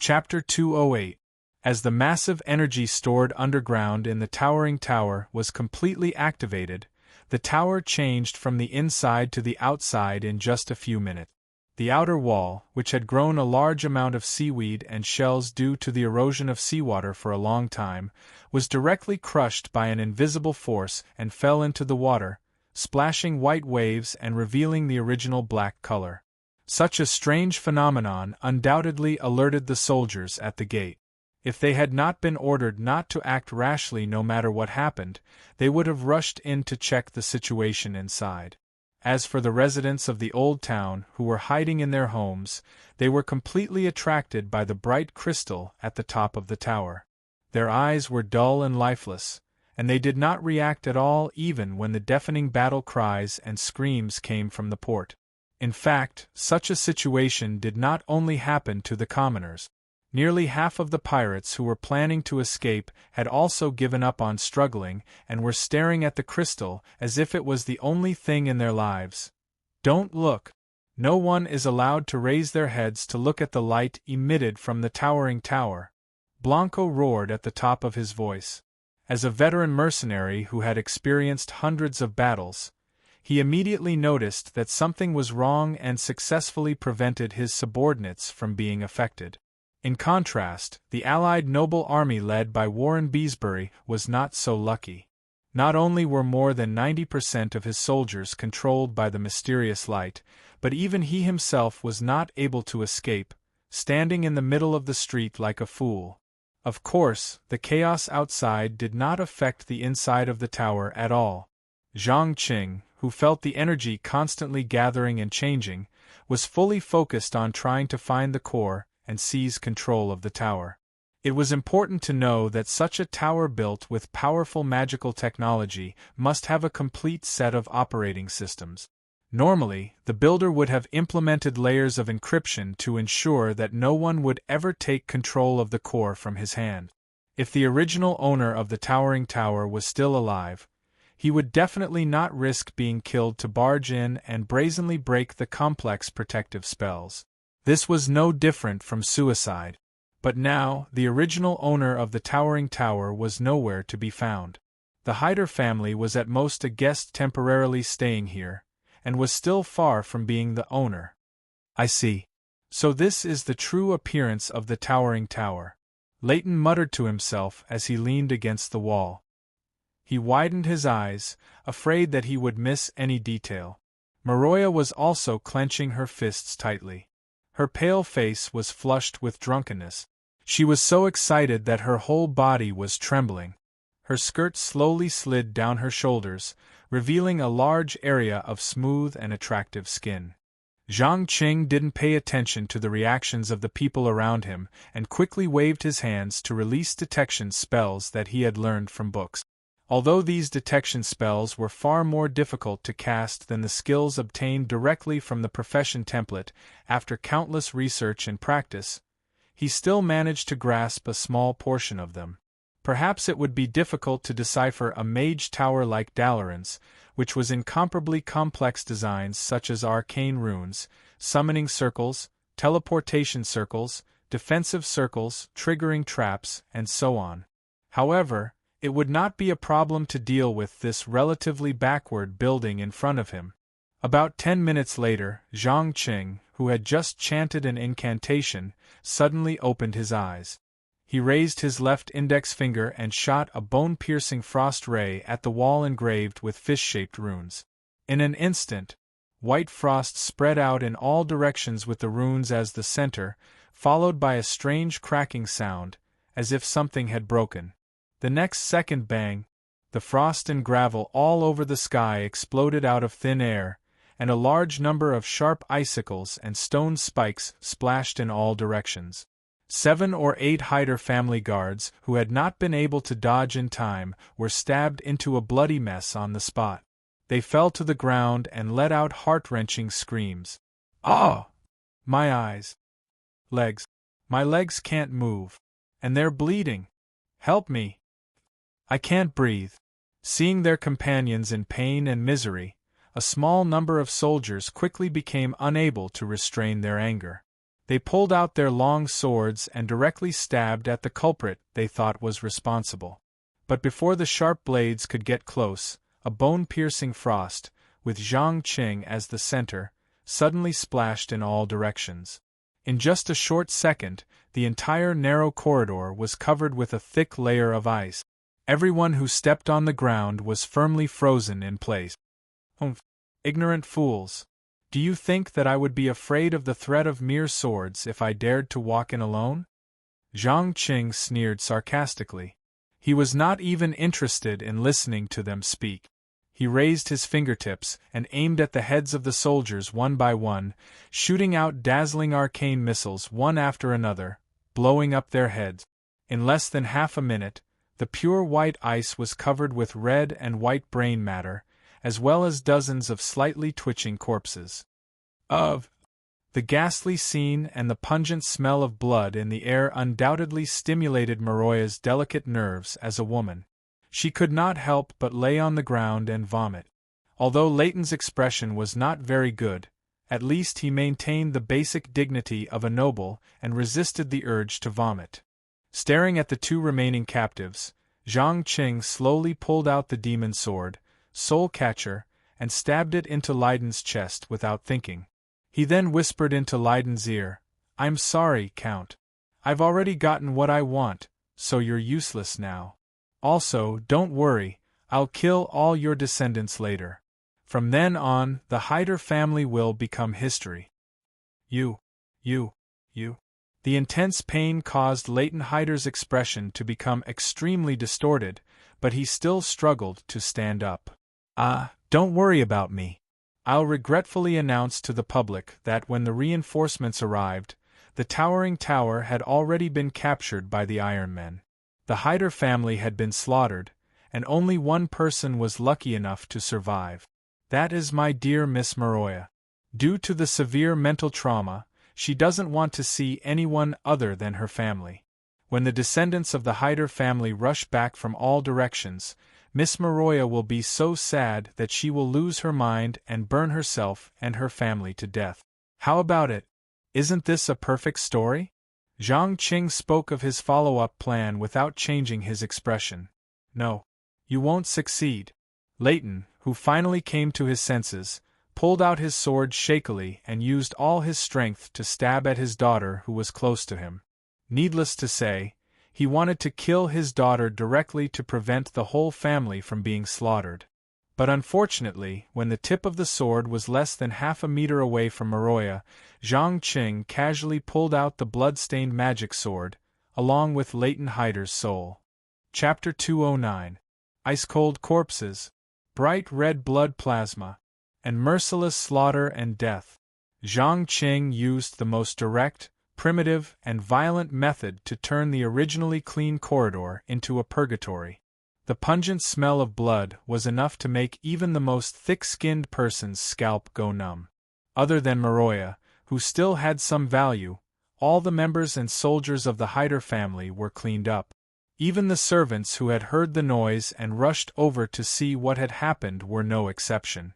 Chapter 208. As the massive energy stored underground in the towering tower was completely activated, the tower changed from the inside to the outside in just a few minutes. The outer wall, which had grown a large amount of seaweed and shells due to the erosion of seawater for a long time, was directly crushed by an invisible force and fell into the water, splashing white waves and revealing the original black color. Such a strange phenomenon undoubtedly alerted the soldiers at the gate. If they had not been ordered not to act rashly no matter what happened, they would have rushed in to check the situation inside. As for the residents of the old town who were hiding in their homes, they were completely attracted by the bright crystal at the top of the tower. Their eyes were dull and lifeless, and they did not react at all even when the deafening battle cries and screams came from the port. In fact, such a situation did not only happen to the commoners. Nearly half of the pirates who were planning to escape had also given up on struggling and were staring at the crystal as if it was the only thing in their lives. Don't look. No one is allowed to raise their heads to look at the light emitted from the towering tower. Blanco roared at the top of his voice. As a veteran mercenary who had experienced hundreds of battles, he immediately noticed that something was wrong and successfully prevented his subordinates from being affected. In contrast, the Allied noble army led by Warren Beesbury was not so lucky. Not only were more than 90% of his soldiers controlled by the mysterious light, but even he himself was not able to escape, standing in the middle of the street like a fool. Of course, the chaos outside did not affect the inside of the tower at all. Zhang Qing, who felt the energy constantly gathering and changing, was fully focused on trying to find the core and seize control of the tower. It was important to know that such a tower built with powerful magical technology must have a complete set of operating systems. Normally, the builder would have implemented layers of encryption to ensure that no one would ever take control of the core from his hand. If the original owner of the towering tower was still alive, he would definitely not risk being killed to barge in and brazenly break the complex protective spells. This was no different from suicide. But now, the original owner of the towering tower was nowhere to be found. The Hyder family was at most a guest temporarily staying here, and was still far from being the owner. I see. So this is the true appearance of the towering tower. Leighton muttered to himself as he leaned against the wall. He widened his eyes, afraid that he would miss any detail. Maroya was also clenching her fists tightly. Her pale face was flushed with drunkenness. She was so excited that her whole body was trembling. Her skirt slowly slid down her shoulders, revealing a large area of smooth and attractive skin. Zhang Qing didn't pay attention to the reactions of the people around him and quickly waved his hands to release detection spells that he had learned from books. Although these detection spells were far more difficult to cast than the skills obtained directly from the profession template, after countless research and practice, he still managed to grasp a small portion of them. Perhaps it would be difficult to decipher a mage tower like Dalaran's, which was incomparably complex designs such as arcane runes, summoning circles, teleportation circles, defensive circles, triggering traps, and so on. However, it would not be a problem to deal with this relatively backward building in front of him. About 10 minutes later, Zhang Qing, who had just chanted an incantation, suddenly opened his eyes. He raised his left index finger and shot a bone-piercing frost ray at the wall engraved with fish-shaped runes. In an instant, white frost spread out in all directions with the runes as the center, followed by a strange cracking sound, as if something had broken. The next second bang, the frost and gravel all over the sky exploded out of thin air, and a large number of sharp icicles and stone spikes splashed in all directions. 7 or 8 Hyder family guards, who had not been able to dodge in time, were stabbed into a bloody mess on the spot. They fell to the ground and let out heart-wrenching screams. "Oh! My eyes! Legs! My legs can't move! And they're bleeding! Help me! I can't breathe." Seeing their companions in pain and misery, a small number of soldiers quickly became unable to restrain their anger. They pulled out their long swords and directly stabbed at the culprit they thought was responsible. But before the sharp blades could get close, a bone-piercing frost, with Zhang Qing as the center, suddenly splashed in all directions. In just a short second, the entire narrow corridor was covered with a thick layer of ice. Everyone who stepped on the ground was firmly frozen in place. Humph! Ignorant fools! Do you think that I would be afraid of the threat of mere swords if I dared to walk in alone? Zhang Qing sneered sarcastically. He was not even interested in listening to them speak. He raised his fingertips and aimed at the heads of the soldiers one by one, shooting out dazzling arcane missiles one after another, blowing up their heads. In less than half a minute, the pure white ice was covered with red and white brain matter, as well as dozens of slightly twitching corpses. The ghastly scene and the pungent smell of blood in the air undoubtedly stimulated Maroya's delicate nerves as a woman. She could not help but lay on the ground and vomit. Although Leighton's expression was not very good, at least he maintained the basic dignity of a noble and resisted the urge to vomit. Staring at the two remaining captives, Zhang Qing slowly pulled out the demon sword, Soul Catcher, and stabbed it into Leiden's chest without thinking. He then whispered into Leiden's ear, "I'm sorry, Count. I've already gotten what I want, so you're useless now. Also, don't worry, I'll kill all your descendants later. From then on, the Hyder family will become history." You. The intense pain caused Leighton Hyder's expression to become extremely distorted, but he still struggled to stand up. Don't worry about me. I'll regretfully announce to the public that when the reinforcements arrived, the towering tower had already been captured by the Iron Men. The Hyder family had been slaughtered, and only one person was lucky enough to survive. That is my dear Miss Maroya. Due to the severe mental trauma, she doesn't want to see anyone other than her family. When the descendants of the Hyder family rush back from all directions, Miss Maroya will be so sad that she will lose her mind and burn herself and her family to death. How about it? Isn't this a perfect story? Zhang Qing spoke of his follow-up plan without changing his expression. No. You won't succeed. Leighton, who finally came to his senses, pulled out his sword shakily and used all his strength to stab at his daughter who was close to him. Needless to say, he wanted to kill his daughter directly to prevent the whole family from being slaughtered. But unfortunately, when the tip of the sword was less than half a meter away from Maroya, Zhang Qing casually pulled out the blood-stained magic sword, along with Leighton Hyder's soul. Chapter 209. Ice-cold corpses, bright red blood plasma, and merciless slaughter and death. Zhang Qing used the most direct, primitive, and violent method to turn the originally clean corridor into a purgatory. The pungent smell of blood was enough to make even the most thick-skinned person's scalp go numb. Other than Maroya, who still had some value, all the members and soldiers of the Hyder family were cleaned up. Even the servants who had heard the noise and rushed over to see what had happened were no exception.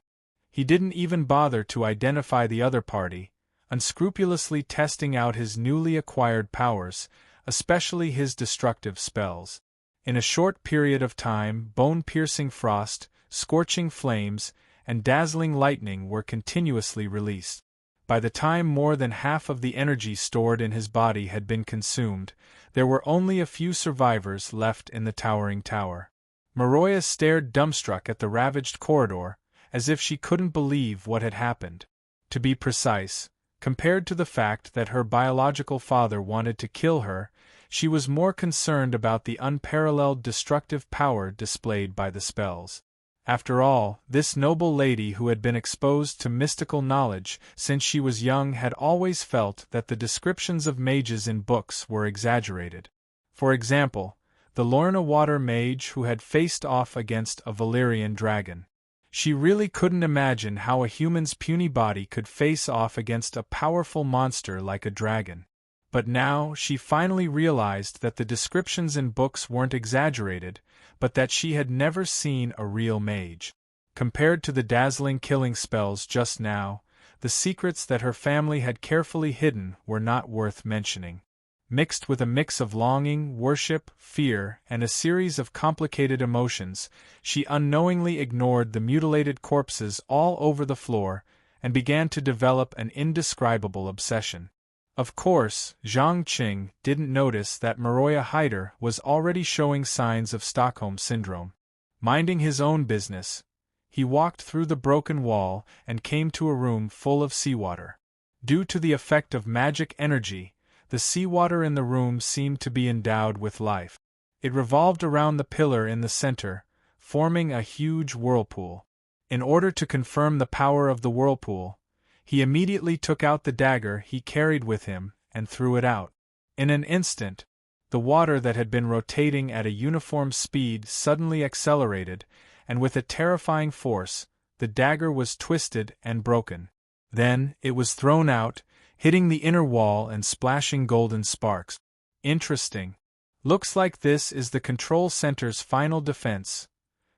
He didn't even bother to identify the other party, unscrupulously testing out his newly acquired powers, especially his destructive spells. In a short period of time, bone-piercing frost, scorching flames, and dazzling lightning were continuously released. By the time more than half of the energy stored in his body had been consumed, there were only a few survivors left in the towering tower. Maroya stared dumbstruck at the ravaged corridor, as if she couldn't believe what had happened. To be precise, compared to the fact that her biological father wanted to kill her, she was more concerned about the unparalleled destructive power displayed by the spells. After all, this noble lady who had been exposed to mystical knowledge since she was young had always felt that the descriptions of mages in books were exaggerated. For example, the Lorna Water mage who had faced off against a Valyrian dragon. She really couldn't imagine how a human's puny body could face off against a powerful monster like a dragon. But now she finally realized that the descriptions in books weren't exaggerated, but that she had never seen a real mage. Compared to the dazzling killing spells just now, the secrets that her family had carefully hidden were not worth mentioning. Mixed with a mix of longing, worship, fear, and a series of complicated emotions, she unknowingly ignored the mutilated corpses all over the floor and began to develop an indescribable obsession. Of course, Zhang Qing didn't notice that Maroya Hyder was already showing signs of Stockholm Syndrome. Minding his own business, he walked through the broken wall and came to a room full of seawater. Due to the effect of magic energy, the seawater in the room seemed to be endowed with life. It revolved around the pillar in the center, forming a huge whirlpool. In order to confirm the power of the whirlpool, he immediately took out the dagger he carried with him and threw it out. In an instant, the water that had been rotating at a uniform speed suddenly accelerated, and with a terrifying force, the dagger was twisted and broken. Then, it was thrown out, hitting the inner wall and splashing golden sparks. Interesting. Looks like this is the control center's final defense,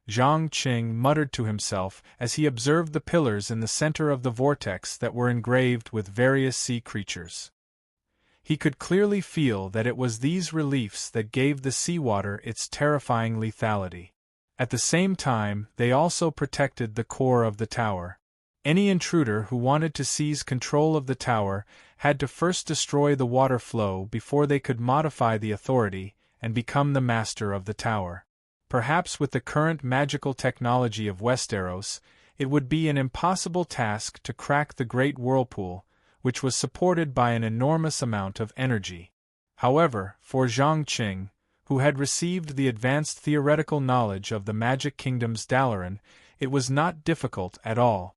Zhang Qing muttered to himself as he observed the pillars in the center of the vortex that were engraved with various sea creatures. He could clearly feel that it was these reliefs that gave the seawater its terrifying lethality. At the same time, they also protected the core of the tower. Any intruder who wanted to seize control of the tower had to first destroy the water flow before they could modify the authority and become the master of the tower. Perhaps with the current magical technology of Westeros, it would be an impossible task to crack the Great Whirlpool, which was supported by an enormous amount of energy. However, for Zhang Qing, who had received the advanced theoretical knowledge of the Magic Kingdom's Dalaran, it was not difficult at all.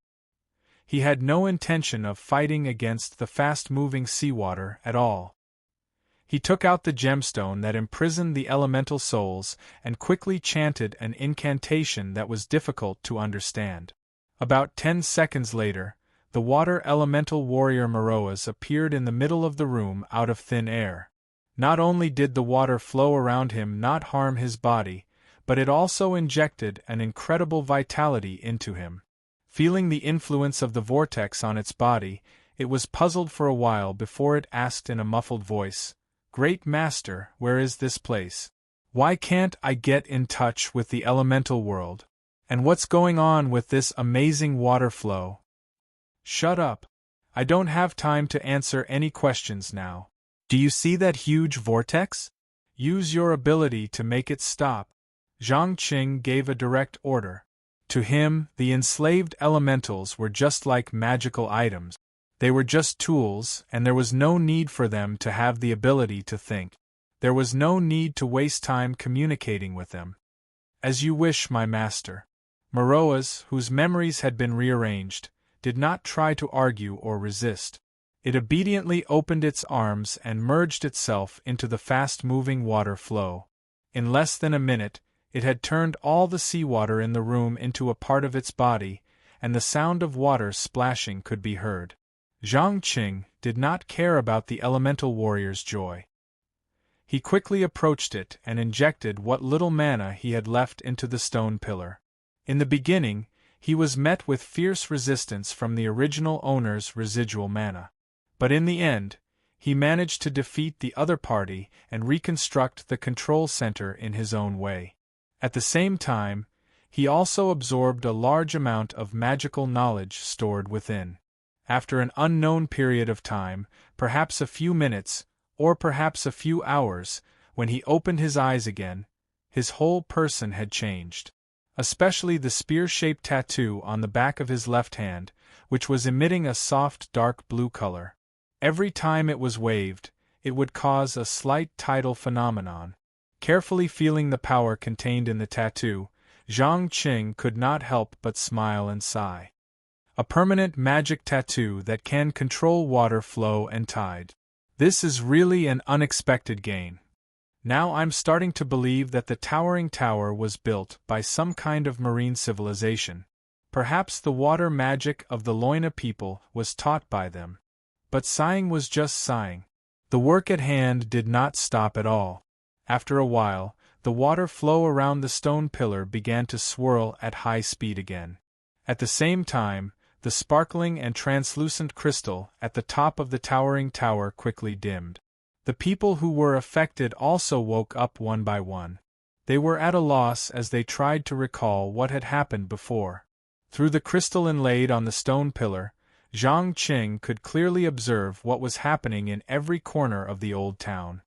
He had no intention of fighting against the fast-moving seawater at all. He took out the gemstone that imprisoned the elemental souls and quickly chanted an incantation that was difficult to understand. About 10 seconds later, the water elemental warrior Maroas appeared in the middle of the room out of thin air. Not only did the water flow around him not harm his body, but it also injected an incredible vitality into him. Feeling the influence of the vortex on its body, it was puzzled for a while before it asked in a muffled voice, "Great Master, where is this place? Why can't I get in touch with the elemental world? And what's going on with this amazing water flow?" "Shut up. I don't have time to answer any questions now. Do you see that huge vortex? Use your ability to make it stop." Zhang Qing gave a direct order. To him, the enslaved elementals were just like magical items. They were just tools, and there was no need for them to have the ability to think. There was no need to waste time communicating with them. "As you wish, my master." Maroas, whose memories had been rearranged, did not try to argue or resist. It obediently opened its arms and merged itself into the fast-moving water flow. In less than a minute, it had turned all the seawater in the room into a part of its body, and the sound of water splashing could be heard. Zhang Qing did not care about the elemental warrior's joy. He quickly approached it and injected what little mana he had left into the stone pillar. In the beginning, he was met with fierce resistance from the original owner's residual mana. But in the end, he managed to defeat the other party and reconstruct the control center in his own way. At the same time, he also absorbed a large amount of magical knowledge stored within. After an unknown period of time, perhaps a few minutes, or perhaps a few hours, when he opened his eyes again, his whole person had changed. Especially the spear-shaped tattoo on the back of his left hand, which was emitting a soft dark blue color. Every time it was waved, it would cause a slight tidal phenomenon. Carefully feeling the power contained in the tattoo, Zhang Qing could not help but smile and sigh. A permanent magic tattoo that can control water flow and tide. This is really an unexpected gain. Now I'm starting to believe that the towering tower was built by some kind of marine civilization. Perhaps the water magic of the Loina people was taught by them. But sighing was just sighing. The work at hand did not stop at all. After a while, the water flow around the stone pillar began to swirl at high speed again. At the same time, the sparkling and translucent crystal at the top of the towering tower quickly dimmed. The people who were affected also woke up one by one. They were at a loss as they tried to recall what had happened before. Through the crystal inlaid on the stone pillar, Zhang Qing could clearly observe what was happening in every corner of the old town.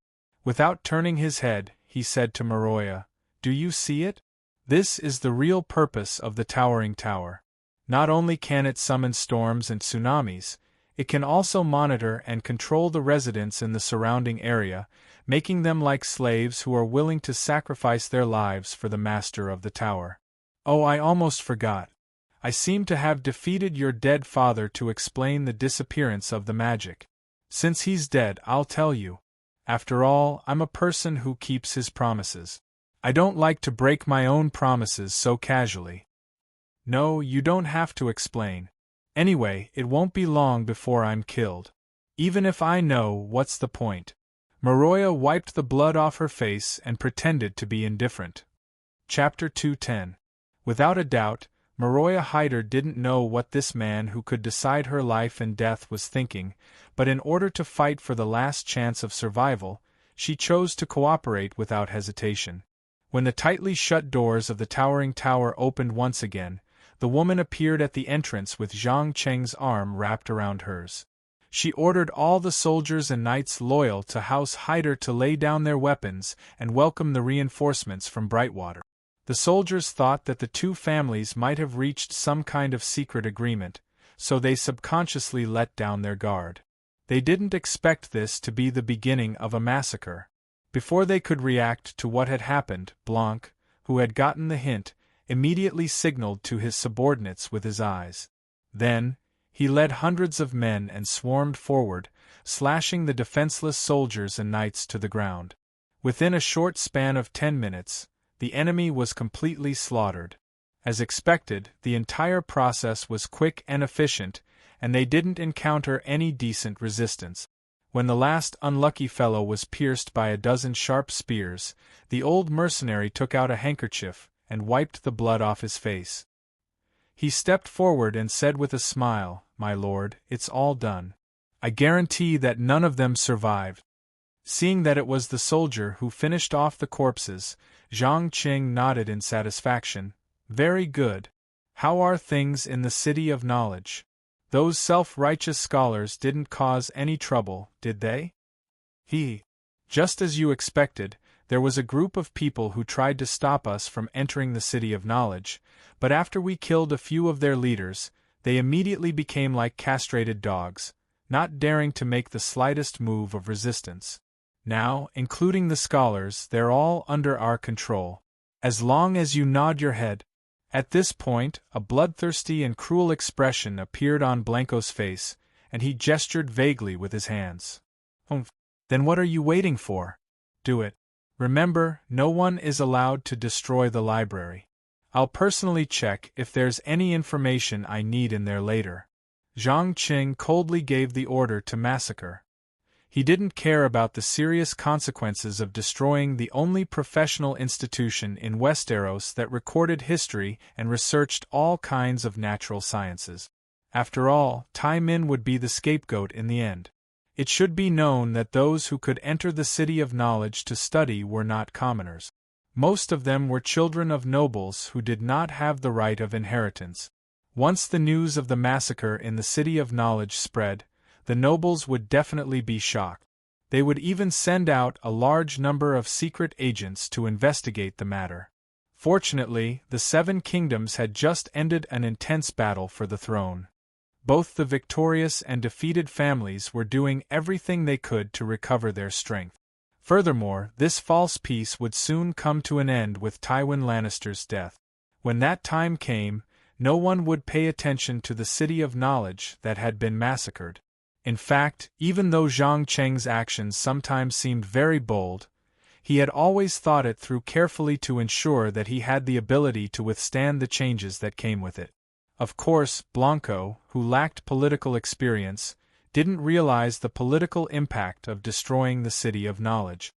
Without turning his head, he said to Maroya, "Do you see it? This is the real purpose of the towering tower. Not only can it summon storms and tsunamis, it can also monitor and control the residents in the surrounding area, making them like slaves who are willing to sacrifice their lives for the master of the tower. Oh, I almost forgot. I seem to have defeated your dead father to explain the disappearance of the magic. Since he's dead, I'll tell you. After all, I'm a person who keeps his promises. I don't like to break my own promises so casually." "No, you don't have to explain. Anyway, it won't be long before I'm killed. Even if I know, what's the point?" Maroya wiped the blood off her face and pretended to be indifferent. Chapter 210. Without a doubt, Maroya Hyder didn't know what this man who could decide her life and death was thinking, but in order to fight for the last chance of survival, she chose to cooperate without hesitation. When the tightly shut doors of the towering tower opened once again, the woman appeared at the entrance with Zhang Cheng's arm wrapped around hers. She ordered all the soldiers and knights loyal to House Hyder to lay down their weapons and welcome the reinforcements from Brightwater. The soldiers thought that the two families might have reached some kind of secret agreement, so they subconsciously let down their guard. They didn't expect this to be the beginning of a massacre. Before they could react to what had happened, Blanc, who had gotten the hint, immediately signaled to his subordinates with his eyes. Then, he led hundreds of men and swarmed forward, slashing the defenseless soldiers and knights to the ground. Within a short span of 10 minutes, the enemy was completely slaughtered. As expected, the entire process was quick and efficient, and they didn't encounter any decent resistance. When the last unlucky fellow was pierced by a dozen sharp spears, the old mercenary took out a handkerchief and wiped the blood off his face. He stepped forward and said with a smile, "My lord, it's all done. I guarantee that none of them survived." Seeing that it was the soldier who finished off the corpses, Zhang Qing nodded in satisfaction. "Very good. How are things in the City of Knowledge? Those self-righteous scholars didn't cause any trouble, did they?" Just as you expected, there was a group of people who tried to stop us from entering the City of Knowledge, but after we killed a few of their leaders, they immediately became like castrated dogs, not daring to make the slightest move of resistance. Now, including the scholars, they're all under our control. As long as you nod your head. At this point, a bloodthirsty and cruel expression appeared on Blanco's face, and he gestured vaguely with his hands. Then what are you waiting for? Do it. Remember, no one is allowed to destroy the library. I'll personally check if there's any information I need in there later. Zhang Qing coldly gave the order to massacre. He didn't care about the serious consequences of destroying the only professional institution in Westeros that recorded history and researched all kinds of natural sciences. After all, Tai Min would be the scapegoat in the end. It should be known that those who could enter the City of Knowledge to study were not commoners. Most of them were children of nobles who did not have the right of inheritance. Once the news of the massacre in the City of Knowledge spread, the nobles would definitely be shocked. They would even send out a large number of secret agents to investigate the matter. Fortunately, the Seven Kingdoms had just ended an intense battle for the throne. Both the victorious and defeated families were doing everything they could to recover their strength. Furthermore, this false peace would soon come to an end with Tywin Lannister's death. When that time came, no one would pay attention to the City of Knowledge that had been massacred. In fact, even though Zhang Cheng's actions sometimes seemed very bold, he had always thought it through carefully to ensure that he had the ability to withstand the changes that came with it. Of course, Blanco, who lacked political experience, didn't realize the political impact of destroying the City of Knowledge.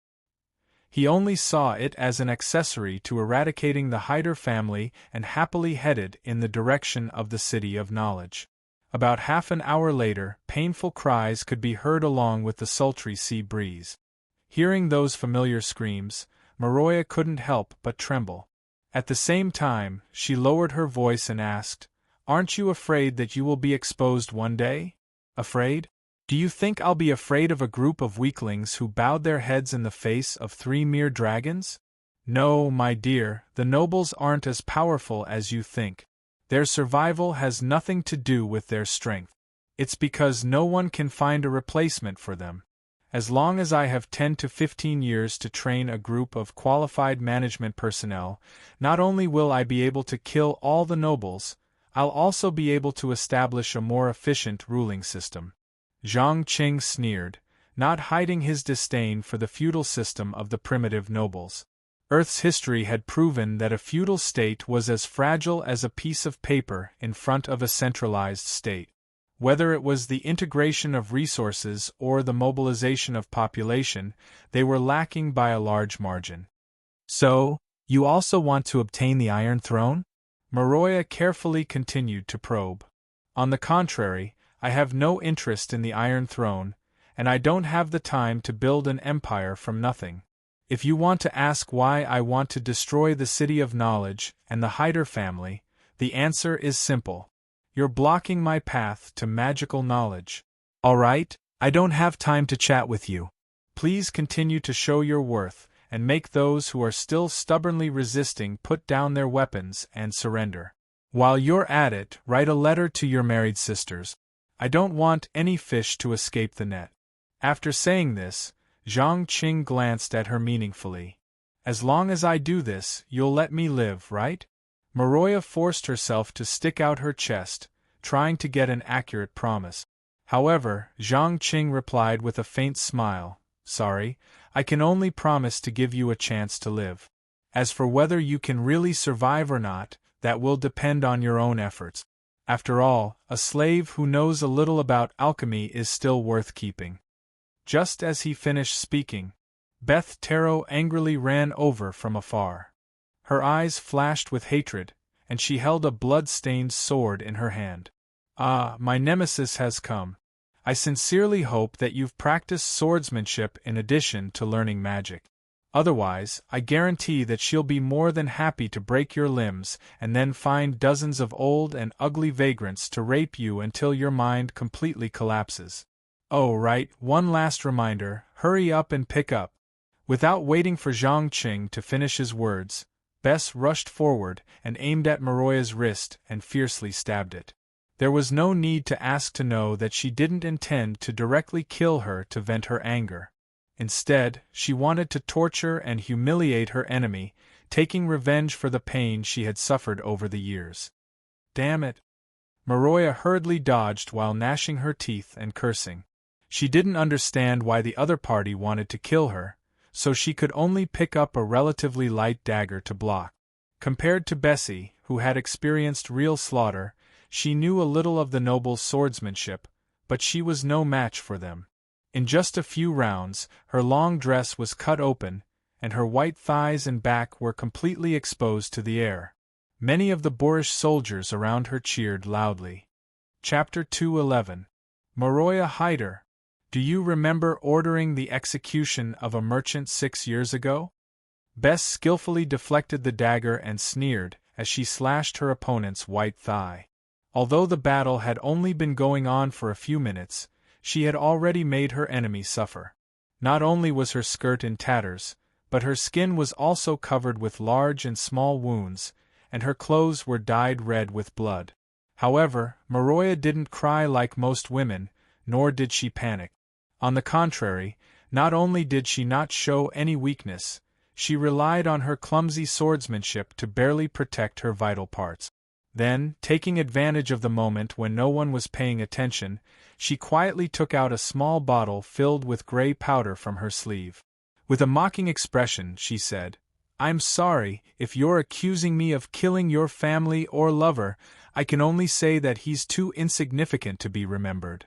He only saw it as an accessory to eradicating the Hyder family and happily headed in the direction of the City of Knowledge. About half an hour later, painful cries could be heard along with the sultry sea breeze. Hearing those familiar screams, Maroya couldn't help but tremble. At the same time, she lowered her voice and asked, "Aren't you afraid that you will be exposed one day?" "Afraid? Do you think I'll be afraid of a group of weaklings who bowed their heads in the face of 3 mere dragons? No, my dear, the nobles aren't as powerful as you think. Their survival has nothing to do with their strength. It's because no one can find a replacement for them. As long as I have 10 to 15 years to train a group of qualified management personnel, not only will I be able to kill all the nobles, I'll also be able to establish a more efficient ruling system." Zhang Qing sneered, not hiding his disdain for the feudal system of the primitive nobles. Earth's history had proven that a feudal state was as fragile as a piece of paper in front of a centralized state. Whether it was the integration of resources or the mobilization of population, they were lacking by a large margin. "So, you also want to obtain the Iron Throne?" Maroya carefully continued to probe. "On the contrary, I have no interest in the Iron Throne, and I don't have the time to build an empire from nothing. If you want to ask why I want to destroy the City of Knowledge and the Hyder family, the answer is simple. You're blocking my path to magical knowledge. All right, I don't have time to chat with you. Please continue to show your worth, and make those who are still stubbornly resisting put down their weapons and surrender. While you're at it, write a letter to your married sisters. I don't want any fish to escape the net." After saying this, Zhang Qing glanced at her meaningfully. "As long as I do this, you'll let me live, right?" Maroya forced herself to stick out her chest, trying to get an accurate promise. However, Zhang Qing replied with a faint smile, "Sorry, I can only promise to give you a chance to live. As for whether you can really survive or not, that will depend on your own efforts. After all, a slave who knows a little about alchemy is still worth keeping." Just as he finished speaking, Beth Tarot angrily ran over from afar. Her eyes flashed with hatred, and she held a blood-stained sword in her hand. "Ah, my nemesis has come. I sincerely hope that you've practiced swordsmanship in addition to learning magic. Otherwise, I guarantee that she'll be more than happy to break your limbs and then find dozens of old and ugly vagrants to rape you until your mind completely collapses. Oh right, one last reminder, hurry up and pick up." Without waiting for Zhang Qing to finish his words, Bess rushed forward and aimed at Maroya's wrist and fiercely stabbed it. There was no need to ask to know that she didn't intend to directly kill her to vent her anger. Instead, she wanted to torture and humiliate her enemy, taking revenge for the pain she had suffered over the years. Damn it! Maroya hurriedly dodged while gnashing her teeth and cursing. She didn't understand why the other party wanted to kill her, so she could only pick up a relatively light dagger to block. Compared to Bessie, who had experienced real slaughter, she knew a little of the nobles' swordsmanship, but she was no match for them. In just a few rounds, her long dress was cut open, and her white thighs and back were completely exposed to the air. Many of the boorish soldiers around her cheered loudly. Chapter 211. Maroya Hyder. Do you remember ordering the execution of a merchant 6 years ago? Bess skillfully deflected the dagger and sneered as she slashed her opponent's white thigh. Although the battle had only been going on for a few minutes, she had already made her enemy suffer. Not only was her skirt in tatters, but her skin was also covered with large and small wounds, and her clothes were dyed red with blood. However, Maroya didn't cry like most women, nor did she panic. On the contrary, not only did she not show any weakness, she relied on her clumsy swordsmanship to barely protect her vital parts. Then, taking advantage of the moment when no one was paying attention, she quietly took out a small bottle filled with gray powder from her sleeve. With a mocking expression, she said, "I'm sorry, if you're accusing me of killing your family or lover, I can only say that he's too insignificant to be remembered."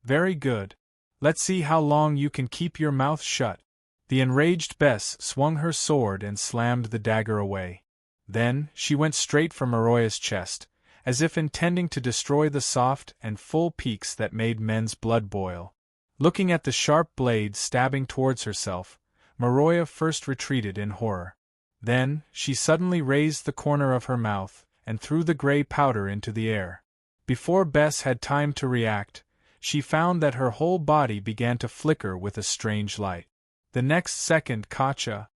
"Very good. Let's see how long you can keep your mouth shut." The enraged Bess swung her sword and slammed the dagger away. Then, she went straight for Maroya's chest, as if intending to destroy the soft and full peaks that made men's blood boil. Looking at the sharp blade stabbing towards herself, Maroya first retreated in horror. Then, she suddenly raised the corner of her mouth and threw the gray powder into the air. Before Bess had time to react, she found that her whole body began to flicker with a strange light. The next second, Kacha,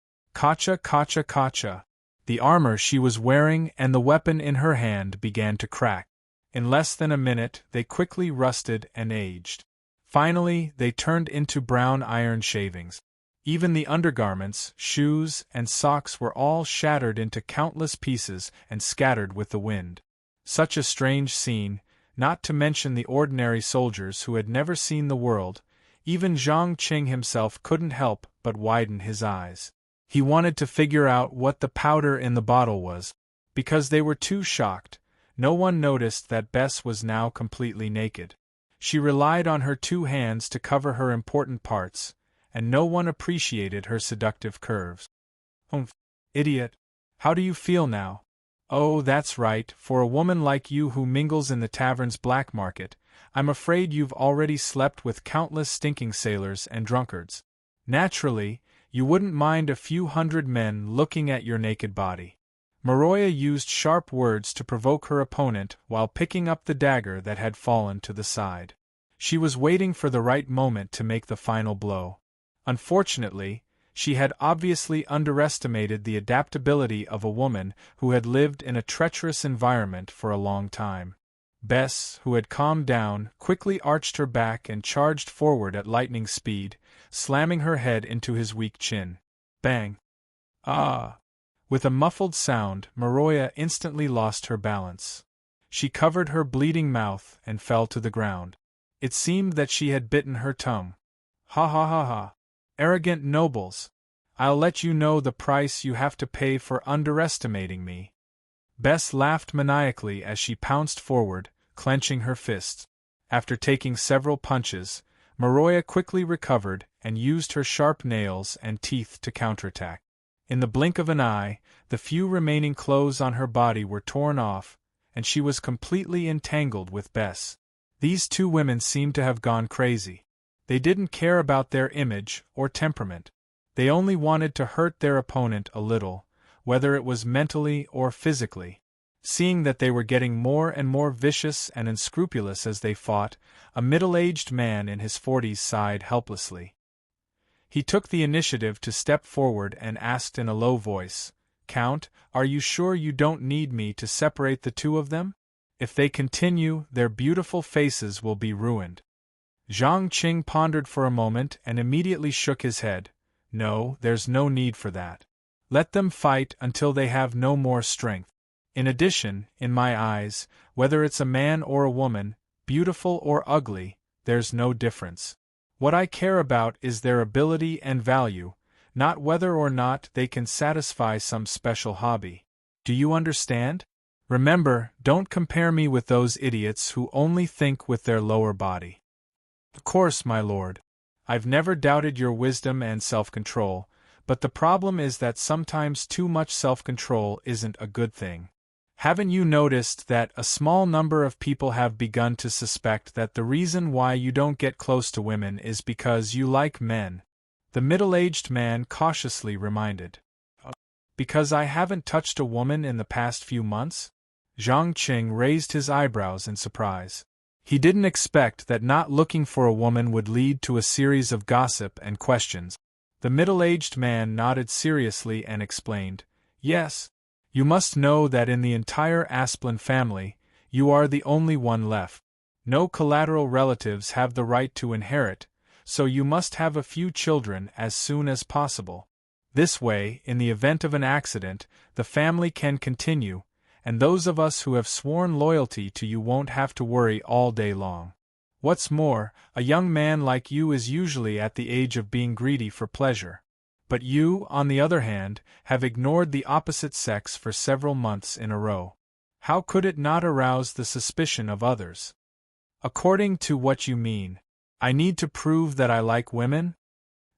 the armor she was wearing and the weapon in her hand began to crack. In less than a minute, they quickly rusted and aged. Finally, they turned into brown iron shavings. Even the undergarments, shoes, and socks were all shattered into countless pieces and scattered with the wind. Such a strange scene, not to mention the ordinary soldiers who had never seen the world. Even Zhang Qing himself couldn't help but widen his eyes. He wanted to figure out what the powder in the bottle was. Because they were too shocked, no one noticed that Bess was now completely naked. She relied on her 2 hands to cover her important parts, and no one appreciated her seductive curves. "Humph, idiot. How do you feel now?" "Oh, that's right, for a woman like you who mingles in the tavern's black market, I'm afraid you've already slept with countless stinking sailors and drunkards. Naturally, you wouldn't mind a few hundred men looking at your naked body." Maroya used sharp words to provoke her opponent while picking up the dagger that had fallen to the side. She was waiting for the right moment to make the final blow. Unfortunately, she had obviously underestimated the adaptability of a woman who had lived in a treacherous environment for a long time. Bess, who had calmed down, quickly arched her back and charged forward at lightning speed, slamming her head into his weak chin. Bang! Ah! With a muffled sound, Maroya instantly lost her balance. She covered her bleeding mouth and fell to the ground. It seemed that she had bitten her tongue. "Ha ha ha ha! Arrogant nobles! I'll let you know the price you have to pay for underestimating me." Bess laughed maniacally as she pounced forward, clenching her fists. After taking several punches, Maroya quickly recovered and used her sharp nails and teeth to counterattack. In the blink of an eye, the few remaining clothes on her body were torn off, and she was completely entangled with Bess. These 2 women seemed to have gone crazy. They didn't care about their image or temperament. They only wanted to hurt their opponent a little, whether it was mentally or physically. Seeing that they were getting more and more vicious and unscrupulous as they fought, a middle-aged man in his 40s sighed helplessly. He took the initiative to step forward and asked in a low voice, "Count, are you sure you don't need me to separate the 2 of them? If they continue, their beautiful faces will be ruined." Zhang Qing pondered for a moment and immediately shook his head. "No, there's no need for that. Let them fight until they have no more strength. In addition, in my eyes, whether it's a man or a woman, beautiful or ugly, there's no difference. What I care about is their ability and value, not whether or not they can satisfy some special hobby. Do you understand? Remember, don't compare me with those idiots who only think with their lower body." "Of course, my lord. I've never doubted your wisdom and self-control, but the problem is that sometimes too much self-control isn't a good thing. Haven't you noticed that a small number of people have begun to suspect that the reason why you don't get close to women is because you like men?" The middle-aged man cautiously reminded. "Because I haven't touched a woman in the past few months?" Zhang Qing raised his eyebrows in surprise. He didn't expect that not looking for a woman would lead to a series of gossip and questions. The middle-aged man nodded seriously and explained, "Yes. You must know that in the entire Asplin family, you are the only one left. No collateral relatives have the right to inherit, so you must have a few children as soon as possible. This way, in the event of an accident, the family can continue, and those of us who have sworn loyalty to you won't have to worry all day long. What's more, a young man like you is usually at the age of being greedy for pleasure. But you, on the other hand, have ignored the opposite sex for several months in a row. How could it not arouse the suspicion of others? According to what you mean, I need to prove that I like women?"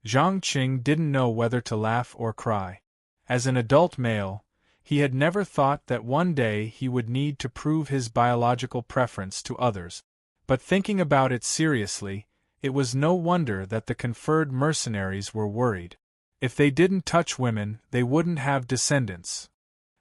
Zhang Qing didn't know whether to laugh or cry. As an adult male, He had never thought that one day he would need to prove his biological preference to others. But thinking about it seriously, it was no wonder that the conferred mercenaries were worried. If they didn't touch women, they wouldn't have descendants.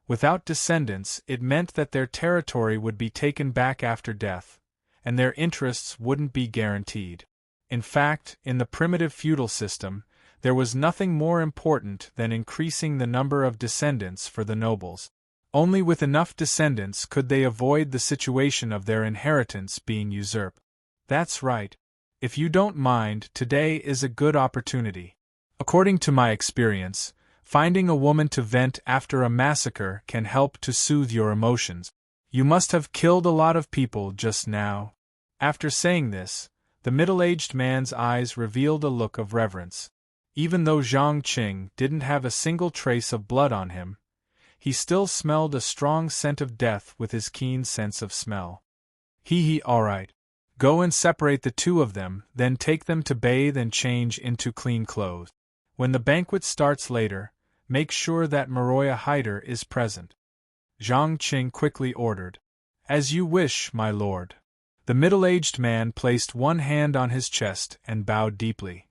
Without descendants, it meant that their territory would be taken back after death, and their interests wouldn't be guaranteed. In fact, in the primitive feudal system, there was nothing more important than increasing the number of descendants for the nobles. Only with enough descendants could they avoid the situation of their inheritance being usurped. That's right. If you don't mind, today is a good opportunity. According to my experience, finding a woman to vent after a massacre can help to soothe your emotions. You must have killed a lot of people just now. After saying this, the middle-aged man's eyes revealed a look of reverence. Even though Zhang Qing didn't have a single trace of blood on him, he still smelled a strong scent of death with his keen sense of smell. All right. Go and separate the two of them, then take them to bathe and change into clean clothes. When the banquet starts later, make sure that Maroya Hyder is present. Zhang Qing quickly ordered. As you wish, my lord. The middle-aged man placed one hand on his chest and bowed deeply.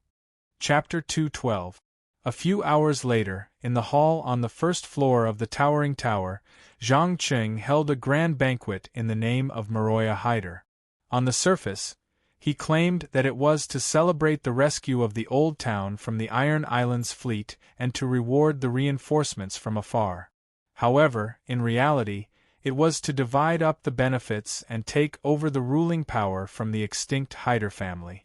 Chapter 212. A few hours later, in the hall on the first floor of the towering tower, Zhang Qing held a grand banquet in the name of Maroya Hyder. On the surface, he claimed that it was to celebrate the rescue of the old town from the Iron Islands fleet and to reward the reinforcements from afar. However, in reality, it was to divide up the benefits and take over the ruling power from the extinct Hyder family.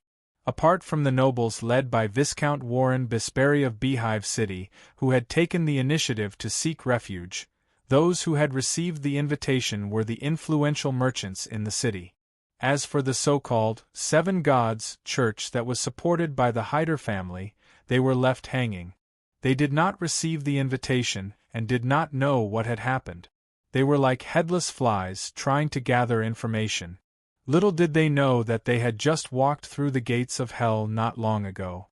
Apart from the nobles led by Viscount Warren Besperi of Beehive City, who had taken the initiative to seek refuge, those who had received the invitation were the influential merchants in the city. As for the so-called Seven Gods church that was supported by the Hyder family, they were left hanging. They did not receive the invitation and did not know what had happened. They were like headless flies trying to gather information. Little did they know that they had just walked through the gates of hell not long ago.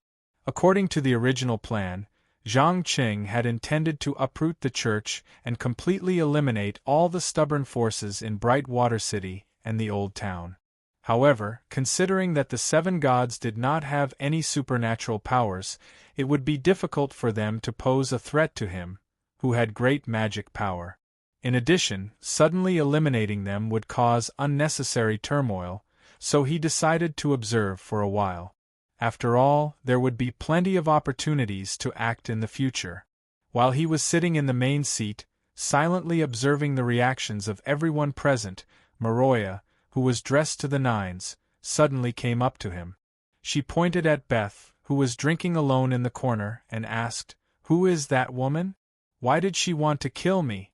According to the original plan, Zhang Qing had intended to uproot the church and completely eliminate all the stubborn forces in Brightwater City and the Old Town. However, considering that the Seven Gods did not have any supernatural powers, it would be difficult for them to pose a threat to him, who had great magic power. In addition, suddenly eliminating them would cause unnecessary turmoil, so he decided to observe for a while. After all, there would be plenty of opportunities to act in the future. While he was sitting in the main seat, silently observing the reactions of everyone present, Maroya, who was dressed to the nines, suddenly came up to him. She pointed at Beth, who was drinking alone in the corner, and asked, "Who is that woman? Why did she want to kill me?"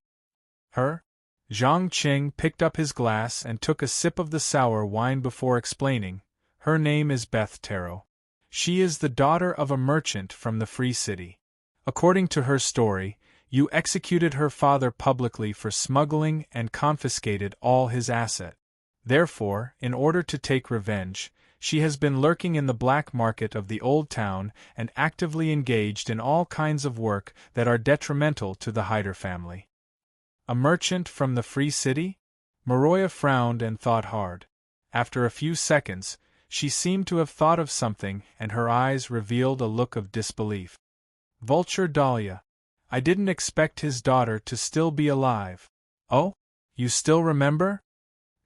Her? Zhang Qing picked up his glass and took a sip of the sour wine before explaining, "Her name is Beth Taro. She is the daughter of a merchant from the Free City. According to her story, you executed her father publicly for smuggling and confiscated all his assets. Therefore, in order to take revenge, she has been lurking in the black market of the Old Town and actively engaged in all kinds of work that are detrimental to the Hyder family." A merchant from the Free City? Maroya frowned and thought hard. After a few seconds, she seemed to have thought of something and her eyes revealed a look of disbelief. "Vulture Dahlia. I didn't expect his daughter to still be alive." "Oh? You still remember?"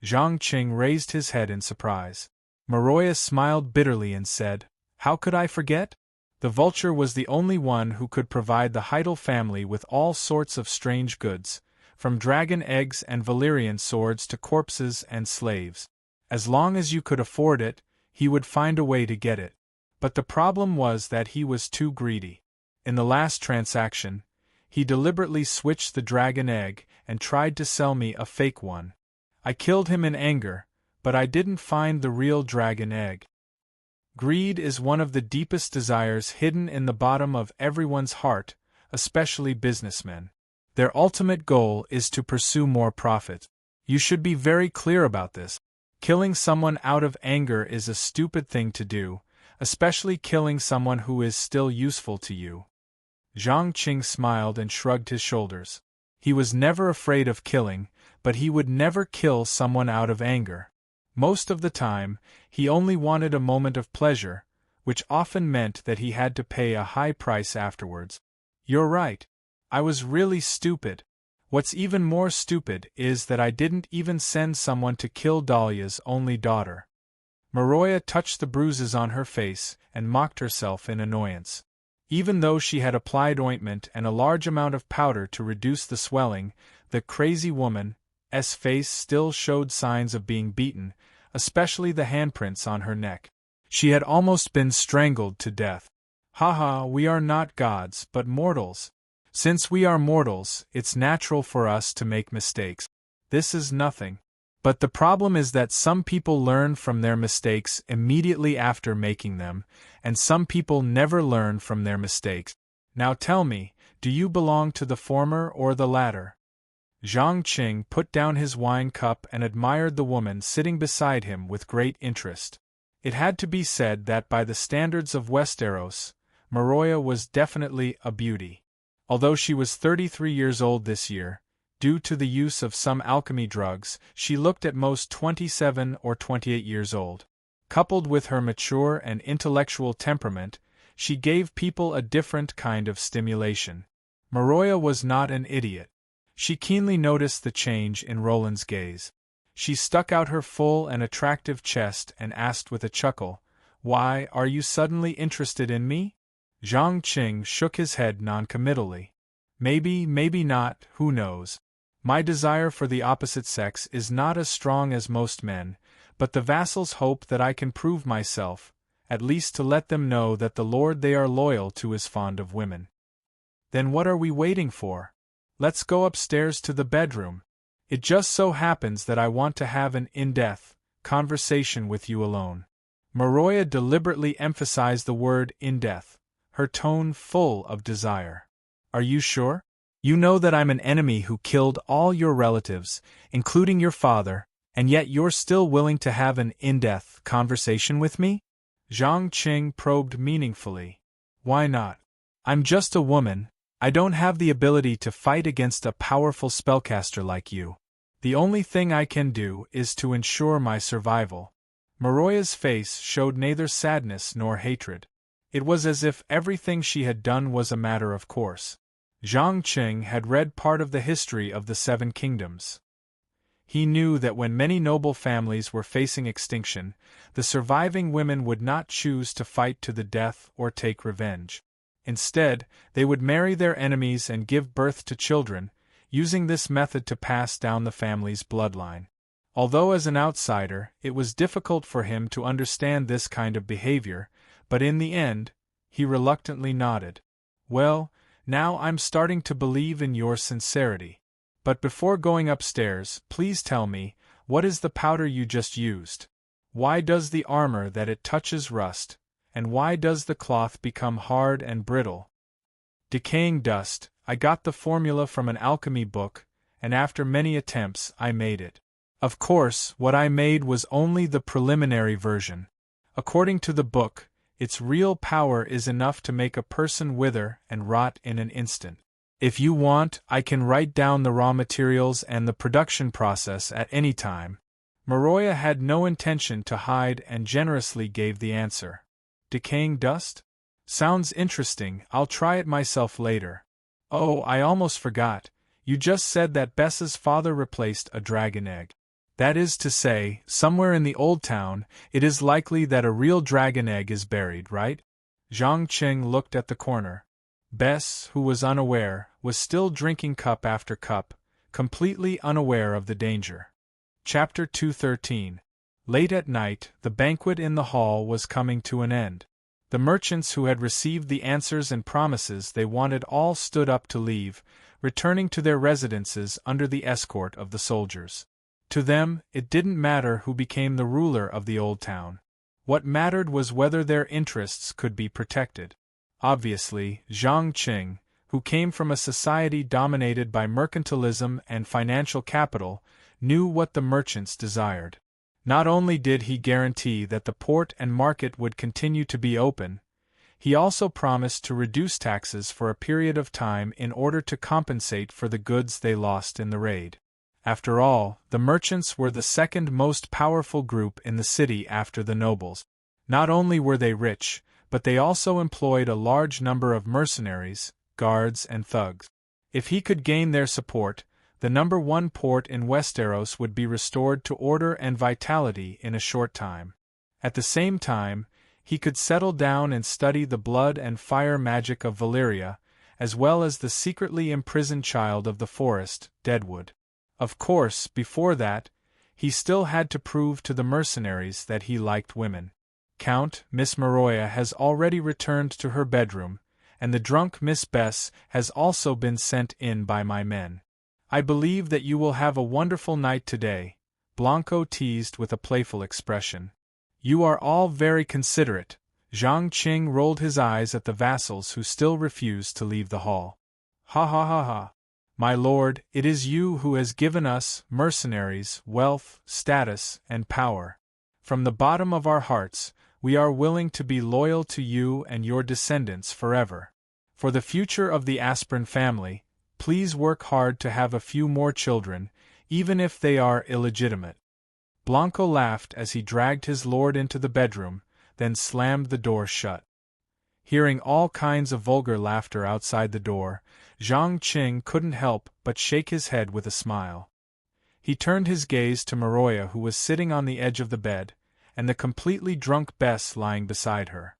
Zhang Qing raised his head in surprise. Maroya smiled bitterly and said, "How could I forget? The vulture was the only one who could provide the Heidel family with all sorts of strange goods, from dragon eggs and Valyrian swords to corpses and slaves. As long as you could afford it, he would find a way to get it. But the problem was that he was too greedy. In the last transaction, he deliberately switched the dragon egg and tried to sell me a fake one. I killed him in anger, but I didn't find the real dragon egg." Greed is one of the deepest desires hidden in the bottom of everyone's heart, especially businessmen. Their ultimate goal is to pursue more profit. You should be very clear about this. Killing someone out of anger is a stupid thing to do, especially killing someone who is still useful to you. Zhang Qing smiled and shrugged his shoulders. He was never afraid of killing, but he would never kill someone out of anger. Most of the time, he only wanted a moment of pleasure, which often meant that he had to pay a high price afterwards. You're right. I was really stupid. What's even more stupid is that I didn't even send someone to kill Dahlia's only daughter. Maroya touched the bruises on her face and mocked herself in annoyance. Even though she had applied ointment and a large amount of powder to reduce the swelling, the crazy woman's face still showed signs of being beaten, especially the handprints on her neck. She had almost been strangled to death. Haha, we are not gods, but mortals. Since we are mortals, it's natural for us to make mistakes. This is nothing. But the problem is that some people learn from their mistakes immediately after making them, and some people never learn from their mistakes. Now tell me, do you belong to the former or the latter? Zhang Qing put down his wine cup and admired the woman sitting beside him with great interest. It had to be said that by the standards of Westeros, Maroya was definitely a beauty. Although she was 33 years old this year, due to the use of some alchemy drugs, she looked at most 27 or 28 years old. Coupled with her mature and intellectual temperament, she gave people a different kind of stimulation. Maroya was not an idiot. She keenly noticed the change in Roland's gaze. She stuck out her full and attractive chest and asked with a chuckle, "Why, are you suddenly interested in me?" Zhang Qing shook his head noncommittally. "Maybe, maybe not, who knows? My desire for the opposite sex is not as strong as most men, but the vassals hope that I can prove myself, at least to let them know that the lord they are loyal to is fond of women." "Then what are we waiting for? Let's go upstairs to the bedroom. It just so happens that I want to have an in-depth conversation with you alone." Maroya deliberately emphasized the word in-depth, her tone full of desire. "Are you sure? You know that I'm an enemy who killed all your relatives, including your father, and yet you're still willing to have an in-depth conversation with me?" Zhang Qing probed meaningfully. "Why not? I'm just a woman. I don't have the ability to fight against a powerful spellcaster like you. The only thing I can do is to ensure my survival." Maroya's face showed neither sadness nor hatred. It was as if everything she had done was a matter of course. Zhang Qing had read part of the history of the Seven Kingdoms. He knew that when many noble families were facing extinction, the surviving women would not choose to fight to the death or take revenge. Instead, they would marry their enemies and give birth to children, using this method to pass down the family's bloodline. Although as an outsider, it was difficult for him to understand this kind of behavior, but in the end, he reluctantly nodded. "Well, now I'm starting to believe in your sincerity. But before going upstairs, please tell me, what is the powder you just used? Why does the armor that it touches rust, and why does the cloth become hard and brittle?" "Decaying dust. I got the formula from an alchemy book, and after many attempts I made it. Of course, what I made was only the preliminary version. According to the book, its real power is enough to make a person wither and rot in an instant. If you want, I can write down the raw materials and the production process at any time." Maroya had no intention to hide and generously gave the answer. "Decaying dust? Sounds interesting, I'll try it myself later. Oh, I almost forgot, you just said that Bessa's father replaced a dragon egg. That is to say, somewhere in the old town, it is likely that a real dragon egg is buried, right?" Zhang Qing looked at the corner. Bess, who was unaware, was still drinking cup after cup, completely unaware of the danger. Chapter 213. Late at night, the banquet in the hall was coming to an end. The merchants who had received the answers and promises they wanted all stood up to leave, returning to their residences under the escort of the soldiers. To them, it didn't matter who became the ruler of the old town. What mattered was whether their interests could be protected. Obviously, Zhang Qing, who came from a society dominated by mercantilism and financial capital, knew what the merchants desired. Not only did he guarantee that the port and market would continue to be open, He also promised to reduce taxes for a period of time in order to compensate for the goods they lost in the raid. After all, the merchants were the second most powerful group in the city after the nobles. Not only were they rich, but they also employed a large number of mercenaries, guards, and thugs. If he could gain their support, the #1 port in Westeros would be restored to order and vitality in a short time. At the same time, he could settle down and study the blood and fire magic of Valyria, as well as the secretly imprisoned child of the forest, Deadwood. Of course, before that, he still had to prove to the mercenaries that he liked women. Count, Miss Maroya has already returned to her bedroom, and the drunk Miss Bess has also been sent in by my men. I believe that you will have a wonderful night today, Blanco teased with a playful expression. You are all very considerate. Zhang Qing rolled his eyes at the vassals who still refused to leave the hall. Ha ha ha ha. My lord, it is you who has given us, mercenaries, wealth, status, and power. From the bottom of our hearts, we are willing to be loyal to you and your descendants forever. For the future of the Aspirin family, please work hard to have a few more children, even if they are illegitimate. Blanco laughed as he dragged his lord into the bedroom, then slammed the door shut. Hearing all kinds of vulgar laughter outside the door, Zhang Qing couldn't help but shake his head with a smile. He turned his gaze to Maroya, who was sitting on the edge of the bed, and the completely drunk Bess lying beside her.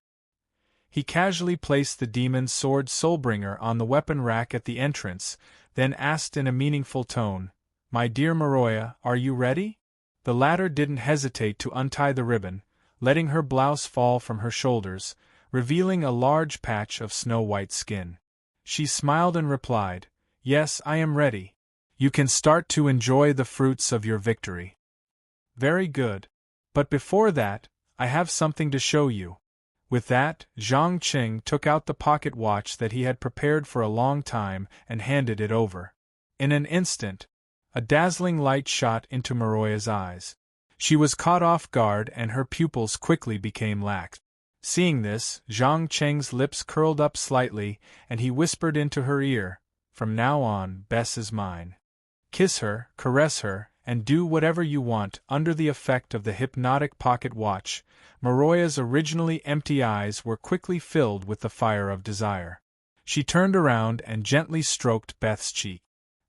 He casually placed the demon's sword Soulbringer on the weapon rack at the entrance, then asked in a meaningful tone, "My dear Maroya, are you ready?" The latter didn't hesitate to untie the ribbon, letting her blouse fall from her shoulders, revealing a large patch of snow-white skin. She smiled and replied, "Yes, I am ready. You can start to enjoy the fruits of your victory." "Very good. But before that, I have something to show you." With that, Zhang Qing took out the pocket watch that he had prepared for a long time and handed it over. In an instant, a dazzling light shot into Maroya's eyes. She was caught off guard and her pupils quickly became lax. Seeing this, Zhang Qing's lips curled up slightly and he whispered into her ear, "From now on, Bess is mine. Kiss her, caress her, and do whatever you want." Under the effect of the hypnotic pocket watch, Maroya's originally empty eyes were quickly filled with the fire of desire. She turned around and gently stroked Beth's cheek.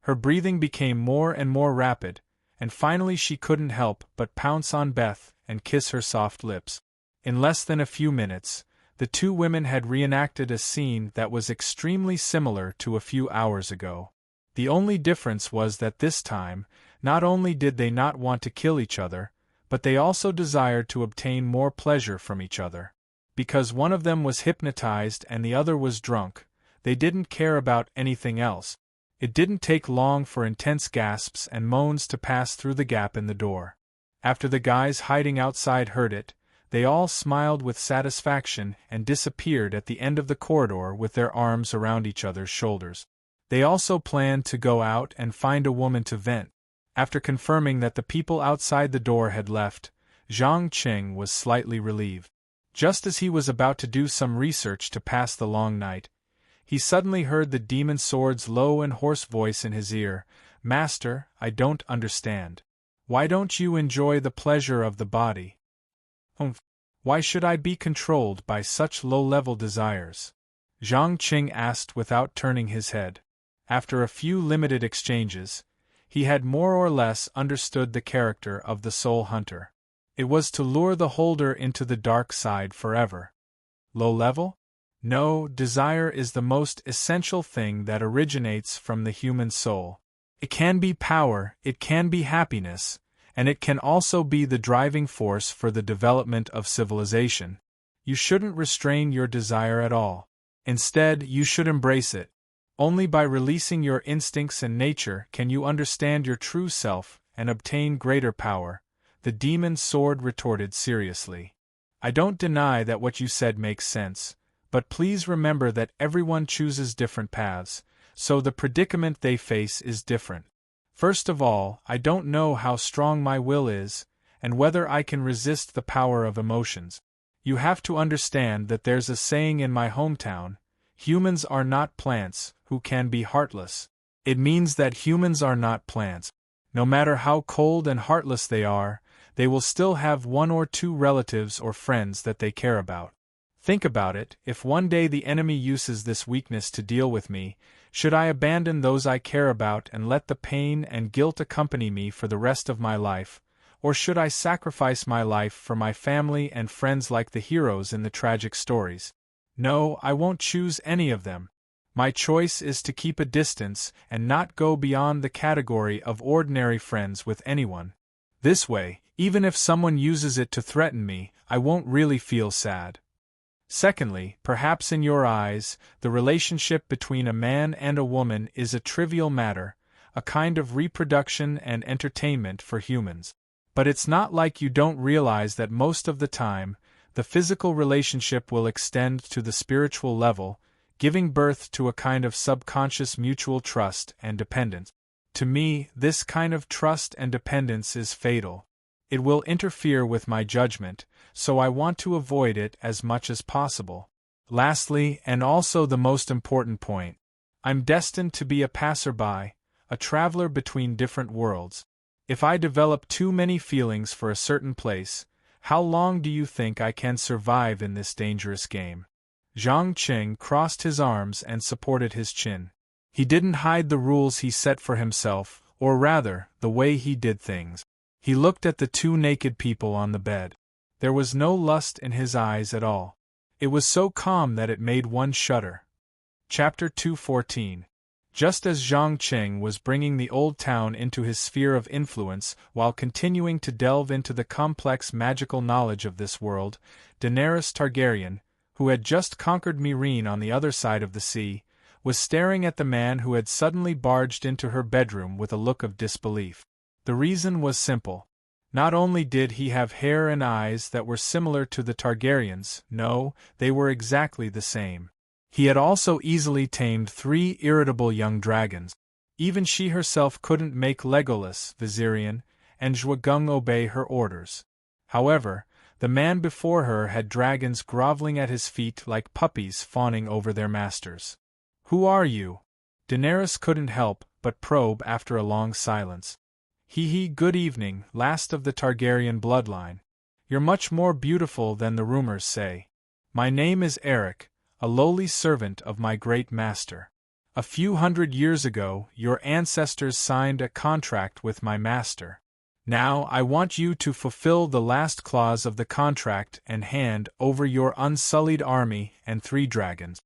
Her breathing became more and more rapid, and finally she couldn't help but pounce on Beth and kiss her soft lips. In less than a few minutes, the two women had reenacted a scene that was extremely similar to a few hours ago. The only difference was that this time, not only did they not want to kill each other, but they also desired to obtain more pleasure from each other. Because one of them was hypnotized and the other was drunk, they didn't care about anything else. It didn't take long for intense gasps and moans to pass through the gap in the door. After the guys hiding outside heard it, they all smiled with satisfaction and disappeared at the end of the corridor with their arms around each other's shoulders. They also planned to go out and find a woman to vent. After confirming that the people outside the door had left, Zhang Qing was slightly relieved. Just as he was about to do some research to pass the long night, he suddenly heard the demon sword's low and hoarse voice in his ear, "Master, I don't understand. Why don't you enjoy the pleasure of the body?" Why should I be controlled by such low-level desires?" Zhang Qing asked without turning his head. After a few limited exchanges, he had more or less understood the character of the soul hunter. It was to lure the holder into the dark side forever. Low level? No, desire is the most essential thing that originates from the human soul. It can be power, it can be happiness, and it can also be the driving force for the development of civilization. You shouldn't restrain your desire at all. Instead, you should embrace it. Only by releasing your instincts and nature can you understand your true self and obtain greater power, the demon sword retorted seriously. I don't deny that what you said makes sense, but please remember that everyone chooses different paths, so the predicament they face is different. First of all, I don't know how strong my will is, and whether I can resist the power of emotions. You have to understand that there's a saying in my hometown, humans are not plants, who can be heartless. It means that humans are not plants. No matter how cold and heartless they will still have one or two relatives or friends that they care about. Think about it, if one day the enemy uses this weakness to deal with me, should I abandon those I care about and let the pain and guilt accompany me for the rest of my life, or should I sacrifice my life for my family and friends like the heroes in the tragic stories? No, I won't choose any of them. My choice is to keep a distance and not go beyond the category of ordinary friends with anyone. This way, even if someone uses it to threaten me, I won't really feel sad. Secondly, perhaps in your eyes, the relationship between a man and a woman is a trivial matter, a kind of reproduction and entertainment for humans. But it's not like you don't realize that most of the time, the physical relationship will extend to the spiritual level, giving birth to a kind of subconscious mutual trust and dependence. To me, this kind of trust and dependence is fatal. It will interfere with my judgment, so I want to avoid it as much as possible. Lastly, and also the most important point, I'm destined to be a passerby, a traveler between different worlds. If I develop too many feelings for a certain place, how long do you think I can survive in this dangerous game? Zhang Qing crossed his arms and supported his chin. He didn't hide the rules he set for himself, or rather, the way he did things. He looked at the two naked people on the bed. There was no lust in his eyes at all. It was so calm that it made one shudder. Chapter 214. Just as Zhang Qing was bringing the old town into his sphere of influence while continuing to delve into the complex magical knowledge of this world, Daenerys Targaryen, who had just conquered Meereen on the other side of the sea, was staring at the man who had suddenly barged into her bedroom with a look of disbelief. The reason was simple. Not only did he have hair and eyes that were similar to the Targaryens, no, they were exactly the same. He had also easily tamed 3 irritable young dragons. Even she herself couldn't make Legolas, Viserion, and Zhuogung obey her orders. However, the man before her had dragons groveling at his feet like puppies fawning over their masters. "Who are you?" Daenerys couldn't help but probe after a long silence. Good evening, last of the Targaryen bloodline. You're much more beautiful than the rumors say. My name is Eric, a lowly servant of my great master. A few hundred years ago, your ancestors signed a contract with my master. Now I want you to fulfill the last clause of the contract and hand over your unsullied army and 3 dragons.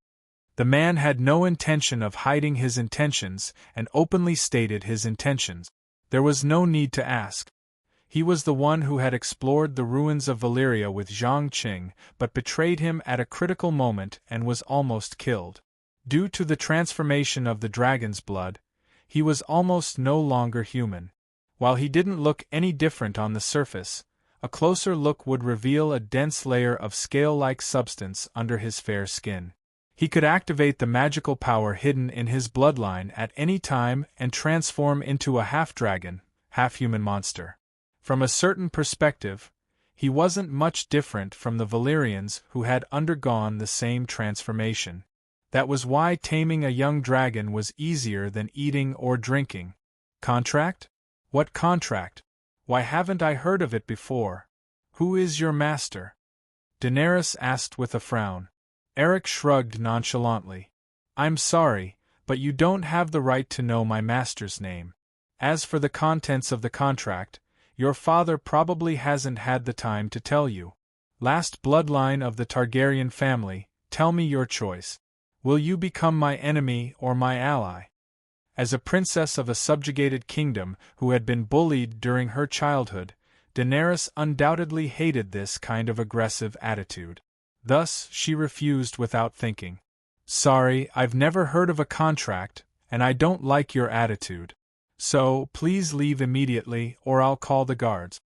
The man had no intention of hiding his intentions and openly stated his intentions. There was no need to ask. He was the one who had explored the ruins of Valyria with Zhang Qing, but betrayed him at a critical moment and was almost killed. Due to the transformation of the dragon's blood, he was almost no longer human. While he didn't look any different on the surface, a closer look would reveal a dense layer of scale-like substance under his fair skin. He could activate the magical power hidden in his bloodline at any time and transform into a half-dragon, half-human monster. From a certain perspective, he wasn't much different from the Valyrians who had undergone the same transformation. That was why taming a young dragon was easier than eating or drinking. Contract? What contract? Why haven't I heard of it before? Who is your master? Daenerys asked with a frown. Eric shrugged nonchalantly. I'm sorry, but you don't have the right to know my master's name. As for the contents of the contract, your father probably hasn't had the time to tell you. Last bloodline of the Targaryen family, tell me your choice. Will you become my enemy or my ally? As a princess of a subjugated kingdom who had been bullied during her childhood, Daenerys undoubtedly hated this kind of aggressive attitude. Thus, she refused without thinking. Sorry, I've never heard of a contract, and I don't like your attitude. So, please leave immediately or I'll call the guards.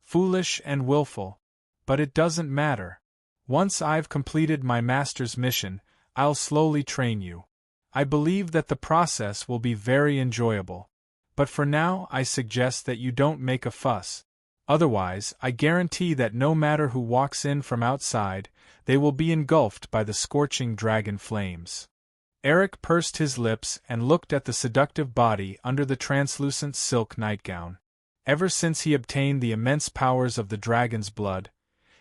Foolish and willful. But it doesn't matter. Once I've completed my master's mission, I'll slowly train you. I believe that the process will be very enjoyable. But for now, I suggest that you don't make a fuss. Otherwise, I guarantee that no matter who walks in from outside, they will be engulfed by the scorching dragon flames. Eric pursed his lips and looked at the seductive body under the translucent silk nightgown. Ever since he obtained the immense powers of the dragon's blood,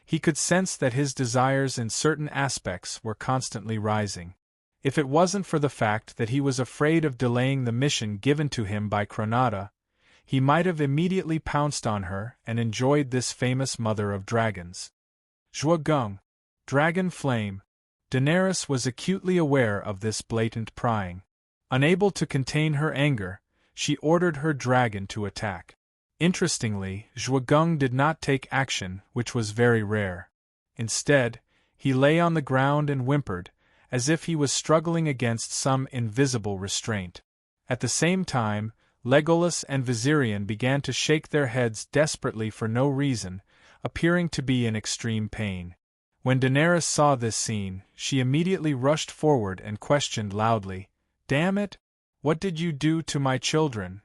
he could sense that his desires in certain aspects were constantly rising. If it wasn't for the fact that he was afraid of delaying the mission given to him by Chronata, he might have immediately pounced on her and enjoyed this famous mother of dragons. Zhuogung, dragon flame. Daenerys was acutely aware of this blatant prying. Unable to contain her anger, she ordered her dragon to attack. Interestingly, Zhuogung did not take action, which was very rare. Instead, he lay on the ground and whimpered, as if he was struggling against some invisible restraint. At the same time, Legolas and Viserion began to shake their heads desperately for no reason, appearing to be in extreme pain. When Daenerys saw this scene, she immediately rushed forward and questioned loudly, "Damn it! What did you do to my children?"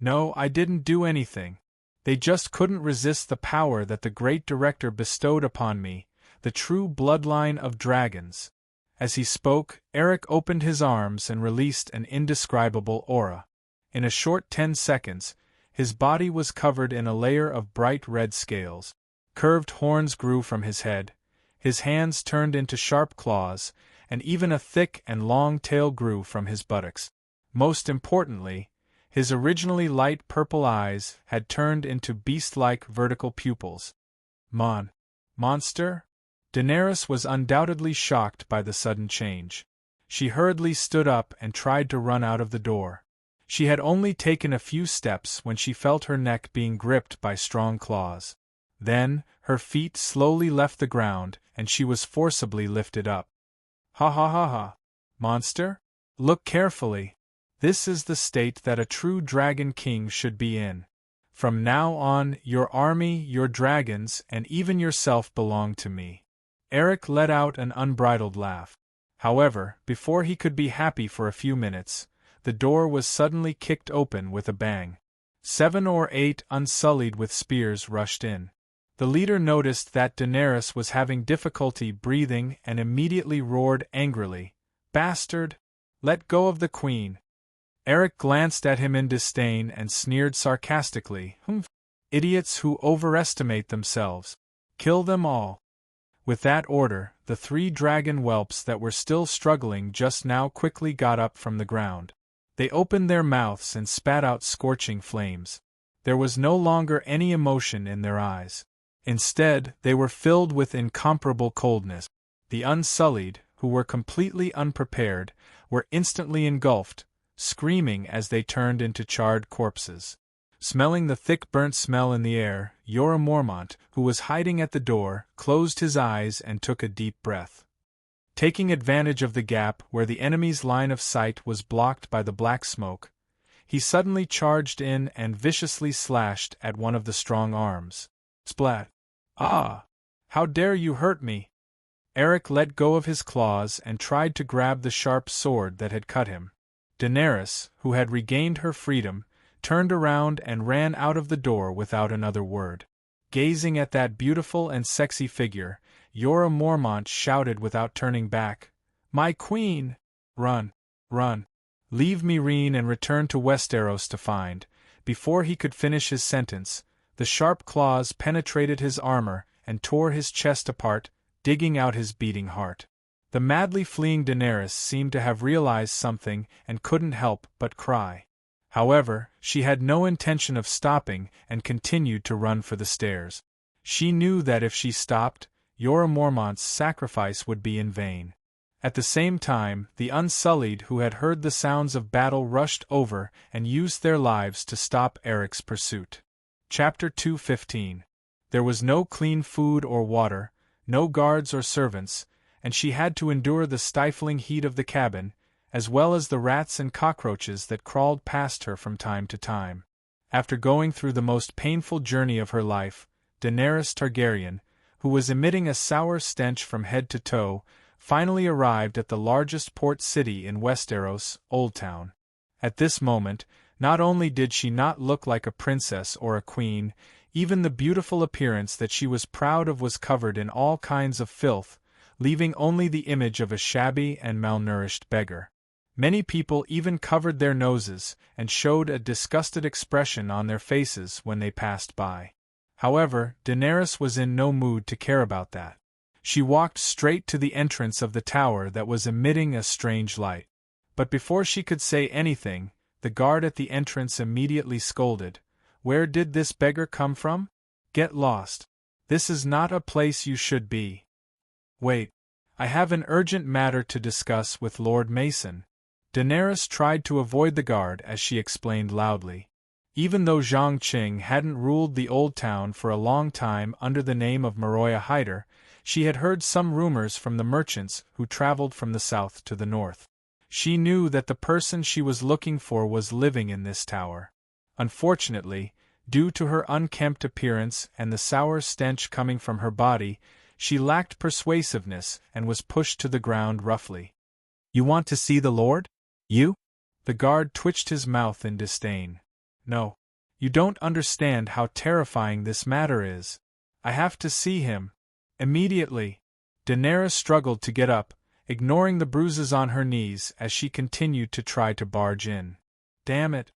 "No, I didn't do anything. They just couldn't resist the power that the great director bestowed upon me, the true bloodline of dragons." As he spoke, Eric opened his arms and released an indescribable aura. In a short 10 seconds, his body was covered in a layer of bright red scales. Curved horns grew from his head, his hands turned into sharp claws, and even a thick and long tail grew from his buttocks. Most importantly, his originally light purple eyes had turned into beast-like vertical pupils. Monster? Daenerys was undoubtedly shocked by the sudden change. She hurriedly stood up and tried to run out of the door. She had only taken a few steps when she felt her neck being gripped by strong claws. Then, her feet slowly left the ground, and she was forcibly lifted up. "Ha ha ha ha! Monster? Look carefully. This is the state that a true dragon king should be in. From now on, your army, your dragons, and even yourself belong to me." Eric let out an unbridled laugh. However, before he could be happy for a few minutes, the door was suddenly kicked open with a bang. 7 or 8 unsullied with spears rushed in. The leader noticed that Daenerys was having difficulty breathing and immediately roared angrily, "Bastard! Let go of the queen!" Eric glanced at him in disdain and sneered sarcastically, "Idiots who overestimate themselves. Kill them all." With that order, the 3 dragon whelps that were still struggling just now quickly got up from the ground. They opened their mouths and spat out scorching flames. There was no longer any emotion in their eyes. Instead, they were filled with incomparable coldness. The Unsullied, who were completely unprepared, were instantly engulfed, screaming as they turned into charred corpses. Smelling the thick burnt smell in the air, Jorah Mormont, who was hiding at the door, closed his eyes and took a deep breath. Taking advantage of the gap where the enemy's line of sight was blocked by the black smoke, he suddenly charged in and viciously slashed at one of the strong arms. Splat! "Ah! How dare you hurt me!" Eric let go of his claws and tried to grab the sharp sword that had cut him. Daenerys, who had regained her freedom, turned around and ran out of the door without another word. Gazing at that beautiful and sexy figure, Jorah Mormont shouted without turning back, "My queen! Run! Run! Leave Meereen and return to Westeros to find." Before he could finish his sentence, the sharp claws penetrated his armor and tore his chest apart, digging out his beating heart. The madly fleeing Daenerys seemed to have realized something and couldn't help but cry. However, she had no intention of stopping and continued to run for the stairs. She knew that if she stopped, Jorah Mormont's sacrifice would be in vain. At the same time, the Unsullied who had heard the sounds of battle rushed over and used their lives to stop Eric's pursuit. Chapter 2:15. There was no clean food or water, no guards or servants, and she had to endure the stifling heat of the cabin, as well as the rats and cockroaches that crawled past her from time to time. After going through the most painful journey of her life, Daenerys Targaryen, who was emitting a sour stench from head to toe, finally arrived at the largest port city in Westeros, Old Town. At this moment, not only did she not look like a princess or a queen, Even the beautiful appearance that she was proud of was covered in all kinds of filth, leaving only the image of a shabby and malnourished beggar. Many people even covered their noses and showed a disgusted expression on their faces when they passed by. However, Daenerys was in no mood to care about that. She walked straight to the entrance of the tower that was emitting a strange light. But before she could say anything, the guard at the entrance immediately scolded, "Where did this beggar come from? Get lost. This is not a place you should be." "Wait. I have an urgent matter to discuss with Lord Mason." Daenerys tried to avoid the guard as she explained loudly. Even though Zhang Qing hadn't ruled the old town for a long time under the name of Maroya Hyder, she had heard some rumors from the merchants who traveled from the south to the north. She knew that the person she was looking for was living in this tower. Unfortunately, due to her unkempt appearance and the sour stench coming from her body, she lacked persuasiveness and was pushed to the ground roughly. "You want to see the Lord? You?" The guard twitched his mouth in disdain. "No. You don't understand how terrifying this matter is. I have to see him. Immediately." Daenerys struggled to get up, ignoring the bruises on her knees as she continued to try to barge in. "Damn it!"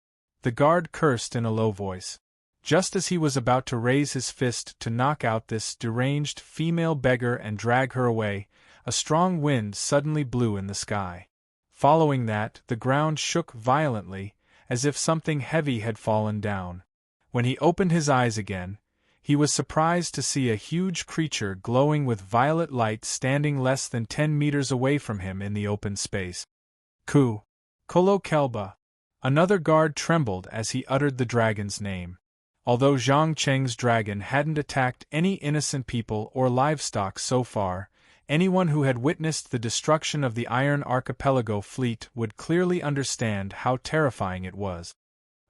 The guard cursed in a low voice. Just as he was about to raise his fist to knock out this deranged female beggar and drag her away, a strong wind suddenly blew in the sky. Following that, the ground shook violently, as if something heavy had fallen down. When he opened his eyes again, he was surprised to see a huge creature glowing with violet light standing less than 10 meters away from him in the open space. Kolo Kelba. Another guard trembled as he uttered the dragon's name. Although Zhang Cheng's dragon hadn't attacked any innocent people or livestock so far, anyone who had witnessed the destruction of the Iron Archipelago fleet would clearly understand how terrifying it was.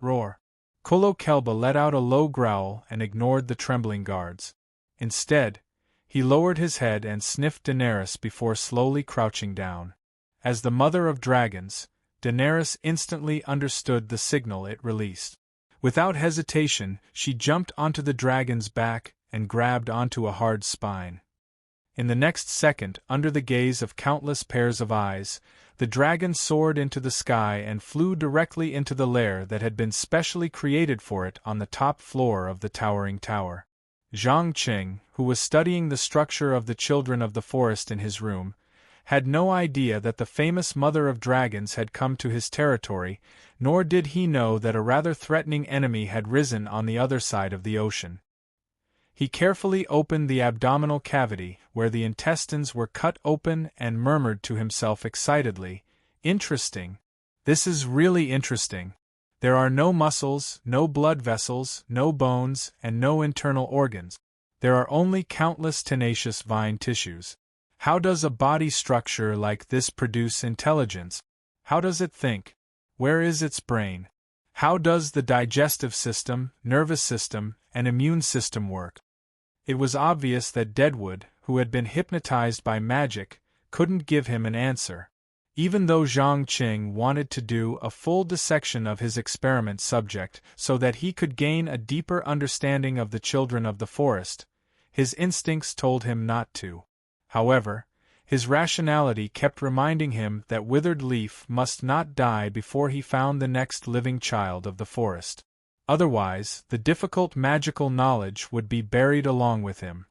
Roar. Kolo Kelba let out a low growl and ignored the trembling guards. Instead, he lowered his head and sniffed Daenerys before slowly crouching down. As the mother of dragons, Daenerys instantly understood the signal it released. Without hesitation, she jumped onto the dragon's back and grabbed onto a hard spine. In the next second, under the gaze of countless pairs of eyes, the dragon soared into the sky and flew directly into the lair that had been specially created for it on the top floor of the towering tower. Zhang Qing, who was studying the structure of the children of the forest in his room, had no idea that the famous mother of dragons had come to his territory, nor did he know that a rather threatening enemy had risen on the other side of the ocean. He carefully opened the abdominal cavity, where the intestines were cut open, and murmured to himself excitedly, "Interesting. This is really interesting. There are no muscles, no blood vessels, no bones, and no internal organs. There are only countless tenacious vine tissues. How does a body structure like this produce intelligence? How does it think? Where is its brain? How does the digestive system, nervous system, and immune system work?" It was obvious that Deadwood, who had been hypnotized by magic, couldn't give him an answer. Even though Zhang Qing wanted to do a full dissection of his experiment subject so that he could gain a deeper understanding of the children of the forest, his instincts told him not to. However, his rationality kept reminding him that Withered Leaf must not die before he found the next living child of the forest. Otherwise, the difficult magical knowledge would be buried along with him.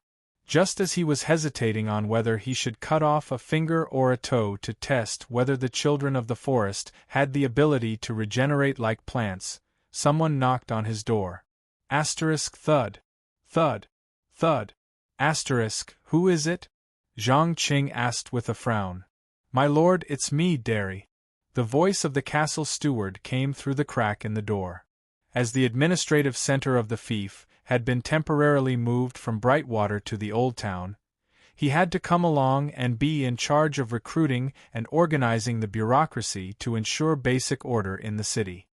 Just as he was hesitating on whether he should cut off a finger or a toe to test whether the children of the forest had the ability to regenerate like plants, someone knocked on his door. Thud. Thud. Thud. Who is it? Zhang Qing asked with a frown. "My lord, it's me, Derry." The voice of the castle steward came through the crack in the door. As the administrative center of the fief had been temporarily moved from Brightwater to the Old Town, he had to come along and be in charge of recruiting and organizing the bureaucracy to ensure basic order in the city.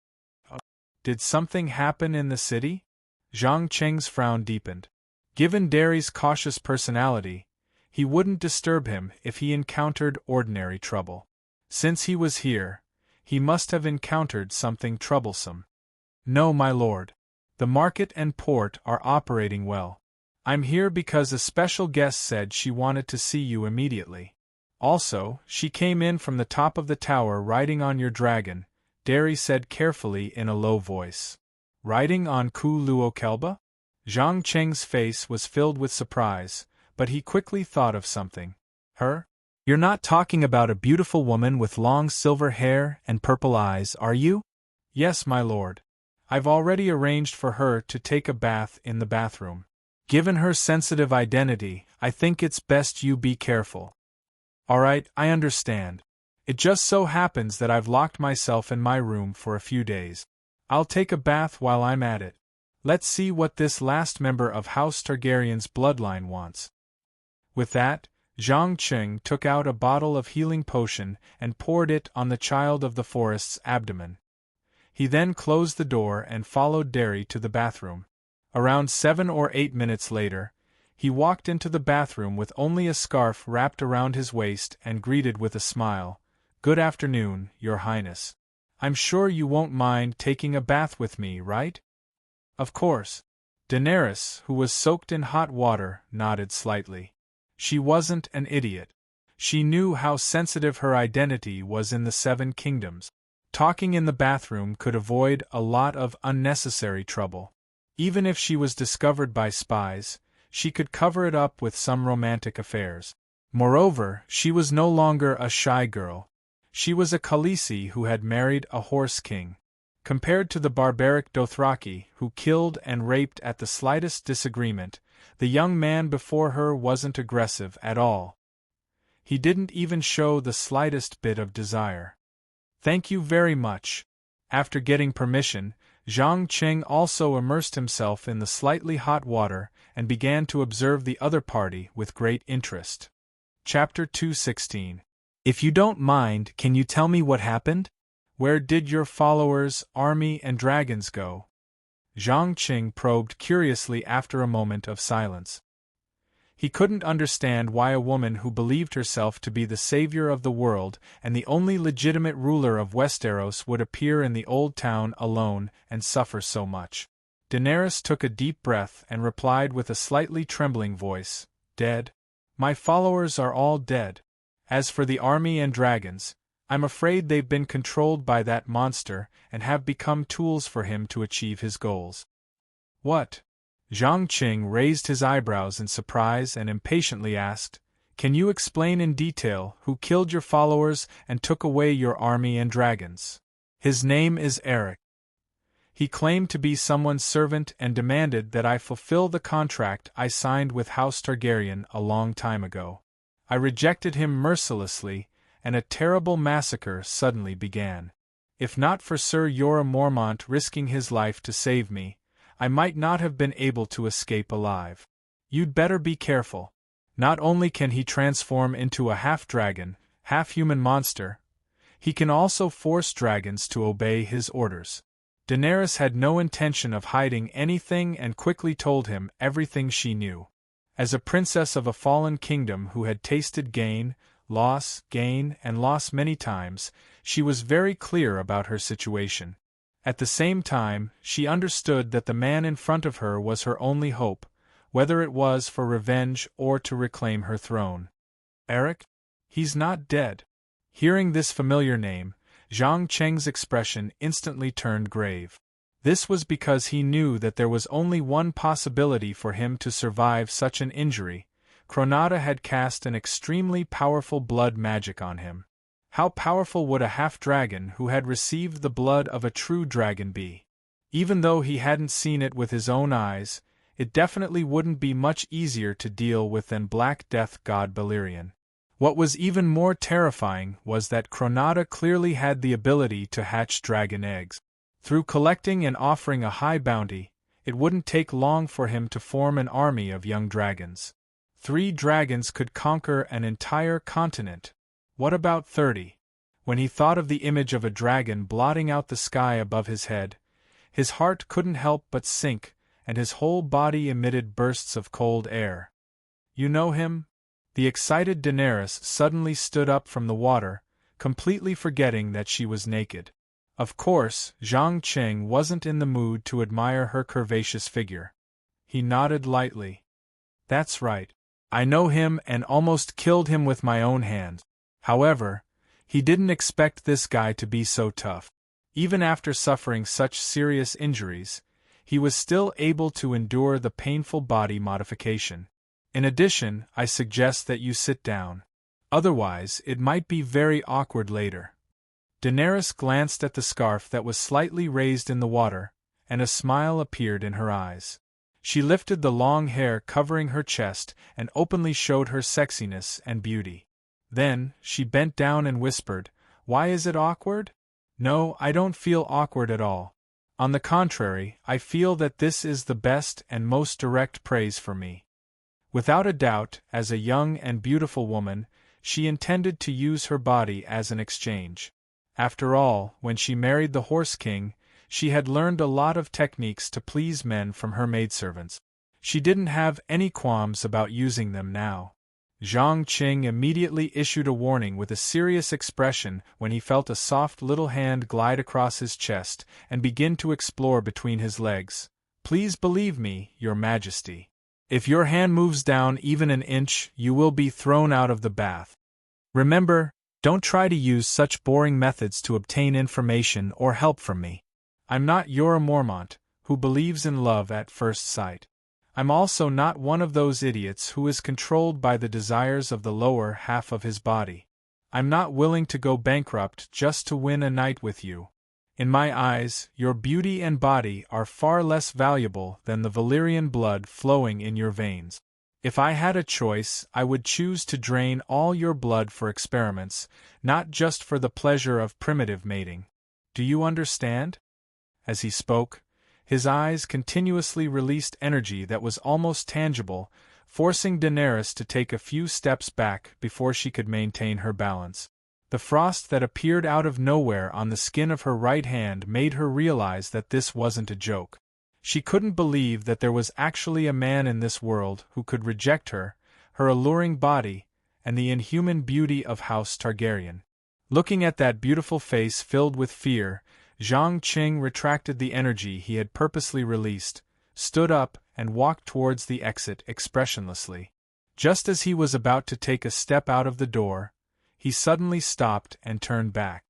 Did something happen in the city? Zhang Qing's frown deepened. Given Derry's cautious personality, he wouldn't disturb him if he encountered ordinary trouble. Since he was here, he must have encountered something troublesome. "No, my lord. The market and port are operating well. I'm here because a special guest said she wanted to see you immediately. Also, she came in from the top of the tower riding on your dragon, Derry said carefully in a low voice. Riding on Ku Luo Kelba? Zhang Cheng's face was filled with surprise, but he quickly thought of something. Her? You're not talking about a beautiful woman with long silver hair and purple eyes, are you? Yes, my lord. I've already arranged for her to take a bath in the bathroom. Given her sensitive identity, I think it's best you be careful. Alright, I understand. It just so happens that I've locked myself in my room for a few days. I'll take a bath while I'm at it. Let's see what this last member of House Targaryen's bloodline wants. With that, Zhang Cheng took out a bottle of healing potion and poured it on the child of the forest's abdomen. He then closed the door and followed Derry to the bathroom. Around 7 or 8 minutes later, he walked into the bathroom with only a scarf wrapped around his waist and greeted with a smile, "Good afternoon, Your Highness. I'm sure you won't mind taking a bath with me, right?" Of course. Daenerys, who was soaked in hot water, nodded slightly. She wasn't an idiot. She knew how sensitive her identity was in the Seven Kingdoms. Talking in the bathroom could avoid a lot of unnecessary trouble. Even if she was discovered by spies, she could cover it up with some romantic affairs. Moreover, she was no longer a shy girl. She was a Khaleesi who had married a horse king. Compared to the barbaric Dothraki, who killed and raped at the slightest disagreement, the young man before her wasn't aggressive at all. He didn't even show the slightest bit of desire. Thank you very much. After getting permission, Zhang Cheng also immersed himself in the slightly hot water and began to observe the other party with great interest. Chapter 216. If you don't mind, can you tell me what happened? Where did your followers, army and dragons go? Zhang Cheng probed curiously after a moment of silence. He couldn't understand why a woman who believed herself to be the savior of the world and the only legitimate ruler of Westeros would appear in the old town alone and suffer so much. Daenerys took a deep breath and replied with a slightly trembling voice, "Dead? My followers are all dead. As for the army and dragons, I'm afraid they've been controlled by that monster and have become tools for him to achieve his goals." What? Zhang Cheng raised his eyebrows in surprise and impatiently asked, "Can you explain in detail who killed your followers and took away your army and dragons?" "His name is Eric. He claimed to be someone's servant and demanded that I fulfill the contract I signed with House Targaryen a long time ago. I rejected him mercilessly, and a terrible massacre suddenly began. If not for Sir Jorah Mormont risking his life to save me, I might not have been able to escape alive. You'd better be careful. Not only can he transform into a half-dragon, half-human monster, he can also force dragons to obey his orders." Daenerys had no intention of hiding anything and quickly told him everything she knew. As a princess of a fallen kingdom who had tasted gain, and loss many times, she was very clear about her situation. At the same time, she understood that the man in front of her was her only hope, whether it was for revenge or to reclaim her throne. Eric? He's not dead. Hearing this familiar name, Zhang Cheng's expression instantly turned grave. This was because he knew that there was only one possibility for him to survive such an injury. Cronata had cast an extremely powerful blood magic on him. How powerful would a half-dragon who had received the blood of a true dragon be? Even though he hadn't seen it with his own eyes, it definitely wouldn't be much easier to deal with than Black Death god Balerion. What was even more terrifying was that Cronata clearly had the ability to hatch dragon eggs. Through collecting and offering a high bounty, it wouldn't take long for him to form an army of young dragons. 3 dragons could conquer an entire continent. What about 30? When he thought of the image of a dragon blotting out the sky above his head, his heart couldn't help but sink, and his whole body emitted bursts of cold air. "You know him?" The excited Daenerys suddenly stood up from the water, completely forgetting that she was naked. Of course, Zhang Qing wasn't in the mood to admire her curvaceous figure. He nodded lightly. That's right. I know him and almost killed him with my own hands. However, he didn't expect this guy to be so tough. Even after suffering such serious injuries, he was still able to endure the painful body modification. In addition, I suggest that you sit down. Otherwise, it might be very awkward later. Daenerys glanced at the scarf that was slightly raised in the water, and a smile appeared in her eyes. She lifted the long hair covering her chest and openly showed her sexiness and beauty. Then, she bent down and whispered, "Why is it awkward? No, I don't feel awkward at all. On the contrary, I feel that this is the best and most direct praise for me." Without a doubt, as a young and beautiful woman, she intended to use her body as an exchange. After all, when she married the Horse King, she had learned a lot of techniques to please men from her maidservants. She didn't have any qualms about using them now. Zhang Qing immediately issued a warning with a serious expression when he felt a soft little hand glide across his chest and begin to explore between his legs. "Please believe me, Your Majesty. If your hand moves down even an inch, you will be thrown out of the bath. Remember, don't try to use such boring methods to obtain information or help from me. I'm not Jorah Mormont, who believes in love at first sight. I'm also not one of those idiots who is controlled by the desires of the lower half of his body. I'm not willing to go bankrupt just to win a night with you. In my eyes, your beauty and body are far less valuable than the Valyrian blood flowing in your veins. If I had a choice, I would choose to drain all your blood for experiments, not just for the pleasure of primitive mating. Do you understand?" As he spoke, his eyes continuously released energy that was almost tangible, forcing Daenerys to take a few steps back before she could maintain her balance. The frost that appeared out of nowhere on the skin of her right hand made her realize that this wasn't a joke. She couldn't believe that there was actually a man in this world who could reject her, her alluring body, and the inhuman beauty of House Targaryen. Looking at that beautiful face filled with fear, Zhang Qing retracted the energy he had purposely released, stood up, and walked towards the exit expressionlessly. Just as he was about to take a step out of the door, he suddenly stopped and turned back.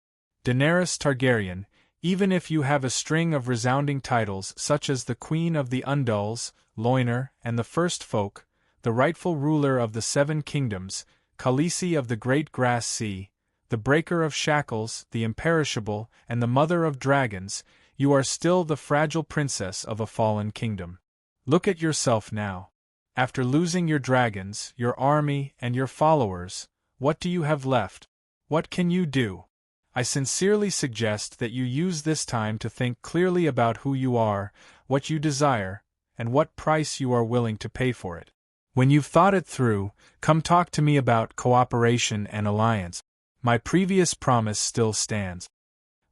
"Daenerys Targaryen, even if you have a string of resounding titles such as the Queen of the Undulls, Loiner, and the First Folk, the rightful ruler of the Seven Kingdoms, Khaleesi of the Great Grass Sea, the Breaker of Shackles, the Imperishable, and the Mother of Dragons, you are still the fragile princess of a fallen kingdom. Look at yourself now. After losing your dragons, your army, and your followers, what do you have left? What can you do? I sincerely suggest that you use this time to think clearly about who you are, what you desire, and what price you are willing to pay for it. When you've thought it through, come talk to me about cooperation and alliance. My previous promise still stands."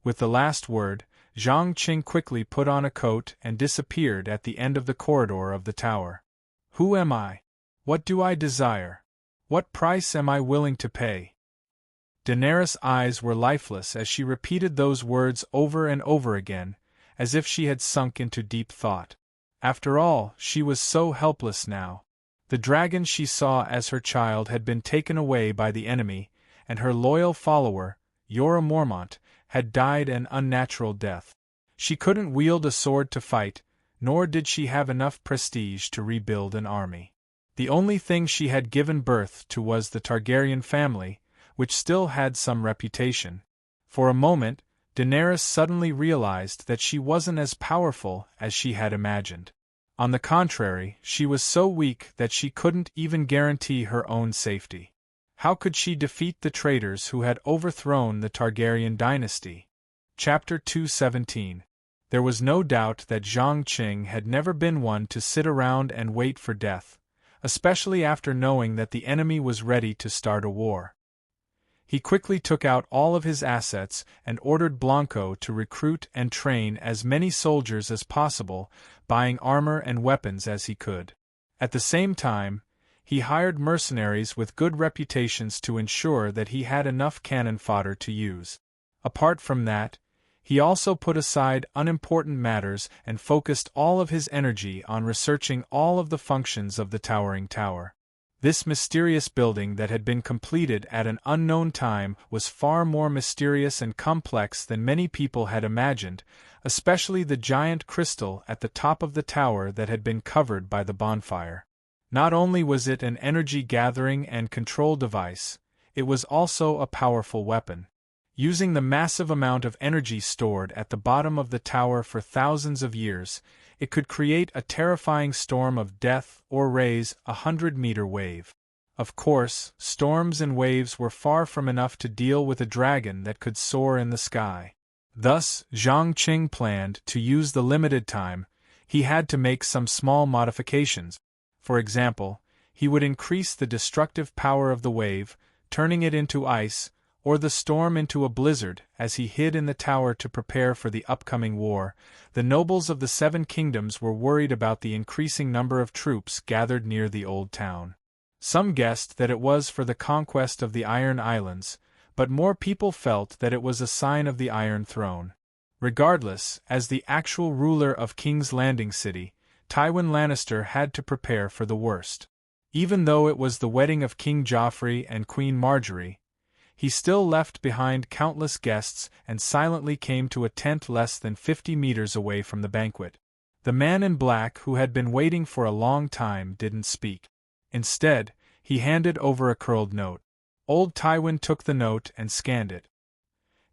With the last word, Zhang Qing quickly put on a coat and disappeared at the end of the corridor of the tower. Who am I? What do I desire? What price am I willing to pay? Daenerys' eyes were lifeless as she repeated those words over and over again, as if she had sunk into deep thought. After all, she was so helpless now. The dragon she saw as her child had been taken away by the enemy, and her loyal follower, Jorah Mormont, had died an unnatural death. She couldn't wield a sword to fight, nor did she have enough prestige to rebuild an army. The only thing she had given birth to was the Targaryen family, which still had some reputation. For a moment, Daenerys suddenly realized that she wasn't as powerful as she had imagined. On the contrary, she was so weak that she couldn't even guarantee her own safety. How could she defeat the traitors who had overthrown the Targaryen dynasty? Chapter 217. There was no doubt that Zhang Qing had never been one to sit around and wait for death, especially after knowing that the enemy was ready to start a war. He quickly took out all of his assets and ordered Blanco to recruit and train as many soldiers as possible, buying armor and weapons as he could. At the same time, he hired mercenaries with good reputations to ensure that he had enough cannon fodder to use. Apart from that, He also put aside unimportant matters and focused all of his energy on researching all of the functions of the towering tower. This mysterious building that had been completed at an unknown time was far more mysterious and complex than many people had imagined, especially the giant crystal at the top of the tower that had been covered by the bonfire. Not only was it an energy-gathering and control device, it was also a powerful weapon. Using the massive amount of energy stored at the bottom of the tower for thousands of years, it could create a terrifying storm of death or raise a 100-meter wave. Of course, storms and waves were far from enough to deal with a dragon that could soar in the sky. Thus, Zhang Qing planned to use the limited time. He had to make some small modifications. For example, he would increase the destructive power of the wave, turning it into ice, or the storm into a blizzard. As he hid in the tower to prepare for the upcoming war, the nobles of the Seven Kingdoms were worried about the increasing number of troops gathered near the old town. Some guessed that it was for the conquest of the Iron Islands, but more people felt that it was a sign of the Iron Throne. Regardless, as the actual ruler of King's Landing City, Tywin Lannister had to prepare for the worst. Even though it was the wedding of King Joffrey and Queen Marjorie, he still left behind countless guests and silently came to a tent less than 50 meters away from the banquet. The man in black, who had been waiting for a long time, didn't speak. Instead, he handed over a curled note. Old Tywin took the note and scanned it.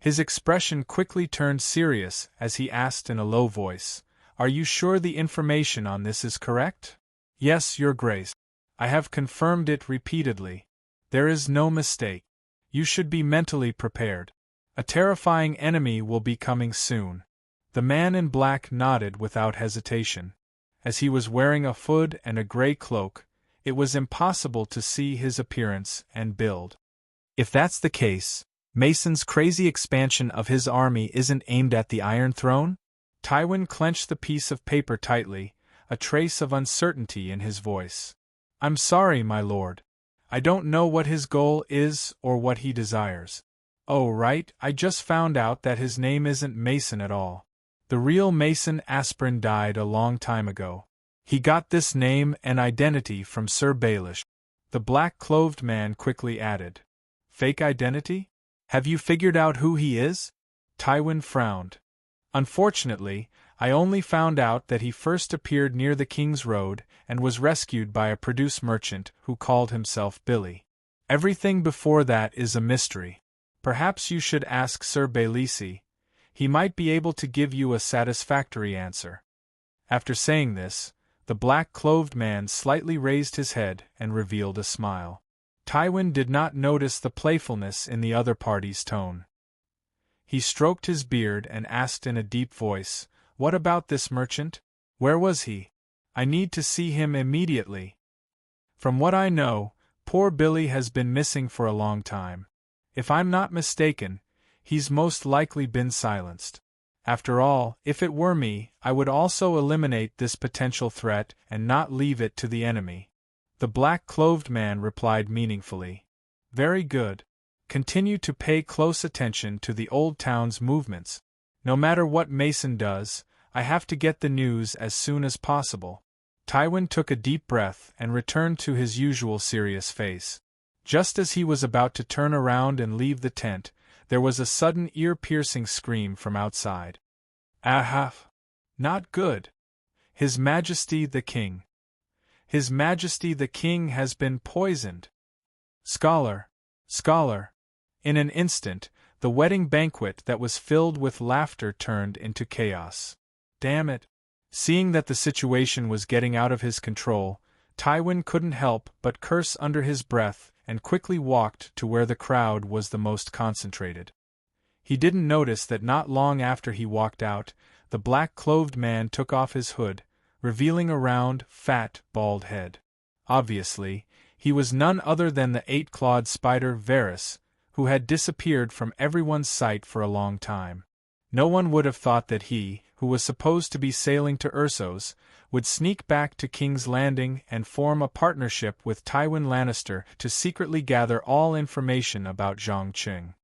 His expression quickly turned serious as he asked in a low voice, "Are you sure the information on this is correct?" "Yes, Your Grace. I have confirmed it repeatedly. There is no mistake. You should be mentally prepared. A terrifying enemy will be coming soon." The man in black nodded without hesitation. As he was wearing a hood and a gray cloak, it was impossible to see his appearance and build. If that's the case, Mason's crazy expansion of his army isn't aimed at the Iron Throne? Tywin clenched the piece of paper tightly, a trace of uncertainty in his voice. "I'm sorry, my lord. I don't know what his goal is or what he desires." "Oh, right, I just found out that his name isn't Mason at all. The real Mason Aspirin died a long time ago. He got this name and identity from Sir Baelish," the black-clothed man quickly added. "Fake identity? Have you figured out who he is?" Tywin frowned. "Unfortunately, I only found out that he first appeared near the King's Road and was rescued by a produce merchant who called himself Billy. Everything before that is a mystery. Perhaps you should ask Sir Baelish. He might be able to give you a satisfactory answer." After saying this, the black-clothed man slightly raised his head and revealed a smile. Tywin did not notice the playfulness in the other party's tone. He stroked his beard and asked in a deep voice, "What about this merchant? Where was he? I need to see him immediately." "From what I know, poor Billy has been missing for a long time. If I'm not mistaken, he's most likely been silenced. After all, if it were me, I would also eliminate this potential threat and not leave it to the enemy." The black-clothed man replied meaningfully. "Very good. Continue to pay close attention to the old town's movements. No matter what Mason does, I have to get the news as soon as possible." Tywin took a deep breath and returned to his usual serious face. Just as he was about to turn around and leave the tent, there was a sudden ear-piercing scream from outside. "Aha! Not good! His Majesty the King! His Majesty the King has been poisoned! Scholar! Scholar!" In an instant, the wedding banquet that was filled with laughter turned into chaos. Damn it! Seeing that the situation was getting out of his control, Tywin couldn't help but curse under his breath and quickly walked to where the crowd was the most concentrated. He didn't notice that not long after he walked out, the black-clothed man took off his hood, revealing a round, fat, bald head. Obviously, he was none other than the eight-clawed spider Varys, who had disappeared from everyone's sight for a long time. No one would have thought that he, who was supposed to be sailing to Essos, would sneak back to King's Landing and form a partnership with Tywin Lannister to secretly gather all information about Zhang Qing.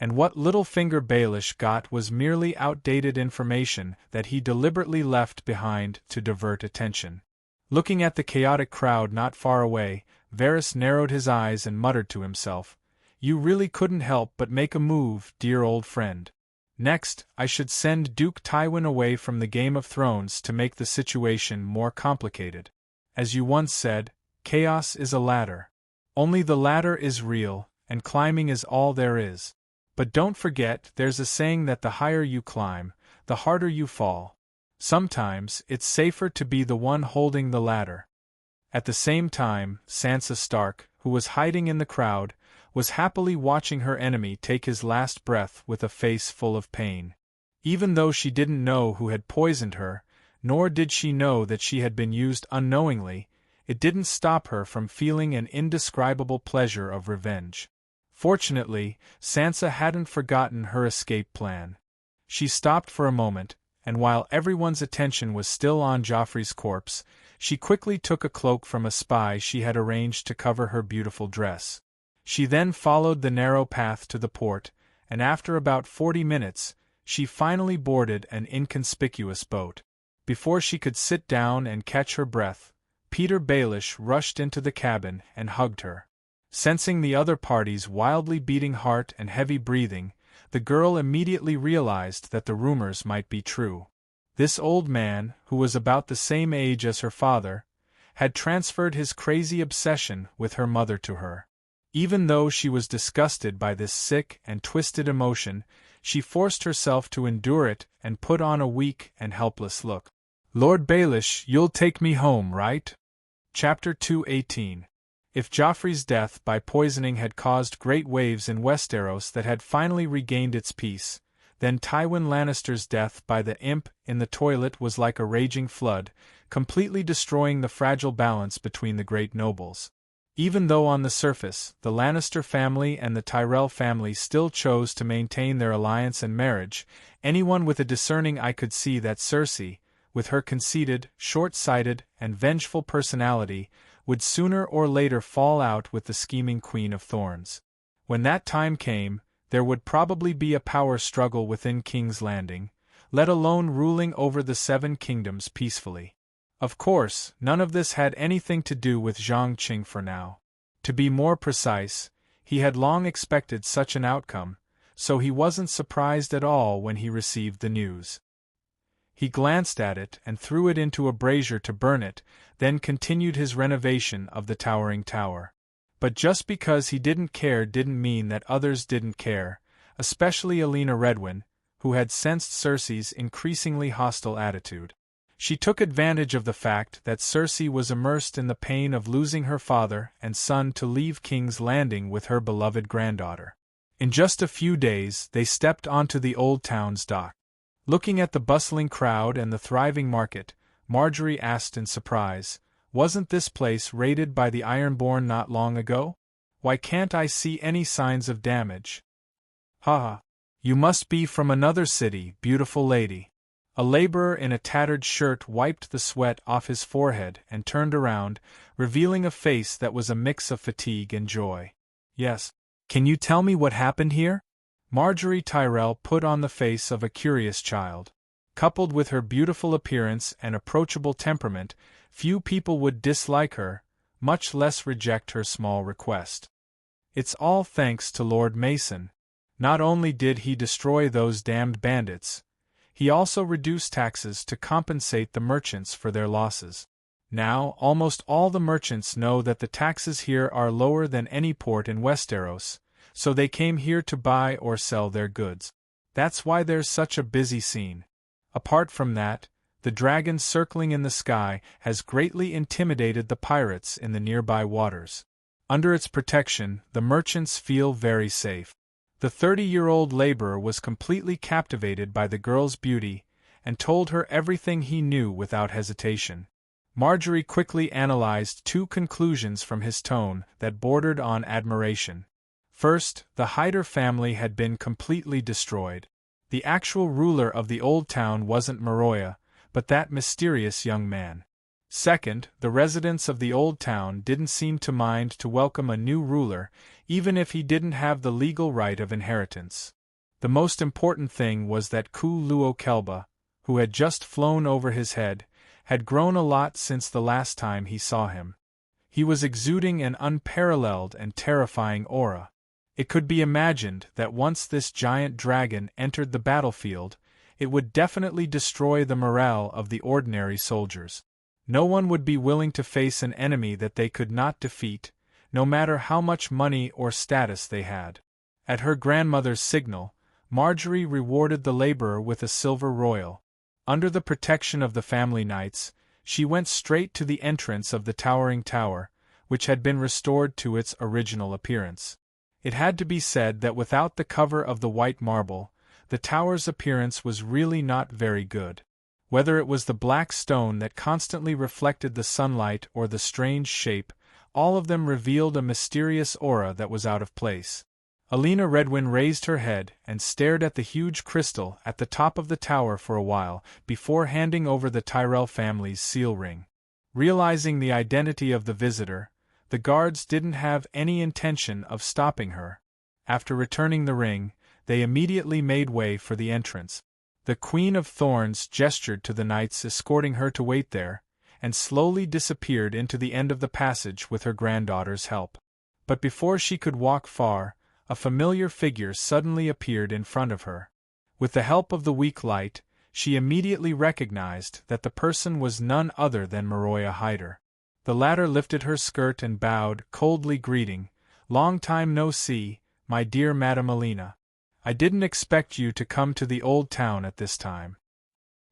and what Littlefinger Baelish got was merely outdated information that he deliberately left behind to divert attention. Looking at the chaotic crowd not far away, Varys narrowed his eyes and muttered to himself, "You really couldn't help but make a move, dear old friend. Next, I should send Duke Tywin away from the Game of Thrones to make the situation more complicated. As you once said, chaos is a ladder. Only the ladder is real, and climbing is all there is. But don't forget, there's a saying that the higher you climb, the harder you fall. Sometimes, it's safer to be the one holding the ladder." At the same time, Sansa Stark, who was hiding in the crowd, was happily watching her enemy take his last breath with a face full of pain. Even though she didn't know who had poisoned her, nor did she know that she had been used unknowingly, it didn't stop her from feeling an indescribable pleasure of revenge. Fortunately, Sansa hadn't forgotten her escape plan. She stopped for a moment, and while everyone's attention was still on Joffrey's corpse, she quickly took a cloak from a spy she had arranged to cover her beautiful dress. She then followed the narrow path to the port, and after about 40 minutes, she finally boarded an inconspicuous boat. Before she could sit down and catch her breath, Peter Baelish rushed into the cabin and hugged her. Sensing the other party's wildly beating heart and heavy breathing, the girl immediately realized that the rumors might be true. This old man, who was about the same age as her father, had transferred his crazy obsession with her mother to her. Even though she was disgusted by this sick and twisted emotion, she forced herself to endure it and put on a weak and helpless look. "Lord Baelish, you'll take me home, right?" Chapter 2:18. If Joffrey's death by poisoning had caused great waves in Westeros that had finally regained its peace, then Tywin Lannister's death by the imp in the toilet was like a raging flood, completely destroying the fragile balance between the great nobles. Even though on the surface, the Lannister family and the Tyrell family still chose to maintain their alliance and marriage, anyone with a discerning eye could see that Cersei, with her conceited, short-sighted, and vengeful personality, would sooner or later fall out with the scheming Queen of Thorns. When that time came, there would probably be a power struggle within King's Landing, let alone ruling over the Seven Kingdoms peacefully. Of course, none of this had anything to do with Zhang Qing for now. To be more precise, he had long expected such an outcome, so he wasn't surprised at all when he received the news. He glanced at it and threw it into a brazier to burn it, then continued his renovation of the towering tower. But just because he didn't care didn't mean that others didn't care, especially Alena Redwyn, who had sensed Cersei's increasingly hostile attitude. She took advantage of the fact that Cersei was immersed in the pain of losing her father and son to leave King's Landing with her beloved granddaughter. In just a few days, they stepped onto the old town's dock. Looking at the bustling crowd and the thriving market, Marjorie asked in surprise, "Wasn't this place raided by the Ironborn not long ago? Why can't I see any signs of damage?" "Ha ha! You must be from another city, beautiful lady." A laborer in a tattered shirt wiped the sweat off his forehead and turned around, revealing a face that was a mix of fatigue and joy. "Yes. Can you tell me what happened here?" Marjorie Tyrell put on the face of a curious child. Coupled with her beautiful appearance and approachable temperament, few people would dislike her, much less reject her small request. "It's all thanks to Lord Mason. Not only did he destroy those damned bandits, he also reduced taxes to compensate the merchants for their losses. Now, almost all the merchants know that the taxes here are lower than any port in Westeros, so they came here to buy or sell their goods. That's why there's such a busy scene. Apart from that, the dragon circling in the sky has greatly intimidated the pirates in the nearby waters. Under its protection, the merchants feel very safe." The 30-year-old laborer was completely captivated by the girl's beauty, and told her everything he knew without hesitation. Marjorie quickly analyzed two conclusions from his tone that bordered on admiration. First, the Hyder family had been completely destroyed. The actual ruler of the old town wasn't Maroya, but that mysterious young man. Second, the residents of the old town didn't seem to mind to welcome a new ruler, even if he didn't have the legal right of inheritance. The most important thing was that Ku Luo Kelba, who had just flown over his head, had grown a lot since the last time he saw him. He was exuding an unparalleled and terrifying aura. It could be imagined that once this giant dragon entered the battlefield, it would definitely destroy the morale of the ordinary soldiers. No one would be willing to face an enemy that they could not defeat, no matter how much money or status they had. At her grandmother's signal, Marjorie rewarded the laborer with a silver royal. Under the protection of the family knights, she went straight to the entrance of the towering tower, which had been restored to its original appearance. It had to be said that without the cover of the white marble, the tower's appearance was really not very good. Whether it was the black stone that constantly reflected the sunlight or the strange shape, all of them revealed a mysterious aura that was out of place. Alina Redwyn raised her head and stared at the huge crystal at the top of the tower for a while before handing over the Tyrell family's seal ring. Realizing the identity of the visitor, the guards didn't have any intention of stopping her. After returning the ring, they immediately made way for the entrance. The Queen of Thorns gestured to the knights escorting her to wait there, and slowly disappeared into the end of the passage with her granddaughter's help. But before she could walk far, a familiar figure suddenly appeared in front of her. With the help of the weak light, she immediately recognized that the person was none other than Maroya Hyder. The latter lifted her skirt and bowed, coldly greeting, "Long time no see, my dear Madame Alina. I didn't expect you to come to the old town at this time."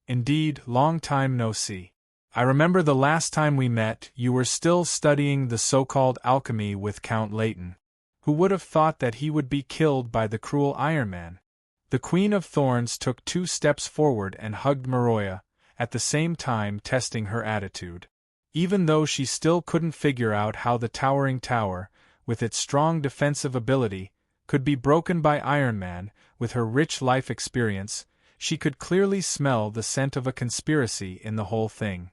"Indeed, long time no see. I remember the last time we met you were still studying the so-called alchemy with Count Leighton. Who would have thought that he would be killed by the cruel Iron Man?" The Queen of Thorns took 2 steps forward and hugged Maroya, at the same time testing her attitude. Even though she still couldn't figure out how the towering tower, with its strong defensive ability, could be broken by Iron Man, with her rich life experience, she could clearly smell the scent of a conspiracy in the whole thing.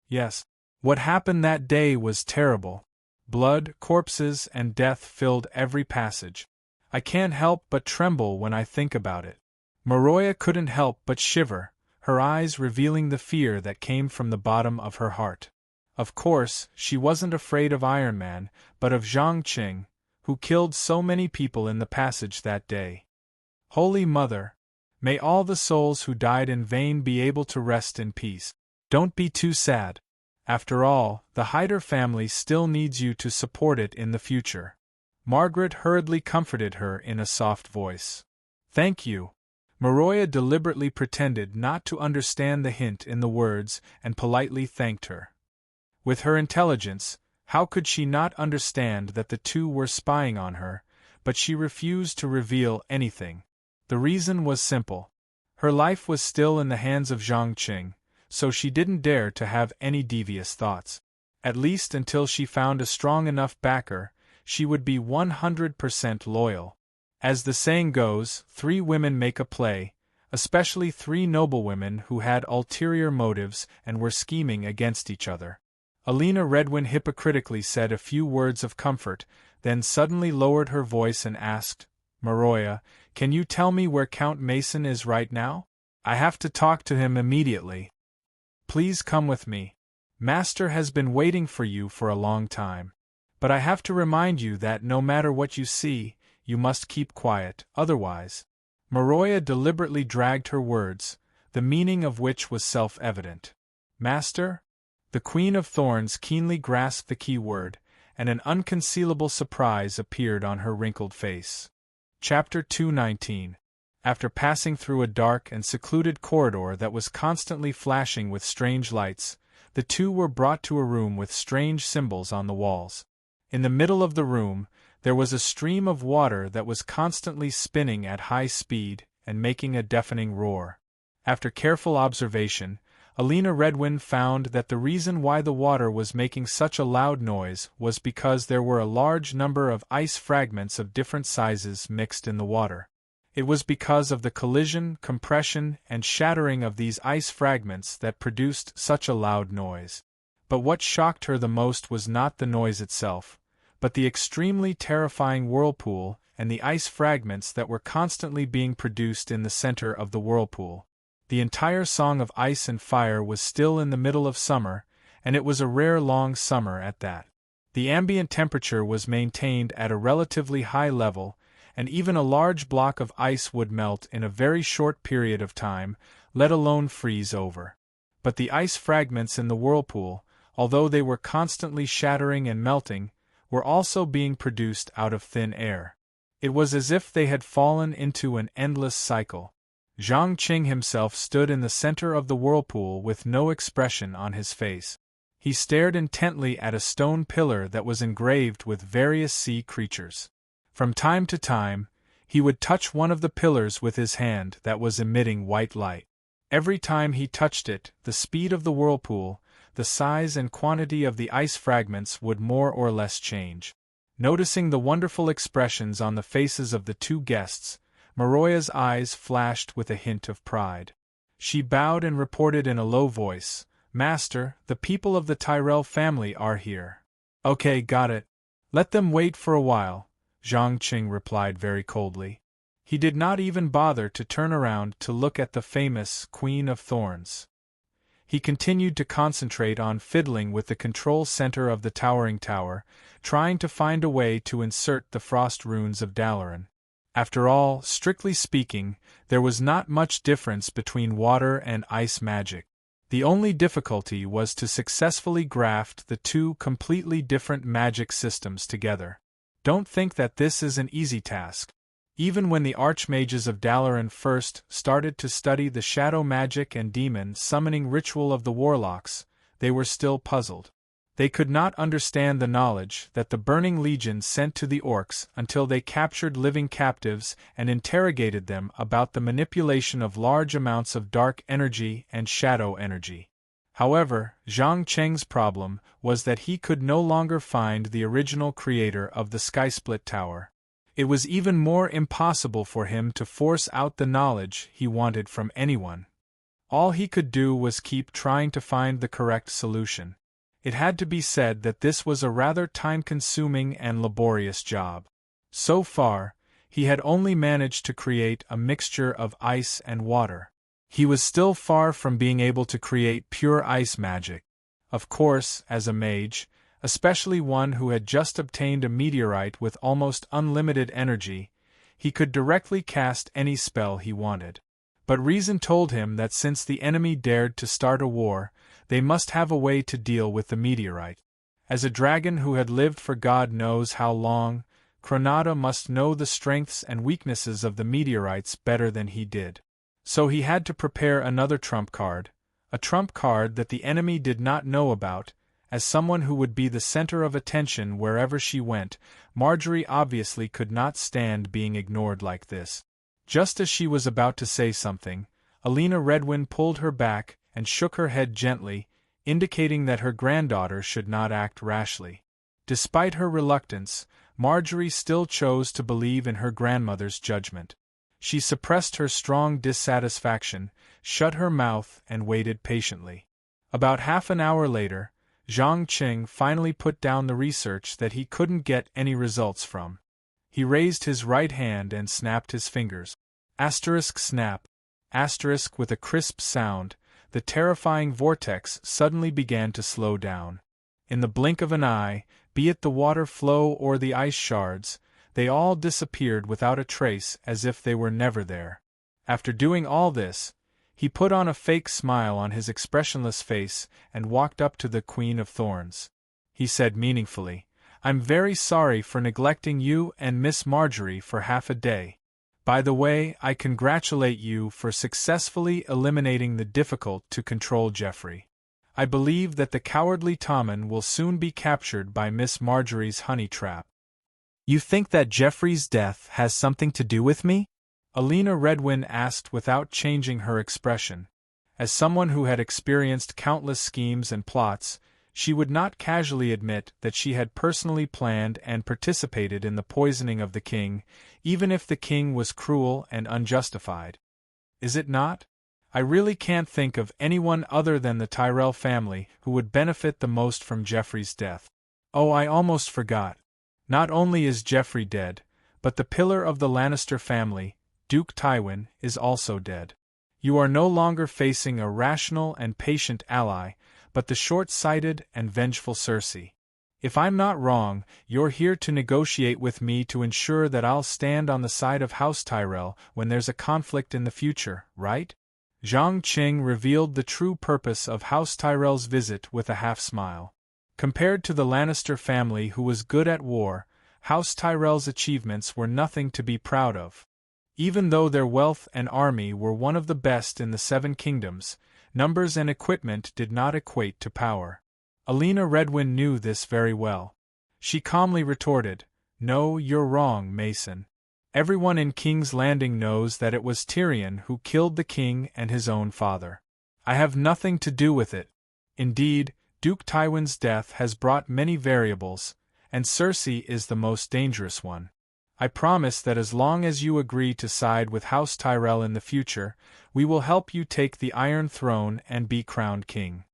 Yes, what happened that day was terrible. Blood, corpses, and death filled every passage. I can't help but tremble when I think about it. Maroya couldn't help but shiver, her eyes revealing the fear that came from the bottom of her heart. Of course, she wasn't afraid of Iron Man, but of Zhang Qing, who killed so many people in the passage that day. Holy Mother, may all the souls who died in vain be able to rest in peace. Don't be too sad. After all, the Hyder family still needs you to support it in the future. Margaret hurriedly comforted her in a soft voice. Thank you. Maroya deliberately pretended not to understand the hint in the words and politely thanked her. With her intelligence, how could she not understand that the two were spying on her, but she refused to reveal anything. The reason was simple. Her life was still in the hands of Zhang Qing, so she didn't dare to have any devious thoughts. At least until she found a strong enough backer, she would be 100% loyal. As the saying goes, 3 women make a play, especially 3 noblewomen who had ulterior motives and were scheming against each other. Alina Redwyn hypocritically said a few words of comfort, then suddenly lowered her voice and asked, "Maroya, can you tell me where Count Mason is right now? I have to talk to him immediately." "Please come with me. Master has been waiting for you for a long time. But I have to remind you that no matter what you see, you must keep quiet, otherwise." Maroya deliberately dragged her words, the meaning of which was self-evident. "Master?" The Queen of Thorns keenly grasped the key word, and an unconcealable surprise appeared on her wrinkled face. Chapter 219. After passing through a dark and secluded corridor that was constantly flashing with strange lights, the two were brought to a room with strange symbols on the walls. In the middle of the room, there was a stream of water that was constantly spinning at high speed and making a deafening roar. After careful observation, Alina Redwyn found that the reason why the water was making such a loud noise was because there were a large number of ice fragments of different sizes mixed in the water. It was because of the collision, compression, and shattering of these ice fragments that produced such a loud noise. But what shocked her the most was not the noise itself, but the extremely terrifying whirlpool and the ice fragments that were constantly being produced in the center of the whirlpool. The entire song of ice and fire was still in the middle of summer, and it was a rare long summer at that. The ambient temperature was maintained at a relatively high level, and even a large block of ice would melt in a very short period of time, let alone freeze over. But the ice fragments in the whirlpool, although they were constantly shattering and melting, were also being produced out of thin air. It was as if they had fallen into an endless cycle. Zhang Qing himself stood in the center of the whirlpool with no expression on his face. He stared intently at a stone pillar that was engraved with various sea creatures. From time to time, he would touch one of the pillars with his hand that was emitting white light. Every time he touched it, the speed of the whirlpool, the size and quantity of the ice fragments would more or less change. Noticing the wonderful expressions on the faces of the two guests, Maroya's eyes flashed with a hint of pride. She bowed and reported in a low voice, "Master, the people of the Tyrell family are here." "Okay, got it. Let them wait for a while," Zhang Qing replied very coldly. He did not even bother to turn around to look at the famous Queen of Thorns. He continued to concentrate on fiddling with the control center of the towering tower, trying to find a way to insert the frost runes of Dalaran. After all, strictly speaking, there was not much difference between water and ice magic. The only difficulty was to successfully graft the two completely different magic systems together. Don't think that this is an easy task. Even when the archmages of Dalaran first started to study the shadow magic and demon summoning ritual of the warlocks, they were still puzzled. They could not understand the knowledge that the Burning Legion sent to the orcs until they captured living captives and interrogated them about the manipulation of large amounts of dark energy and shadow energy. However, Zhang Cheng's problem was that he could no longer find the original creator of the Skysplit Tower. It was even more impossible for him to force out the knowledge he wanted from anyone. All he could do was keep trying to find the correct solution. It had to be said that this was a rather time-consuming and laborious job. So far, he had only managed to create a mixture of ice and water. He was still far from being able to create pure ice magic. Of course, as a mage, especially one who had just obtained a meteorite with almost unlimited energy, he could directly cast any spell he wanted. But reason told him that since the enemy dared to start a war, they must have a way to deal with the meteorite. As a dragon who had lived for God knows how long, Kronada must know the strengths and weaknesses of the meteorites better than he did. So he had to prepare another trump card, a trump card that the enemy did not know about. As someone who would be the center of attention wherever she went, Marjorie obviously could not stand being ignored like this. Just as she was about to say something, Alina Redwyn pulled her back and shook her head gently, indicating that her granddaughter should not act rashly. Despite her reluctance, Marjorie still chose to believe in her grandmother's judgment. She suppressed her strong dissatisfaction, shut her mouth, and waited patiently. About half an hour later, Zhang Qing finally put down the research that he couldn't get any results from. He raised his right hand and snapped his fingers. Asterisk snap. Asterisk with a crisp sound, the terrifying vortex suddenly began to slow down. In the blink of an eye, be it the water flow or the ice shards, they all disappeared without a trace as if they were never there. After doing all this, he put on a fake smile on his expressionless face and walked up to the Queen of Thorns. He said meaningfully, "I'm very sorry for neglecting you and Miss Marjorie for half a day. By the way, I congratulate you for successfully eliminating the difficult-to-control Jeffrey. I believe that the cowardly Tommen will soon be captured by Miss Marjorie's honey trap." "You think that Jeffrey's death has something to do with me?" Alina Redwyn asked without changing her expression. As someone who had experienced countless schemes and plots, she would not casually admit that she had personally planned and participated in the poisoning of the king, even if the king was cruel and unjustified. "Is it not? I really can't think of anyone other than the Tyrell family who would benefit the most from Geoffrey's death. Oh, I almost forgot. Not only is Geoffrey dead, but the pillar of the Lannister family, Duke Tywin, is also dead. You are no longer facing a rational and patient ally, but the short-sighted and vengeful Cersei. If I'm not wrong, you're here to negotiate with me to ensure that I'll stand on the side of House Tyrell when there's a conflict in the future, right? Zhang Qing revealed the true purpose of House Tyrell's visit with a half-smile. Compared to the Lannister family who was good at war, House Tyrell's achievements were nothing to be proud of. Even though their wealth and army were one of the best in the Seven Kingdoms, numbers and equipment did not equate to power. Alina Redwyn knew this very well. She calmly retorted, "No, you're wrong, Mason. Everyone in King's Landing knows that it was Tyrion who killed the king and his own father. I have nothing to do with it. Indeed, Duke Tywin's death has brought many variables, and Cersei is the most dangerous one. I promise that as long as you agree to side with House Tyrell in the future, we will help you take the Iron Throne and be crowned king."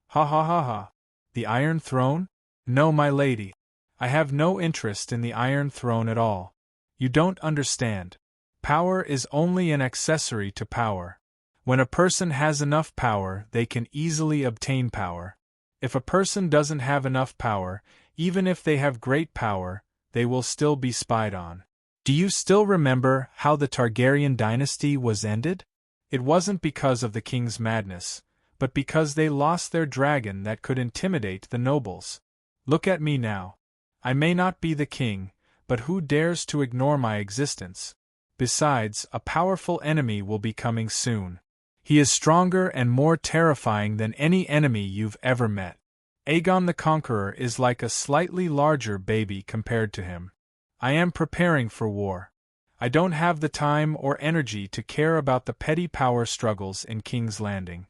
Ha ha ha ha. The Iron Throne? No, my lady. I have no interest in the Iron Throne at all. You don't understand. Power is only an accessory to power. When a person has enough power, they can easily obtain power. If a person doesn't have enough power, even if they have great power, they will still be spied on. Do you still remember how the Targaryen dynasty was ended? It wasn't because of the king's madness, but because they lost their dragon that could intimidate the nobles. Look at me now. I may not be the king, but who dares to ignore my existence? Besides, a powerful enemy will be coming soon. He is stronger and more terrifying than any enemy you've ever met. Aegon the Conqueror is like a slightly larger baby compared to him. I am preparing for war. I don't have the time or energy to care about the petty power struggles in King's Landing.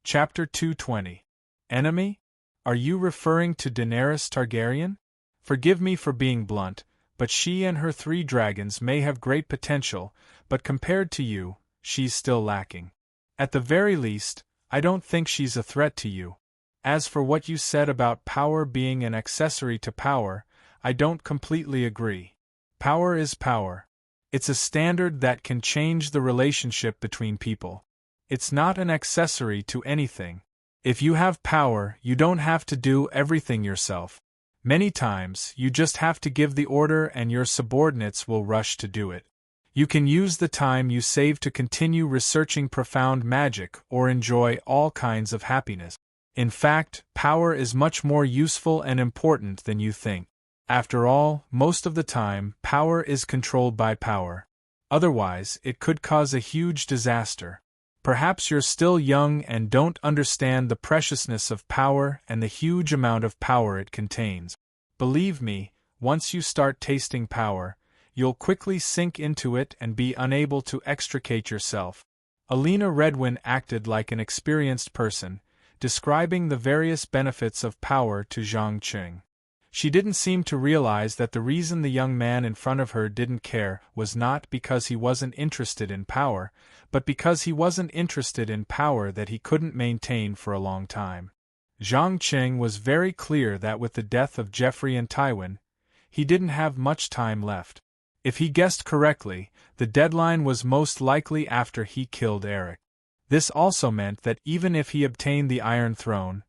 Chapter 220. Enemy? Are you referring to Daenerys Targaryen? Forgive me for being blunt, but she and her 3 dragons may have great potential, but compared to you, she's still lacking. At the very least, I don't think she's a threat to you. As for what you said about power being an accessory to power, I don't completely agree. Power is power. It's a standard that can change the relationship between people. It's not an accessory to anything. If you have power, you don't have to do everything yourself. Many times, you just have to give the order and your subordinates will rush to do it. You can use the time you save to continue researching profound magic or enjoy all kinds of happiness. In fact, power is much more useful and important than you think. After all, most of the time, power is controlled by power. Otherwise, it could cause a huge disaster. Perhaps you're still young and don't understand the preciousness of power and the huge amount of power it contains. Believe me, once you start tasting power, you'll quickly sink into it and be unable to extricate yourself. Alina Redwyn acted like an experienced person, describing the various benefits of power to Zhang Qing. She didn't seem to realize that the reason the young man in front of her didn't care was not because he wasn't interested in power, but because he wasn't interested in power that he couldn't maintain for a long time. Zhang Qing was very clear that with the death of Geoffrey and Tywin, he didn't have much time left. If he guessed correctly, the deadline was most likely after he killed Eric. This also meant that even if he obtained the Iron Throne,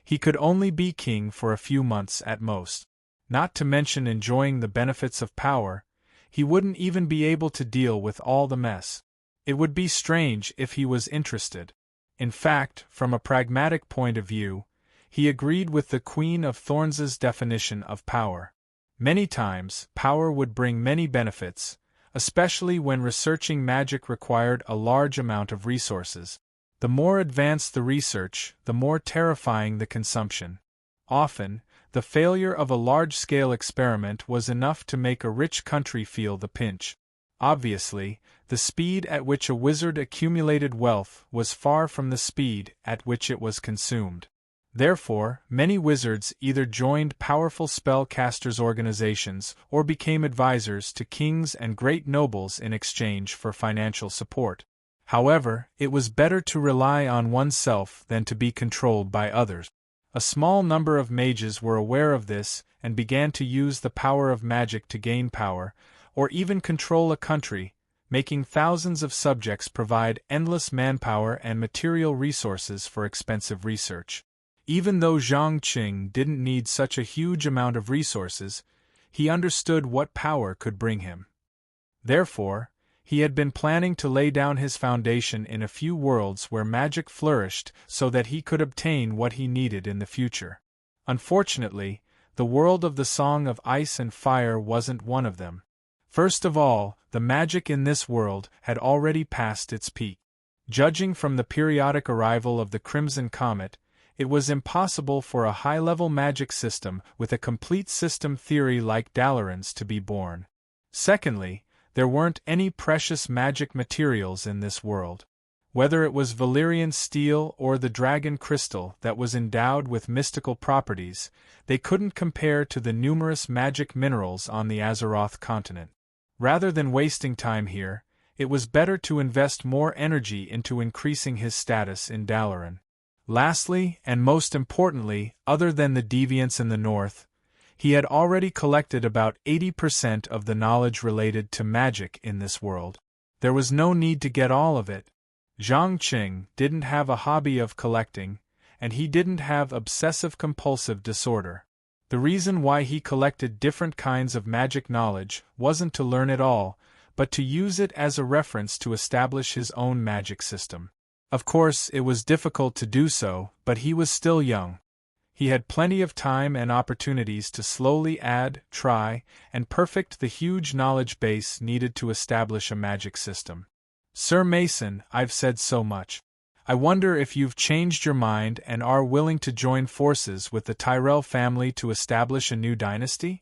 he could only be king for a few months at most. Not to mention enjoying the benefits of power, he wouldn't even be able to deal with all the mess. It would be strange if he was interested. In fact, from a pragmatic point of view, he agreed with the Queen of Thorns' definition of power. Many times, power would bring many benefits, especially when researching magic required a large amount of resources. The more advanced the research, the more terrifying the consumption. Often, the failure of a large-scale experiment was enough to make a rich country feel the pinch. Obviously, the speed at which a wizard accumulated wealth was far from the speed at which it was consumed. Therefore, many wizards either joined powerful spellcasters' organizations or became advisors to kings and great nobles in exchange for financial support. However, it was better to rely on oneself than to be controlled by others. A small number of mages were aware of this and began to use the power of magic to gain power, or even control a country, making thousands of subjects provide endless manpower and material resources for expensive research. Even though Zhang Qing didn't need such a huge amount of resources, he understood what power could bring him. Therefore, he had been planning to lay down his foundation in a few worlds where magic flourished so that he could obtain what he needed in the future. Unfortunately, the world of the Song of Ice and Fire wasn't one of them. First of all, the magic in this world had already passed its peak. Judging from the periodic arrival of the Crimson Comet, it was impossible for a high-level magic system with a complete system theory like Dalaran's to be born. Secondly, there weren't any precious magic materials in this world. Whether it was Valyrian steel or the dragon crystal that was endowed with mystical properties, they couldn't compare to the numerous magic minerals on the Azeroth continent. Rather than wasting time here, it was better to invest more energy into increasing his status in Dalaran. Lastly, and most importantly, other than the deviants in the north, he had already collected about 80% of the knowledge related to magic in this world. There was no need to get all of it. Zhang Qing didn't have a hobby of collecting, and he didn't have obsessive-compulsive disorder. The reason why he collected different kinds of magic knowledge wasn't to learn it all, but to use it as a reference to establish his own magic system. Of course, it was difficult to do so, but he was still young. He had plenty of time and opportunities to slowly add, try, and perfect the huge knowledge base needed to establish a magic system. Sir Mason, I've said so much. I wonder if you've changed your mind and are willing to join forces with the Tyrell family to establish a new dynasty?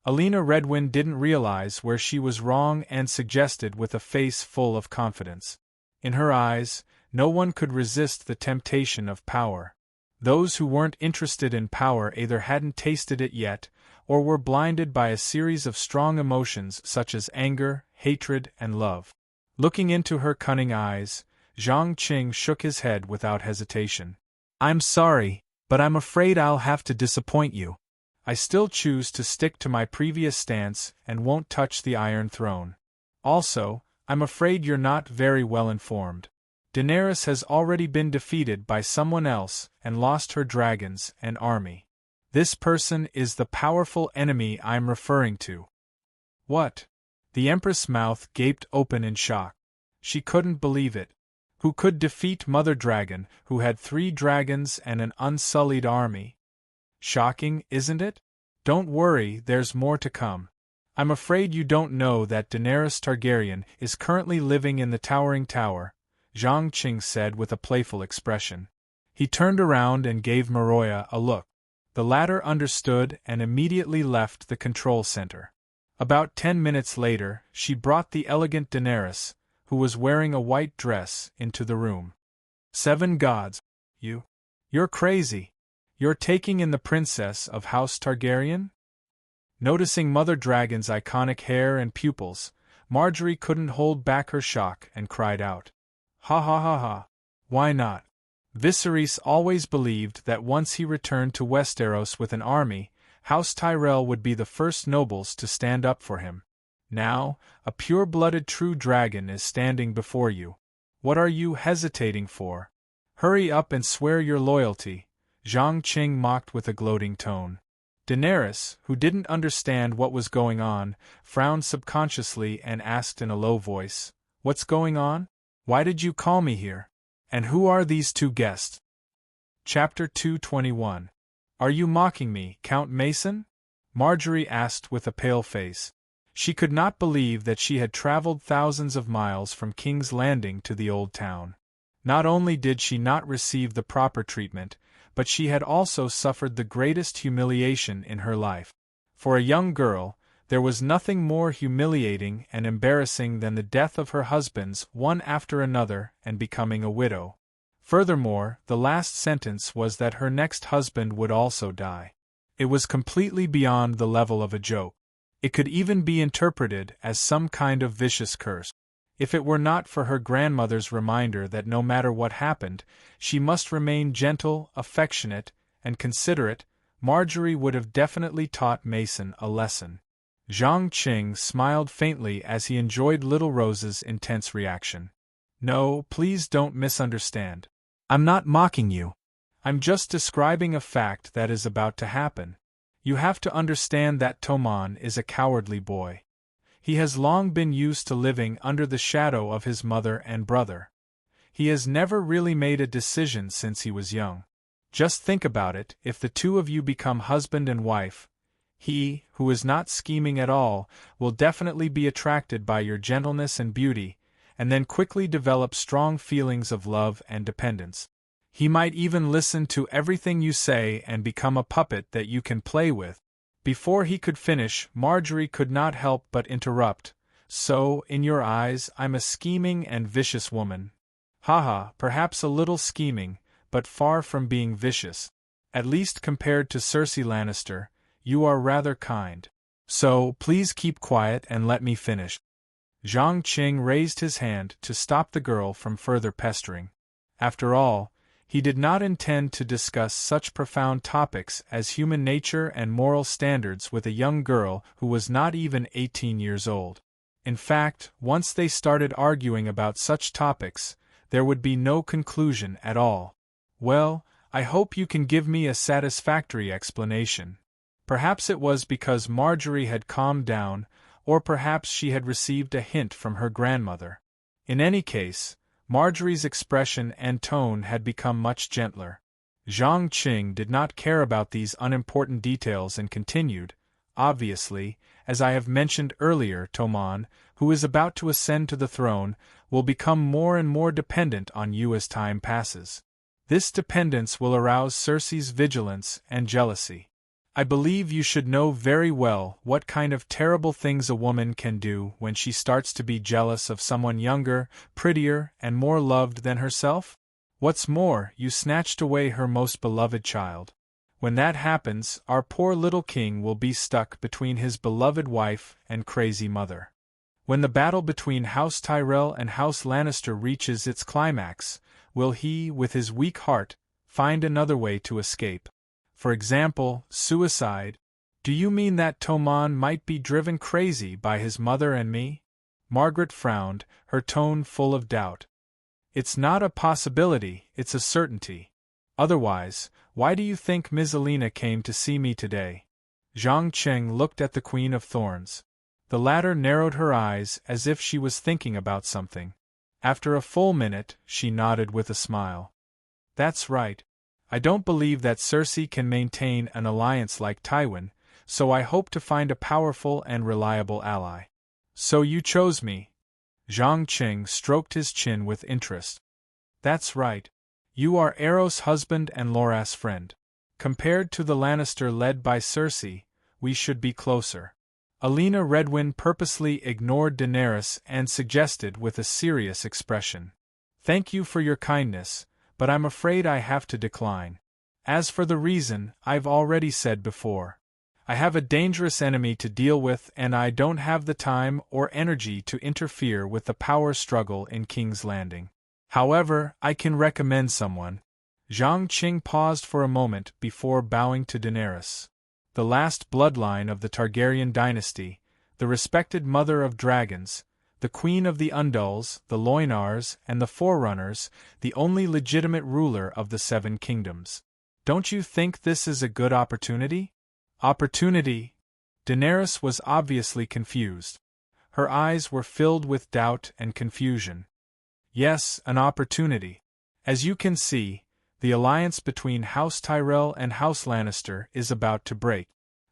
Alina Redwyn didn't realize where she was wrong and suggested with a face full of confidence. In her eyes, no one could resist the temptation of power. Those who weren't interested in power either hadn't tasted it yet, or were blinded by a series of strong emotions such as anger, hatred, and love. Looking into her cunning eyes, Zhang Qing shook his head without hesitation. I'm sorry, but I'm afraid I'll have to disappoint you. I still choose to stick to my previous stance and won't touch the Iron Throne. Also, I'm afraid you're not very well informed. Daenerys has already been defeated by someone else and lost her dragons and army. This person is the powerful enemy I'm referring to. What? The Empress' mouth gaped open in shock. She couldn't believe it. Who could defeat Mother Dragon, who had 3 dragons and an unsullied army? Shocking, isn't it? Don't worry, there's more to come. I'm afraid you don't know that Daenerys Targaryen is currently living in the Towering Tower, Zhang Qing said with a playful expression. He turned around and gave Maroya a look. The latter understood and immediately left the control center. About 10 minutes later, she brought the elegant Daenerys, who was wearing a white dress, into the room. 7 gods! You're crazy! You're taking in the princess of House Targaryen? Noticing Mother Dragon's iconic hair and pupils, Marjorie couldn't hold back her shock and cried out. Ha ha ha ha! Why not? Viserys always believed that once he returned to Westeros with an army, House Tyrell would be the first nobles to stand up for him. Now, a pure-blooded true dragon is standing before you. What are you hesitating for? Hurry up and swear your loyalty, Zhang Qing mocked with a gloating tone. Daenerys, who didn't understand what was going on, frowned subconsciously and asked in a low voice, What's going on? Why did you call me here? And who are these 2 guests? Chapter 221. Are you mocking me, Count Mason? Marjorie asked with a pale face. She could not believe that she had traveled thousands of miles from King's Landing to the Old Town. Not only did she not receive the proper treatment, but she had also suffered the greatest humiliation in her life. For a young girl, there was nothing more humiliating and embarrassing than the death of her husbands one after another and becoming a widow. Furthermore, the last sentence was that her next husband would also die. It was completely beyond the level of a joke. It could even be interpreted as some kind of vicious curse. If it were not for her grandmother's reminder that no matter what happened, she must remain gentle, affectionate, and considerate, Marjorie would have definitely taught Mason a lesson. Zhang Qing smiled faintly as he enjoyed little Rose's intense reaction. No, please don't misunderstand. I'm not mocking you. I'm just describing a fact that is about to happen. You have to understand that Toman is a cowardly boy. He has long been used to living under the shadow of his mother and brother. He has never really made a decision since he was young. Just think about it, if the two of you become husband and wife, he, who is not scheming at all, will definitely be attracted by your gentleness and beauty, and then quickly develop strong feelings of love and dependence. He might even listen to everything you say and become a puppet that you can play with. Before he could finish, Marjorie could not help but interrupt. So, in your eyes, I'm a scheming and vicious woman. Haha, perhaps a little scheming, but far from being vicious. At least compared to Cersei Lannister, you are rather kind. So, please keep quiet and let me finish. Zhang Qing raised his hand to stop the girl from further pestering. After all, he did not intend to discuss such profound topics as human nature and moral standards with a young girl who was not even 18 years old. In fact, once they started arguing about such topics, there would be no conclusion at all. Well, I hope you can give me a satisfactory explanation. Perhaps it was because Marjorie had calmed down, or perhaps she had received a hint from her grandmother. In any case, Marjorie's expression and tone had become much gentler. Zhang Qing did not care about these unimportant details and continued, obviously, as I have mentioned earlier, Toman, who is about to ascend to the throne, will become more and more dependent on you as time passes. This dependence will arouse Cersei's vigilance and jealousy. I believe you should know very well what kind of terrible things a woman can do when she starts to be jealous of someone younger, prettier, and more loved than herself. What's more, you snatched away her most beloved child. When that happens, our poor little king will be stuck between his beloved wife and crazy mother. When the battle between House Tyrell and House Lannister reaches its climax, will he, with his weak heart, find another way to escape? For example, suicide. Do you mean that Toman might be driven crazy by his mother and me? Margaret frowned, her tone full of doubt. It's not a possibility, it's a certainty. Otherwise, why do you think Ms. Alina came to see me today? Zhang Qing looked at the Queen of Thorns. The latter narrowed her eyes as if she was thinking about something. After a full minute, she nodded with a smile. That's right. I don't believe that Cersei can maintain an alliance like Tywin, so I hope to find a powerful and reliable ally. So you chose me. Zhang Qing stroked his chin with interest. That's right. You are Eros' husband and Loras' friend. Compared to the Lannister led by Cersei, we should be closer. Alina Redwyn purposely ignored Daenerys and suggested with a serious expression. Thank you for your kindness, but I'm afraid I have to decline. As for the reason, I've already said before. I have a dangerous enemy to deal with and I don't have the time or energy to interfere with the power struggle in King's Landing. However, I can recommend someone. Zhang Qing paused for a moment before bowing to Daenerys. The last bloodline of the Targaryen dynasty, the respected mother of dragons, the queen of the Undulls, the Loinars, and the Forerunners, the only legitimate ruler of the Seven Kingdoms. Don't you think this is a good opportunity? Opportunity? Daenerys was obviously confused. Her eyes were filled with doubt and confusion. Yes, an opportunity. As you can see, the alliance between House Tyrell and House Lannister is about to break.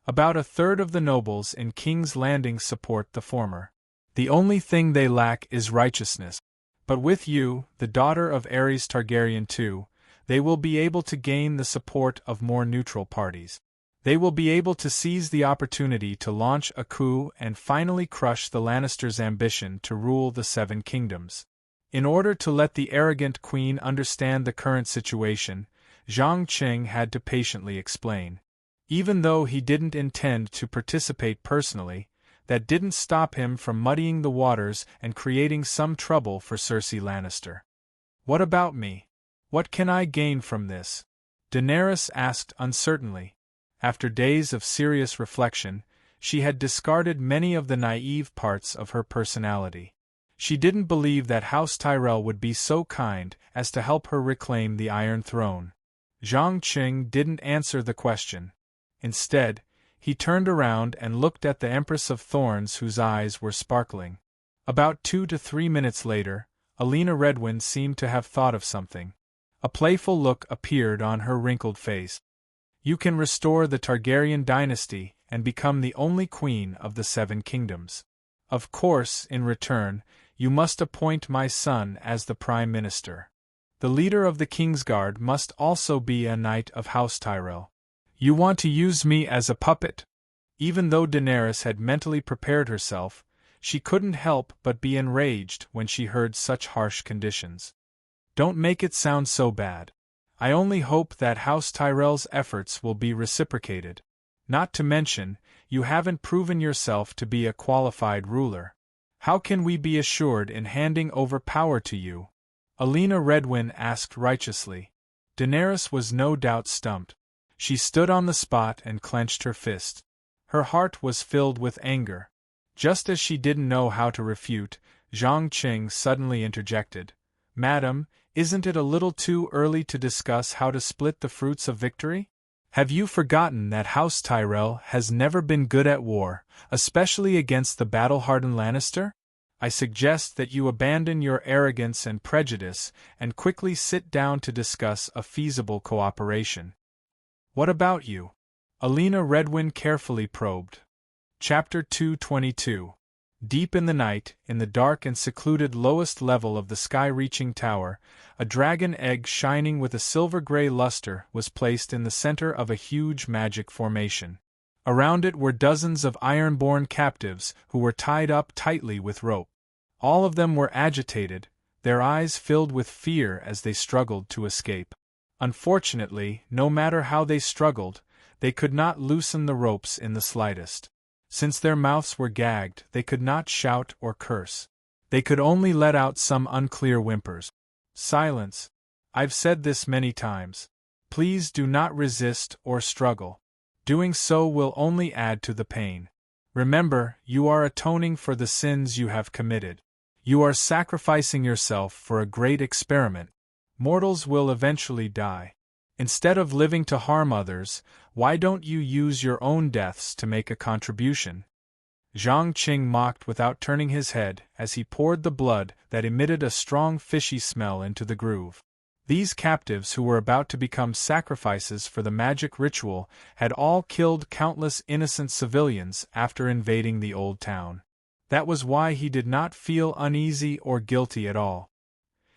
About a third of the nobles in King's Landing support the former. The only thing they lack is righteousness. But with you, the daughter of Aerys Targaryen too, they will be able to gain the support of more neutral parties. They will be able to seize the opportunity to launch a coup and finally crush the Lannisters' ambition to rule the Seven Kingdoms. In order to let the arrogant queen understand the current situation, Zhang Qing had to patiently explain. Even though he didn't intend to participate personally, That didn't stop him from muddying the waters and creating some trouble for Cersei Lannister. What about me? What can I gain from this? Daenerys asked uncertainly. After days of serious reflection, she had discarded many of the naive parts of her personality. She didn't believe that House Tyrell would be so kind as to help her reclaim the Iron Throne. Zhang Qing didn't answer the question. Instead, he turned around and looked at the Empress of Thorns, whose eyes were sparkling. About 2 to 3 minutes later, Alina Redwyne seemed to have thought of something. A playful look appeared on her wrinkled face. You can restore the Targaryen dynasty and become the only queen of the Seven Kingdoms. Of course, in return, you must appoint my son as the Prime Minister. The leader of the Kingsguard must also be a knight of House Tyrell. You want to use me as a puppet? Even though Daenerys had mentally prepared herself, she couldn't help but be enraged when she heard such harsh conditions. Don't make it sound so bad. I only hope that House Tyrell's efforts will be reciprocated. Not to mention, you haven't proven yourself to be a qualified ruler. How can we be assured in handing over power to you? Alina Redwyne asked righteously. Daenerys was no doubt stumped. She stood on the spot and clenched her fist. Her heart was filled with anger. Just as she didn't know how to refute, Zhang Qing suddenly interjected. Madam, isn't it a little too early to discuss how to split the fruits of victory? Have you forgotten that House Tyrell has never been good at war, especially against the battle-hardened Lannister? I suggest that you abandon your arrogance and prejudice and quickly sit down to discuss a feasible cooperation. What about you? Alina Redwyne carefully probed. Chapter 222. Deep in the night, in the dark and secluded lowest level of the sky-reaching tower, a dragon egg shining with a silver-gray luster was placed in the center of a huge magic formation. Around it were dozens of iron-born captives who were tied up tightly with rope. All of them were agitated, their eyes filled with fear as they struggled to escape. Unfortunately, no matter how they struggled, they could not loosen the ropes in the slightest. Since their mouths were gagged, they could not shout or curse. They could only let out some unclear whimpers. Silence. I've said this many times. Please do not resist or struggle. Doing so will only add to the pain. Remember, you are atoning for the sins you have committed. You are sacrificing yourself for a great experiment. Mortals will eventually die. Instead of living to harm others, why don't you use your own deaths to make a contribution? Zhang Qing mocked without turning his head as he poured the blood that emitted a strong fishy smell into the groove. These captives who were about to become sacrifices for the magic ritual had all killed countless innocent civilians after invading the old town. That was why he did not feel uneasy or guilty at all.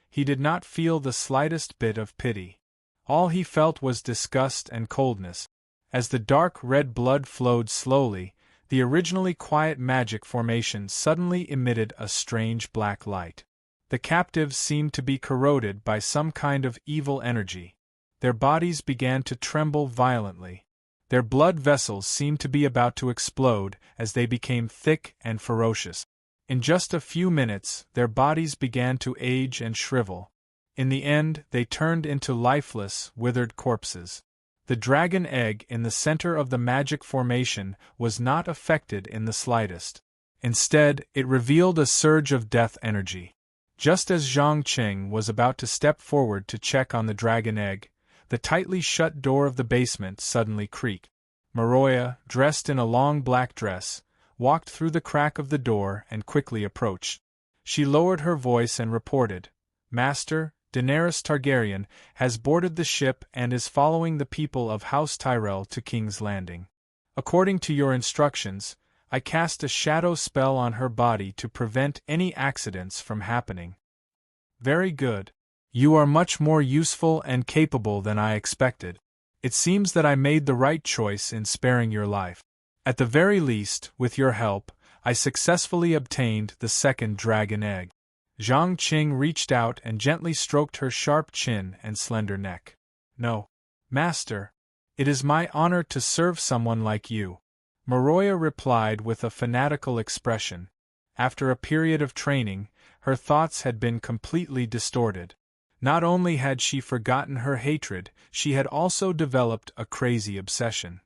He did not feel the slightest bit of pity. All he felt was disgust and coldness. As the dark red blood flowed slowly, the originally quiet magic formation suddenly emitted a strange black light. The captives seemed to be corroded by some kind of evil energy. Their bodies began to tremble violently. Their blood vessels seemed to be about to explode as they became thick and ferocious. In just a few minutes, their bodies began to age and shrivel. In the end, they turned into lifeless, withered corpses. The dragon egg in the center of the magic formation was not affected in the slightest. Instead, it revealed a surge of death energy. Just as Zhang Qing was about to step forward to check on the dragon egg, the tightly shut door of the basement suddenly creaked. Maroya, dressed in a long black dress, walked through the crack of the door and quickly approached. She lowered her voice and reported, "Master, Daenerys Targaryen has boarded the ship and is following the people of House Tyrell to King's Landing. According to your instructions, I cast a shadow spell on her body to prevent any accidents from happening." "Very good. You are much more useful and capable than I expected. It seems that I made the right choice in sparing your life. At the very least, with your help, I successfully obtained the second dragon egg." Zhang Qing reached out and gently stroked her sharp chin and slender neck. "No, Master. It is my honor to serve someone like you." Maroya replied with a fanatical expression. After a period of training, her thoughts had been completely distorted. Not only had she forgotten her hatred, she had also developed a crazy obsession.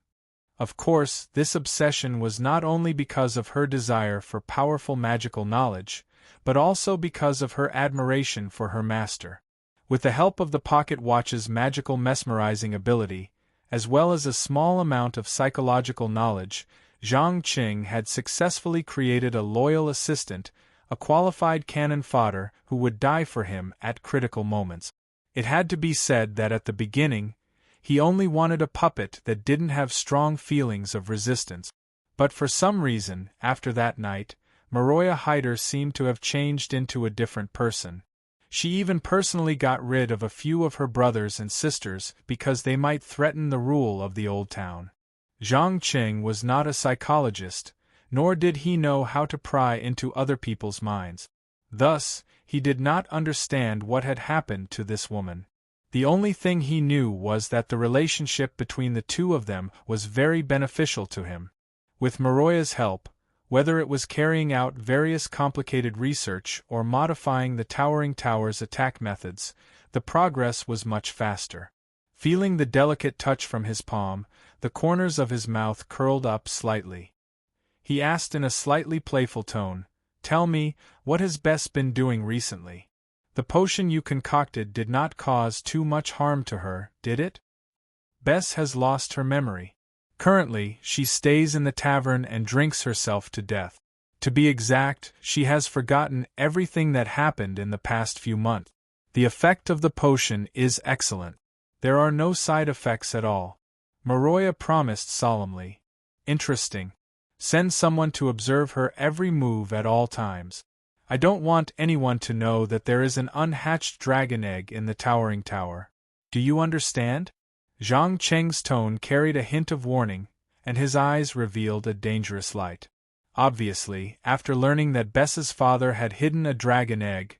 Of course, this obsession was not only because of her desire for powerful magical knowledge, but also because of her admiration for her master. With the help of the pocket watch's magical mesmerizing ability, as well as a small amount of psychological knowledge, Zhang Qing had successfully created a loyal assistant, a qualified cannon fodder who would die for him at critical moments. It had to be said that at the beginning, he only wanted a puppet that didn't have strong feelings of resistance. But for some reason, after that night, Maroya Hyder seemed to have changed into a different person. She even personally got rid of a few of her brothers and sisters because they might threaten the rule of the old town. Zhang Qing was not a psychologist, nor did he know how to pry into other people's minds. Thus, he did not understand what had happened to this woman. The only thing he knew was that the relationship between the two of them was very beneficial to him. With Maroya's help, whether it was carrying out various complicated research or modifying the Towering Tower's attack methods, the progress was much faster. Feeling the delicate touch from his palm, the corners of his mouth curled up slightly. He asked in a slightly playful tone, "Tell me, what has Bess been doing recently? The potion you concocted did not cause too much harm to her, did it?" Bess has lost her memory. Currently, she stays in the tavern and drinks herself to death. To be exact, she has forgotten everything that happened in the past few months. The effect of the potion is excellent. There are no side effects at all. Maroya promised solemnly. Interesting. Send someone to observe her every move at all times. I don't want anyone to know that there is an unhatched dragon egg in the Towering Tower. Do you understand? Zhang Cheng's tone carried a hint of warning, and his eyes revealed a dangerous light. Obviously, after learning that Bess's father had hidden a dragon egg,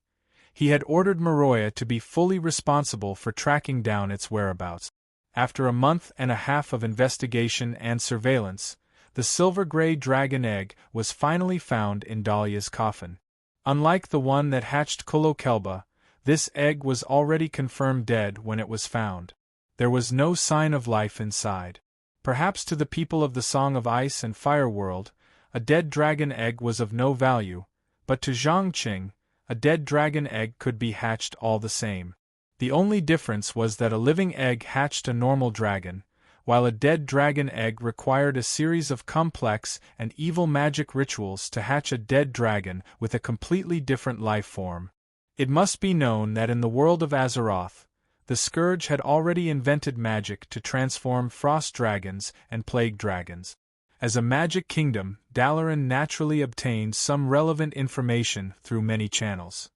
he had ordered Maroya to be fully responsible for tracking down its whereabouts. After a month and a half of investigation and surveillance, the silver-gray dragon egg was finally found in Dahlia's coffin. Unlike the one that hatched Kolokelba, this egg was already confirmed dead when it was found. There was no sign of life inside. Perhaps to the people of the Song of Ice and Fire world, a dead dragon egg was of no value, but to Zhang Qing, a dead dragon egg could be hatched all the same. The only difference was that a living egg hatched a normal dragon, while a dead dragon egg required a series of complex and evil magic rituals to hatch a dead dragon with a completely different life form. It must be known that in the world of Azeroth, the Scourge had already invented magic to transform frost dragons and plague dragons. As a magic kingdom, Dalaran naturally obtained some relevant information through many channels.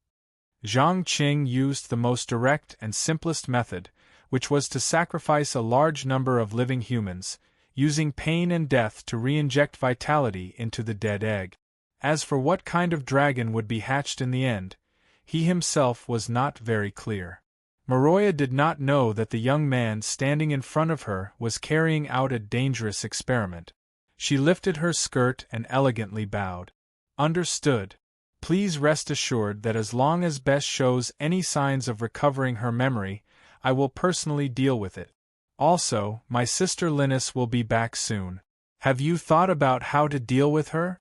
Zhang Qing used the most direct and simplest method, which was to sacrifice a large number of living humans, using pain and death to re-inject vitality into the dead egg. As for what kind of dragon would be hatched in the end, he himself was not very clear. Maroya did not know that the young man standing in front of her was carrying out a dangerous experiment. She lifted her skirt and elegantly bowed. Understood. Please rest assured that as long as Bess shows any signs of recovering her memory, I will personally deal with it. Also, my sister Linus will be back soon. Have you thought about how to deal with her?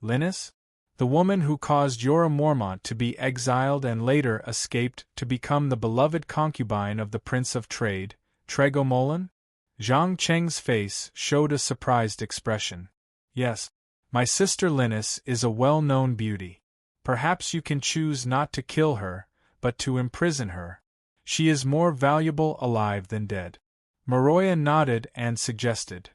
Linus? The woman who caused Jorah Mormont to be exiled and later escaped to become the beloved concubine of the Prince of Trade, Tregomolan? Zhang Cheng's face showed a surprised expression. Yes. My sister Linus is a well-known beauty. Perhaps you can choose not to kill her, but to imprison her. She is more valuable alive than dead. Maroya nodded and suggested.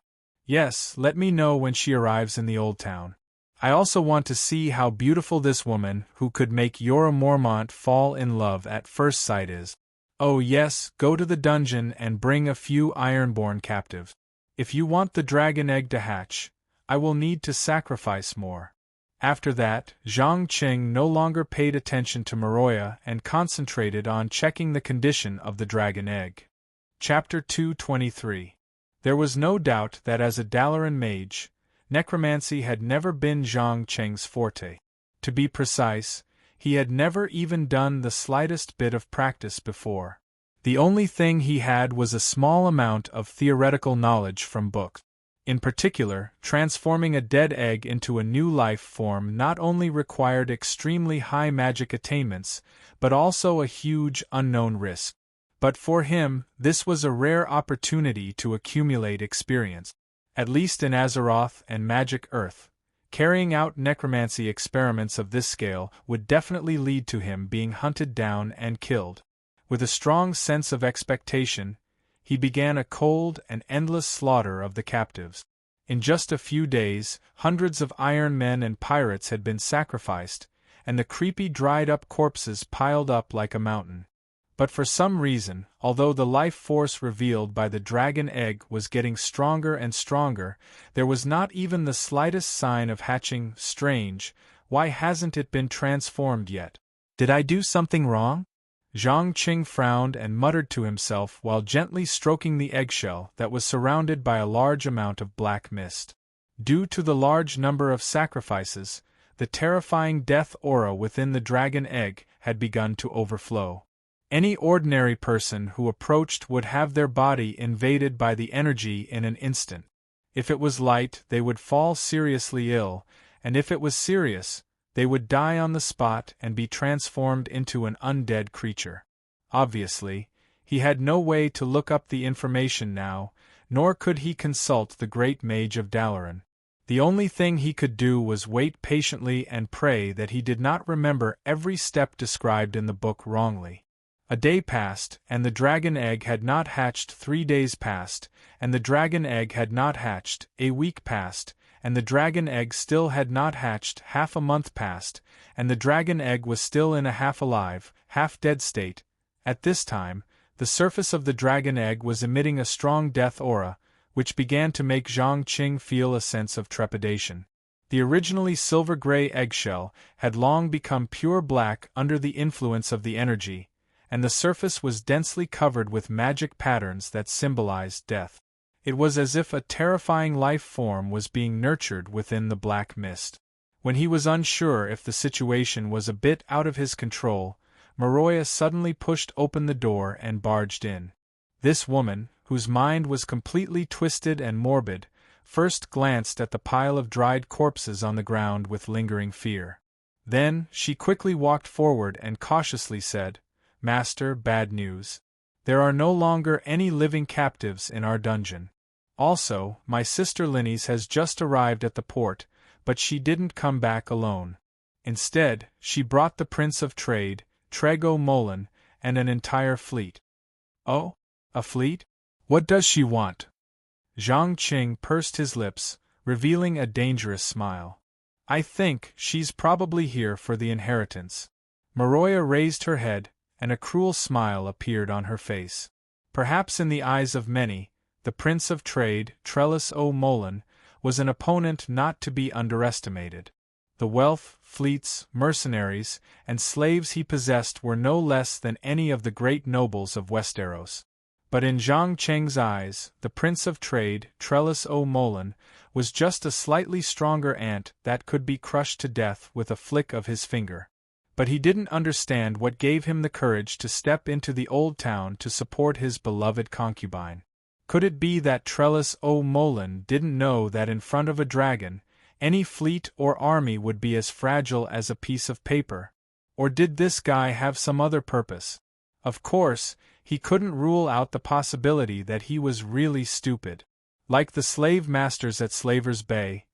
Yes, let me know when she arrives in the Old Town. I also want to see how beautiful this woman who could make Jorah Mormont fall in love at first sight is. Oh yes, go to the dungeon and bring a few Ironborn captives. If you want the dragon egg to hatch, I will need to sacrifice more. After that, Zhang Qing no longer paid attention to Maroya and concentrated on checking the condition of the dragon egg. Chapter 223. There was no doubt that as a Dalaran mage, necromancy had never been Zhang Cheng's forte. To be precise, he had never even done the slightest bit of practice before. The only thing he had was a small amount of theoretical knowledge from books. In particular, transforming a dead egg into a new life form not only required extremely high magic attainments, but also a huge unknown risk. But for him, this was a rare opportunity to accumulate experience. At least in Azeroth and Magic Earth, carrying out necromancy experiments of this scale would definitely lead to him being hunted down and killed. With a strong sense of expectation, he began a cold and endless slaughter of the captives. In just a few days, hundreds of iron men and pirates had been sacrificed, and the creepy dried-up corpses piled up like a mountain. But for some reason, although the life force revealed by the dragon egg was getting stronger and stronger, there was not even the slightest sign of hatching. Strange, why hasn't it been transformed yet? Did I do something wrong? Zhang Qing frowned and muttered to himself while gently stroking the eggshell that was surrounded by a large amount of black mist. Due to the large number of sacrifices, the terrifying death aura within the dragon egg had begun to overflow. Any ordinary person who approached would have their body invaded by the energy in an instant. If it was light, they would fall seriously ill, and if it was serious, they would die on the spot and be transformed into an undead creature. Obviously, he had no way to look up the information now, nor could he consult the great mage of Dalaran. The only thing he could do was wait patiently and pray that he did not remember every step described in the book wrongly. A day passed, and the dragon egg had not hatched. 3 days passed, and the dragon egg had not hatched. A week passed, and the dragon egg still had not hatched. Half a month passed, and the dragon egg was still in a half-alive, half-dead state. At this time, the surface of the dragon egg was emitting a strong death aura, which began to make Zhang Qing feel a sense of trepidation. The originally silver-gray eggshell had long become pure black under the influence of the energy, and the surface was densely covered with magic patterns that symbolized death. It was as if a terrifying life form was being nurtured within the black mist. When he was unsure if the situation was a bit out of his control, Maroya suddenly pushed open the door and barged in. This woman, whose mind was completely twisted and morbid, first glanced at the pile of dried corpses on the ground with lingering fear. Then, she quickly walked forward and cautiously said, "Master, bad news. There are no longer any living captives in our dungeon. Also, my sister Linnes has just arrived at the port, but she didn't come back alone. Instead, she brought the Prince of Trade, Trego Molan, and an entire fleet." "Oh? A fleet? What does she want?" Zhang Qing pursed his lips, revealing a dangerous smile. "I think she's probably here for the inheritance." Maroya raised her head, and a cruel smile appeared on her face. Perhaps in the eyes of many, the Prince of Trade, Trellis Molan, was an opponent not to be underestimated. The wealth, fleets, mercenaries, and slaves he possessed were no less than any of the great nobles of Westeros. But in Zhang Cheng's eyes, the Prince of Trade, Trellis Molan, was just a slightly stronger ant that could be crushed to death with a flick of his finger. But he didn't understand what gave him the courage to step into the old town to support his beloved concubine. Could it be that Trellis Molan didn't know that in front of a dragon, any fleet or army would be as fragile as a piece of paper? Or did this guy have some other purpose? Of course, he couldn't rule out the possibility that he was really stupid. Like the slave masters at Slaver's Bay,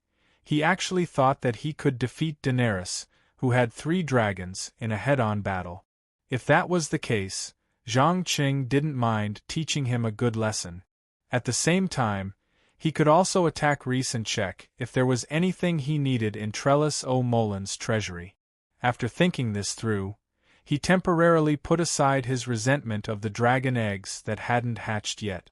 he actually thought that he could defeat Daenerys, who had 3 dragons, in a head-on battle. If that was the case, Zhang Qing didn't mind teaching him a good lesson. At the same time, he could also attack Rhys and check if there was anything he needed in Trellis Molan's treasury. After thinking this through, he temporarily put aside his resentment of the dragon eggs that hadn't hatched yet.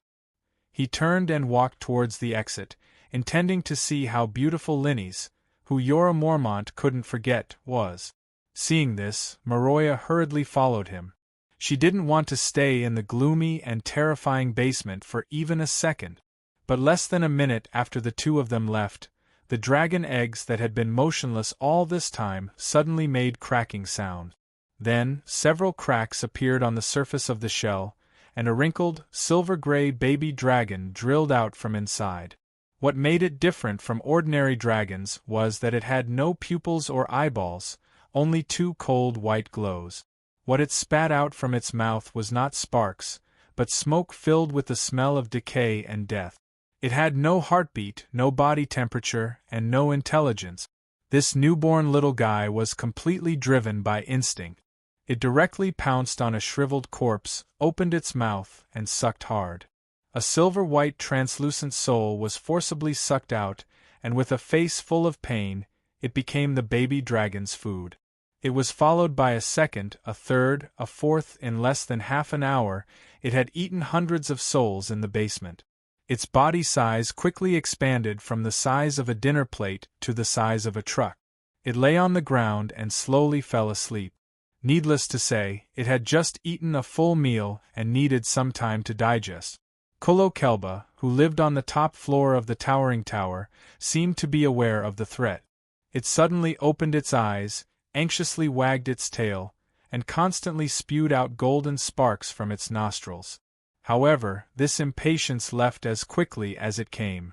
He turned and walked towards the exit, intending to see how beautiful Linnes, who Jorah Mormont couldn't forget, was. Seeing this, Maroya hurriedly followed him. She didn't want to stay in the gloomy and terrifying basement for even a second. But less than a minute after the two of them left, The dragon eggs that had been motionless all this time suddenly made cracking sound. Then, several cracks appeared on the surface of the shell, and a wrinkled, silver-gray baby dragon drilled out from inside. What made it different from ordinary dragons was that it had no pupils or eyeballs, only two cold white glows. What it spat out from its mouth was not sparks, but smoke filled with the smell of decay and death. It had no heartbeat, no body temperature, and no intelligence. This newborn little guy was completely driven by instinct. It directly pounced on a shriveled corpse, opened its mouth, and sucked hard. A silver-white translucent soul was forcibly sucked out, and with a face full of pain, it became the baby dragon's food. It was followed by a second, a third, a fourth. In less than half an hour, it had eaten hundreds of souls in the basement. Its body size quickly expanded from the size of a dinner plate to the size of a truck. It lay on the ground and slowly fell asleep. Needless to say, it had just eaten a full meal and needed some time to digest. Kolo Kelba, who lived on the top floor of the towering tower, seemed to be aware of the threat. It suddenly opened its eyes, anxiously wagged its tail, and constantly spewed out golden sparks from its nostrils. However, this impatience left as quickly as it came.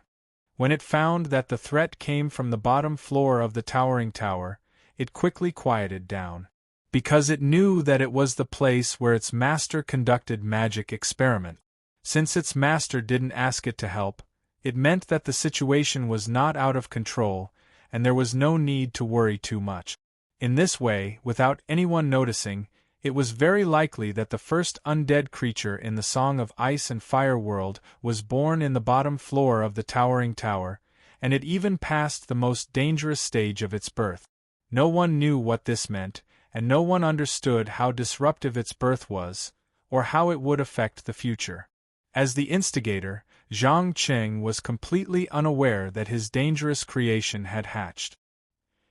When it found that the threat came from the bottom floor of the towering tower, it quickly quieted down. Because it knew that it was the place where its master conducted magic experiment. Since its master didn't ask it to help, it meant that the situation was not out of control, and there was no need to worry too much. In this way, without anyone noticing, it was very likely that the first undead creature in the Song of Ice and Fire world was born in the bottom floor of the towering tower, and it even passed the most dangerous stage of its birth. No one knew what this meant, and no one understood how disruptive its birth was, or how it would affect the future. As the instigator, Zhang Qing was completely unaware that his dangerous creation had hatched.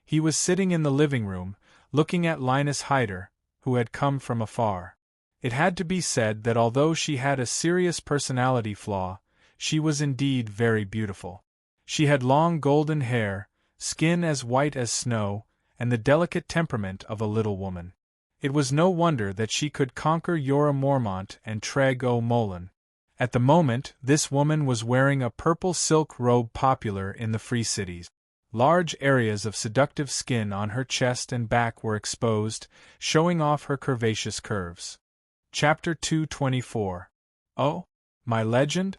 He was sitting in the living room, looking at Linus Hyder, who had come from afar. It had to be said that although she had a serious personality flaw, she was indeed very beautiful. She had long golden hair, skin as white as snow, and the delicate temperament of a little woman. It was no wonder that she could conquer Yora Mormont and Treg O'Molan. At the moment, this woman was wearing a purple silk robe popular in the Free Cities. Large areas of seductive skin on her chest and back were exposed, showing off her curvaceous curves. Chapter 224. Oh, my legend?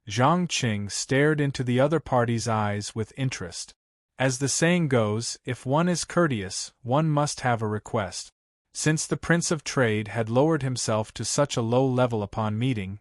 Zhang Qing stared into the other party's eyes with interest. As the saying goes, if one is courteous, one must have a request. Since the Prince of Trade had lowered himself to such a low level upon meeting,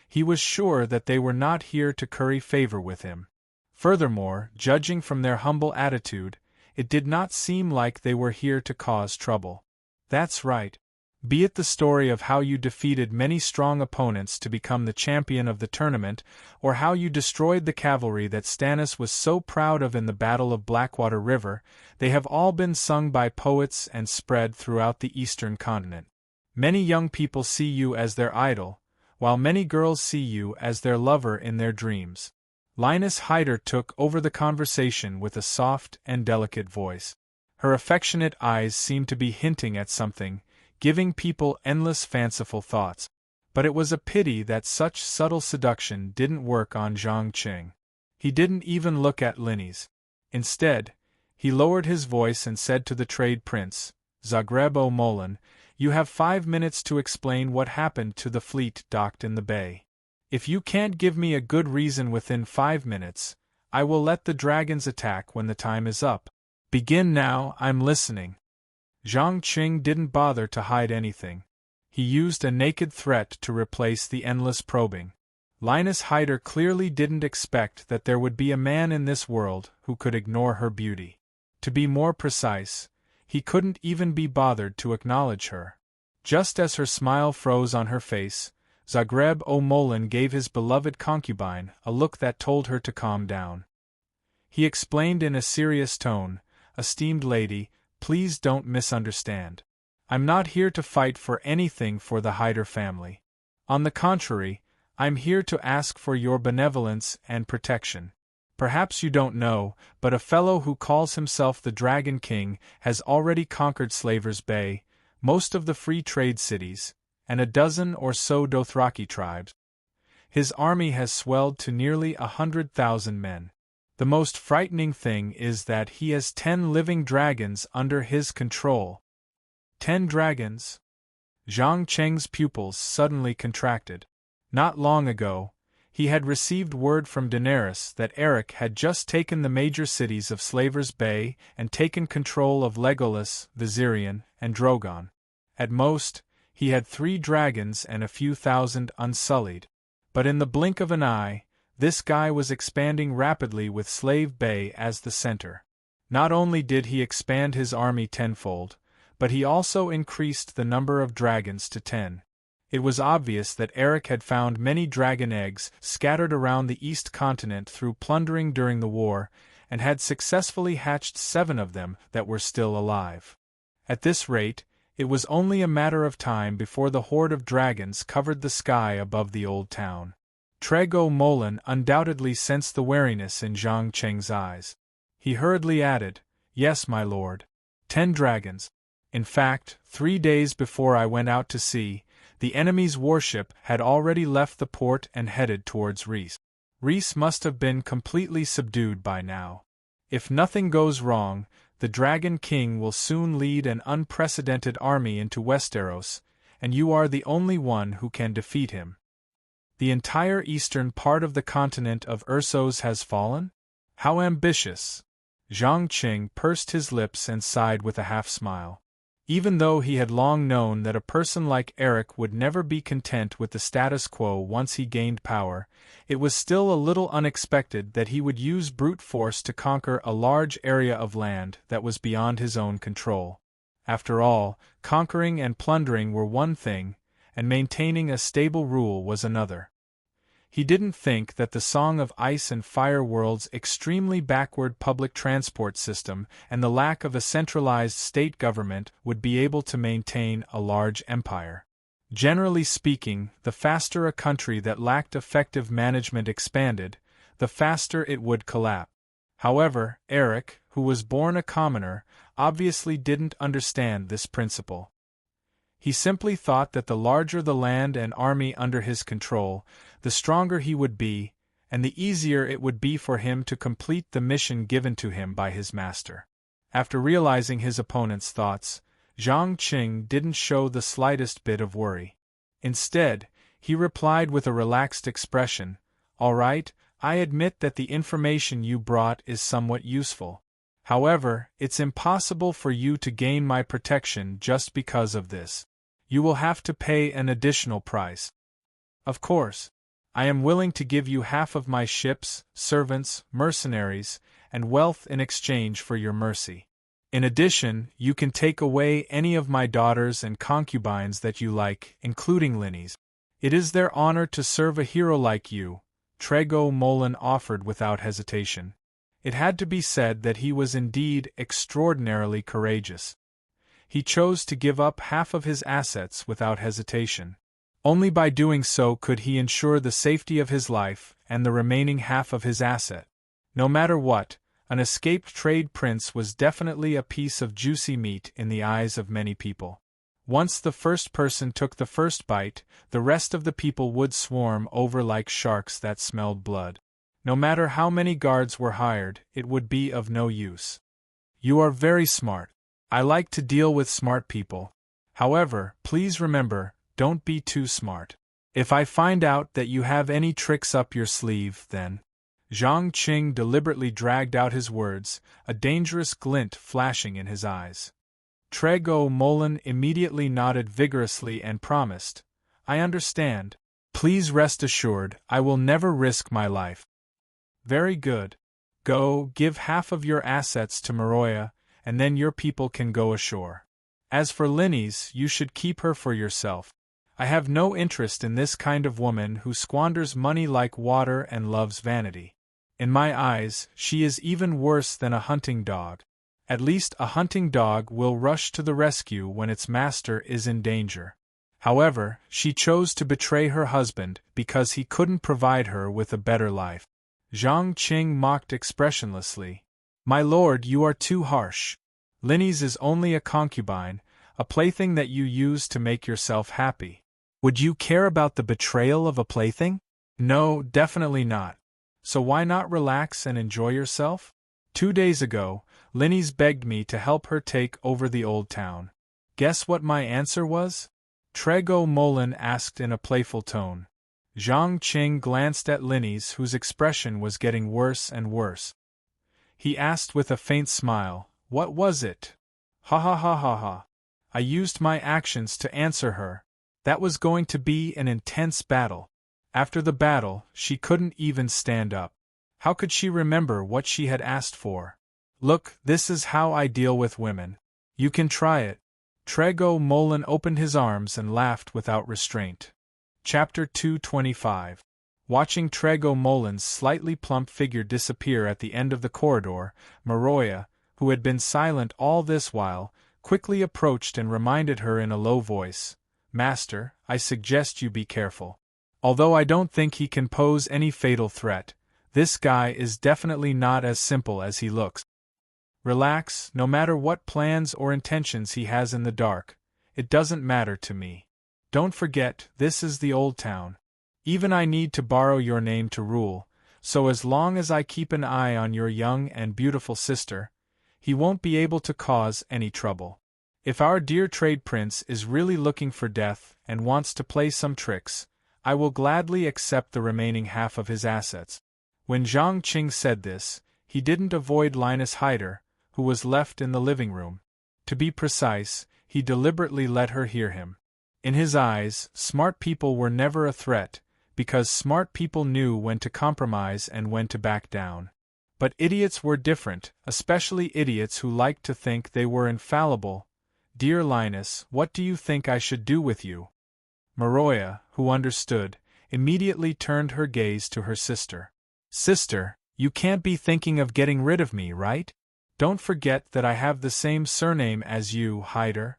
he was sure that they were not here to curry favor with him. Furthermore, judging from their humble attitude, it did not seem like they were here to cause trouble. That's right. Be it the story of how you defeated many strong opponents to become the champion of the tournament, or how you destroyed the cavalry that Stannis was so proud of in the Battle of Blackwater River, they have all been sung by poets and spread throughout the eastern continent. Many young people see you as their idol, while many girls see you as their lover in their dreams. Linus Hyder took over the conversation with a soft and delicate voice. Her affectionate eyes seemed to be hinting at something, giving people endless fanciful thoughts. But it was a pity that such subtle seduction didn't work on Zhang Qing. He didn't even look at Linny's. Instead, he lowered his voice and said to the trade prince, Zagreb O'Molan, you have 5 minutes to explain what happened to the fleet docked in the bay. If you can't give me a good reason within 5 minutes, I will let the dragons attack when the time is up. Begin now, I'm listening. Zhang Qing didn't bother to hide anything. He used a naked threat to replace the endless probing. Linus Hyder clearly didn't expect that there would be a man in this world who could ignore her beauty. To be more precise, he couldn't even be bothered to acknowledge her. Just as her smile froze on her face, Zagreb O'Molan gave his beloved concubine a look that told her to calm down. He explained in a serious tone, Esteemed lady, please don't misunderstand. I'm not here to fight for anything for the Hyder family. On the contrary, I'm here to ask for your benevolence and protection. Perhaps you don't know, but a fellow who calls himself the Dragon King has already conquered Slaver's Bay, most of the free trade cities, and a dozen or so Dothraki tribes. His army has swelled to nearly 100,000 men. The most frightening thing is that he has 10 living dragons under his control. 10 dragons? Zhang Cheng's pupils suddenly contracted. Not long ago, he had received word from Daenerys that Eric had just taken the major cities of Slaver's Bay and taken control of Legolas, Viserion, and Drogon. At most, he had 3 dragons and a few thousand unsullied. But in the blink of an eye, this guy was expanding rapidly with Slave Bay as the center. Not only did he expand his army tenfold, but he also increased the number of dragons to 10. It was obvious that Eric had found many dragon eggs scattered around the East Continent through plundering during the war, and had successfully hatched 7 of them that were still alive. At this rate, it was only a matter of time before the horde of dragons covered the sky above the old town. Trego Molan undoubtedly sensed the wariness in Zhang Cheng's eyes. He hurriedly added, "Yes, my lord. 10 dragons. In fact, 3 days before I went out to sea, the enemy's warship had already left the port and headed towards Reese. Reese must have been completely subdued by now. If nothing goes wrong, the Dragon King will soon lead an unprecedented army into Westeros, and you are the only one who can defeat him." The entire eastern part of the continent of Ursos has fallen? How ambitious! Zhang Qing pursed his lips and sighed with a half-smile. Even though he had long known that a person like Eric would never be content with the status quo once he gained power, it was still a little unexpected that he would use brute force to conquer a large area of land that was beyond his own control. After all, conquering and plundering were one thing, and maintaining a stable rule was another. He didn't think that the Song of Ice and Fire world's extremely backward public transport system and the lack of a centralized state government would be able to maintain a large empire. Generally speaking, the faster a country that lacked effective management expanded, the faster it would collapse. However, Eric, who was born a commoner, obviously didn't understand this principle. He simply thought that the larger the land and army under his control, the stronger he would be, and the easier it would be for him to complete the mission given to him by his master. After realizing his opponent's thoughts, Zhang Qing didn't show the slightest bit of worry. Instead, he replied with a relaxed expression, "All right, I admit that the information you brought is somewhat useful. However, it's impossible for you to gain my protection just because of this. You will have to pay an additional price. Of course, I am willing to give you half of my ships, servants, mercenaries, and wealth in exchange for your mercy. In addition, you can take away any of my daughters and concubines that you like, including Linny's. It is their honor to serve a hero like you," Trego Molan offered without hesitation. It had to be said that he was indeed extraordinarily courageous. He chose to give up half of his assets without hesitation. Only by doing so could he ensure the safety of his life and the remaining half of his asset. No matter what, an escaped trade prince was definitely a piece of juicy meat in the eyes of many people. Once the first person took the first bite, the rest of the people would swarm over like sharks that smelled blood. No matter how many guards were hired, it would be of no use. "You are very smart. I like to deal with smart people. However, please remember, don't be too smart. If I find out that you have any tricks up your sleeve, then—" Zhang Qing deliberately dragged out his words, a dangerous glint flashing in his eyes. Trego Molan immediately nodded vigorously and promised, "I understand. Please rest assured, I will never risk my life." "Very good. Go, give half of your assets to Maroya, and then your people can go ashore. As for Linny's, you should keep her for yourself. I have no interest in this kind of woman who squanders money like water and loves vanity. In my eyes, she is even worse than a hunting dog. At least a hunting dog will rush to the rescue when its master is in danger. However, she chose to betray her husband because he couldn't provide her with a better life. Zhang Qing mocked expressionlessly. My lord, you are too harsh. Linny's is only a concubine, a plaything that you use to make yourself happy. Would you care about the betrayal of a plaything? No, definitely not. So why not relax and enjoy yourself? 2 days ago, Linny's begged me to help her take over the old town. Guess what my answer was? Trego Molin asked in a playful tone. Zhang Qing glanced at Linny's, whose expression was getting worse and worse. He asked with a faint smile, what was it? Ha ha ha ha ha. I used my actions to answer her. That was going to be an intense battle. After the battle, she couldn't even stand up. How could she remember what she had asked for? Look, this is how I deal with women. You can try it. Trego Molin opened his arms and laughed without restraint. Chapter 225. Watching Trego Molin's slightly plump figure disappear at the end of the corridor, Maroya, who had been silent all this while, quickly approached and reminded her in a low voice, Master, I suggest you be careful. Although I don't think he can pose any fatal threat, this guy is definitely not as simple as he looks. Relax, no matter what plans or intentions he has in the dark, it doesn't matter to me. Don't forget, this is the old town. Even I need to borrow your name to rule, so as long as I keep an eye on your young and beautiful sister, he won't be able to cause any trouble. If our dear trade prince is really looking for death and wants to play some tricks, I will gladly accept the remaining half of his assets. When Zhang Qing said this, he didn't avoid Linus Hyder, who was left in the living room. To be precise, he deliberately let her hear him. In his eyes, smart people were never a threat, because smart people knew when to compromise and when to back down. But idiots were different, especially idiots who liked to think they were infallible. Dear Linus, what do you think I should do with you? Maroya, who understood, immediately turned her gaze to her sister. Sister, you can't be thinking of getting rid of me, right? Don't forget that I have the same surname as you, Hyder.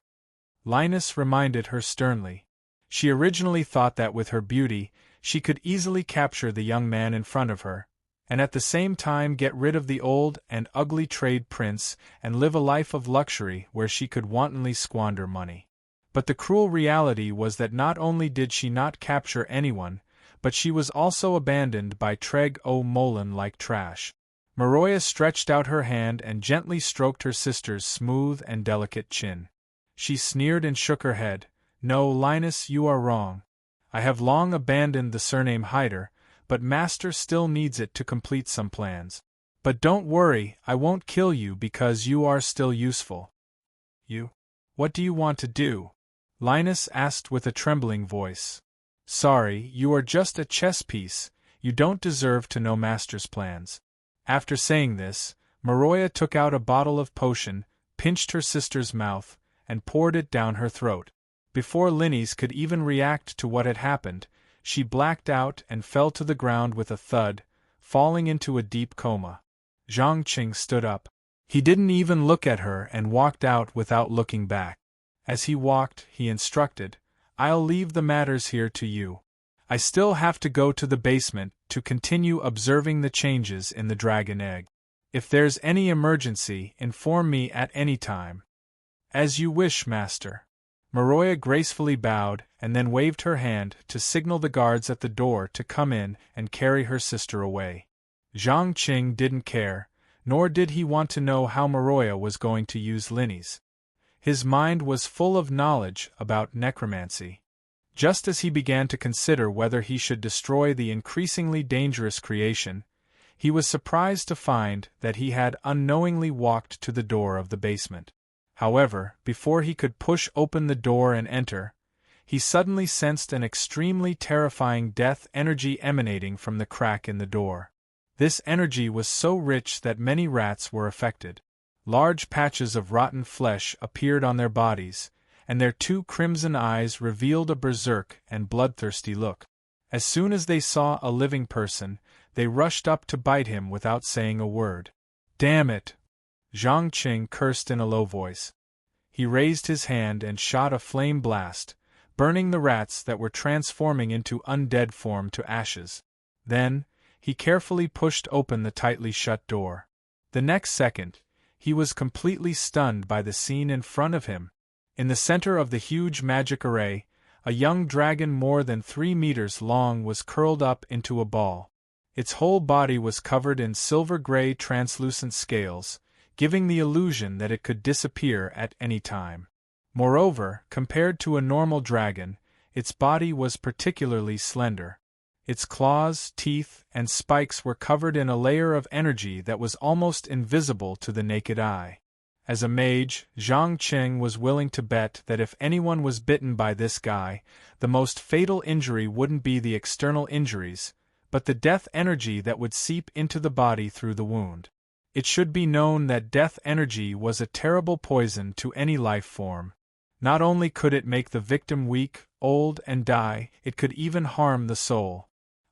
Linus reminded her sternly. She originally thought that with her beauty, she could easily capture the young man in front of her, and at the same time get rid of the old and ugly trade prince and live a life of luxury where she could wantonly squander money. But the cruel reality was that not only did she not capture anyone, but she was also abandoned by Trego Molin like trash. Maroya stretched out her hand and gently stroked her sister's smooth and delicate chin. She sneered and shook her head. No, Linus, you are wrong. I have long abandoned the surname Hyder, but Master still needs it to complete some plans. But don't worry, I won't kill you because you are still useful. You? What do you want to do? Linus asked with a trembling voice. Sorry, you are just a chess piece, you don't deserve to know Master's plans. After saying this, Maroya took out a bottle of potion, pinched her sister's mouth, and poured it down her throat. Before Linny's could even react to what had happened, she blacked out and fell to the ground with a thud, falling into a deep coma. Zhang Qing stood up. He didn't even look at her and walked out without looking back. As he walked, he instructed, I'll leave the matters here to you. I still have to go to the basement to continue observing the changes in the dragon egg. If there's any emergency, inform me at any time. As you wish, Master. Maroya gracefully bowed and then waved her hand to signal the guards at the door to come in and carry her sister away. Zhang Qing didn't care, nor did he want to know how Maroya was going to use Linny's. His mind was full of knowledge about necromancy. Just as he began to consider whether he should destroy the increasingly dangerous creation, he was surprised to find that he had unknowingly walked to the door of the basement. However, before he could push open the door and enter, he suddenly sensed an extremely terrifying death energy emanating from the crack in the door. This energy was so rich that many rats were affected. Large patches of rotten flesh appeared on their bodies, and their 2 crimson eyes revealed a berserk and bloodthirsty look. As soon as they saw a living person, they rushed up to bite him without saying a word. Damn it! Zhang Qing cursed in a low voice. He raised his hand and shot a flame blast, burning the rats that were transforming into undead form to ashes. Then, he carefully pushed open the tightly shut door. The next second, he was completely stunned by the scene in front of him. In the center of the huge magic array, a young dragon more than 3 meters long was curled up into a ball. Its whole body was covered in silver-gray translucent scales, giving the illusion that it could disappear at any time. Moreover, compared to a normal dragon, its body was particularly slender. Its claws, teeth, and spikes were covered in a layer of energy that was almost invisible to the naked eye. As a mage, Zhang Qing was willing to bet that if anyone was bitten by this guy, the most fatal injury wouldn't be the external injuries, but the death energy that would seep into the body through the wound. It should be known that death energy was a terrible poison to any life form. Not only could it make the victim weak, old, and die, it could even harm the soul.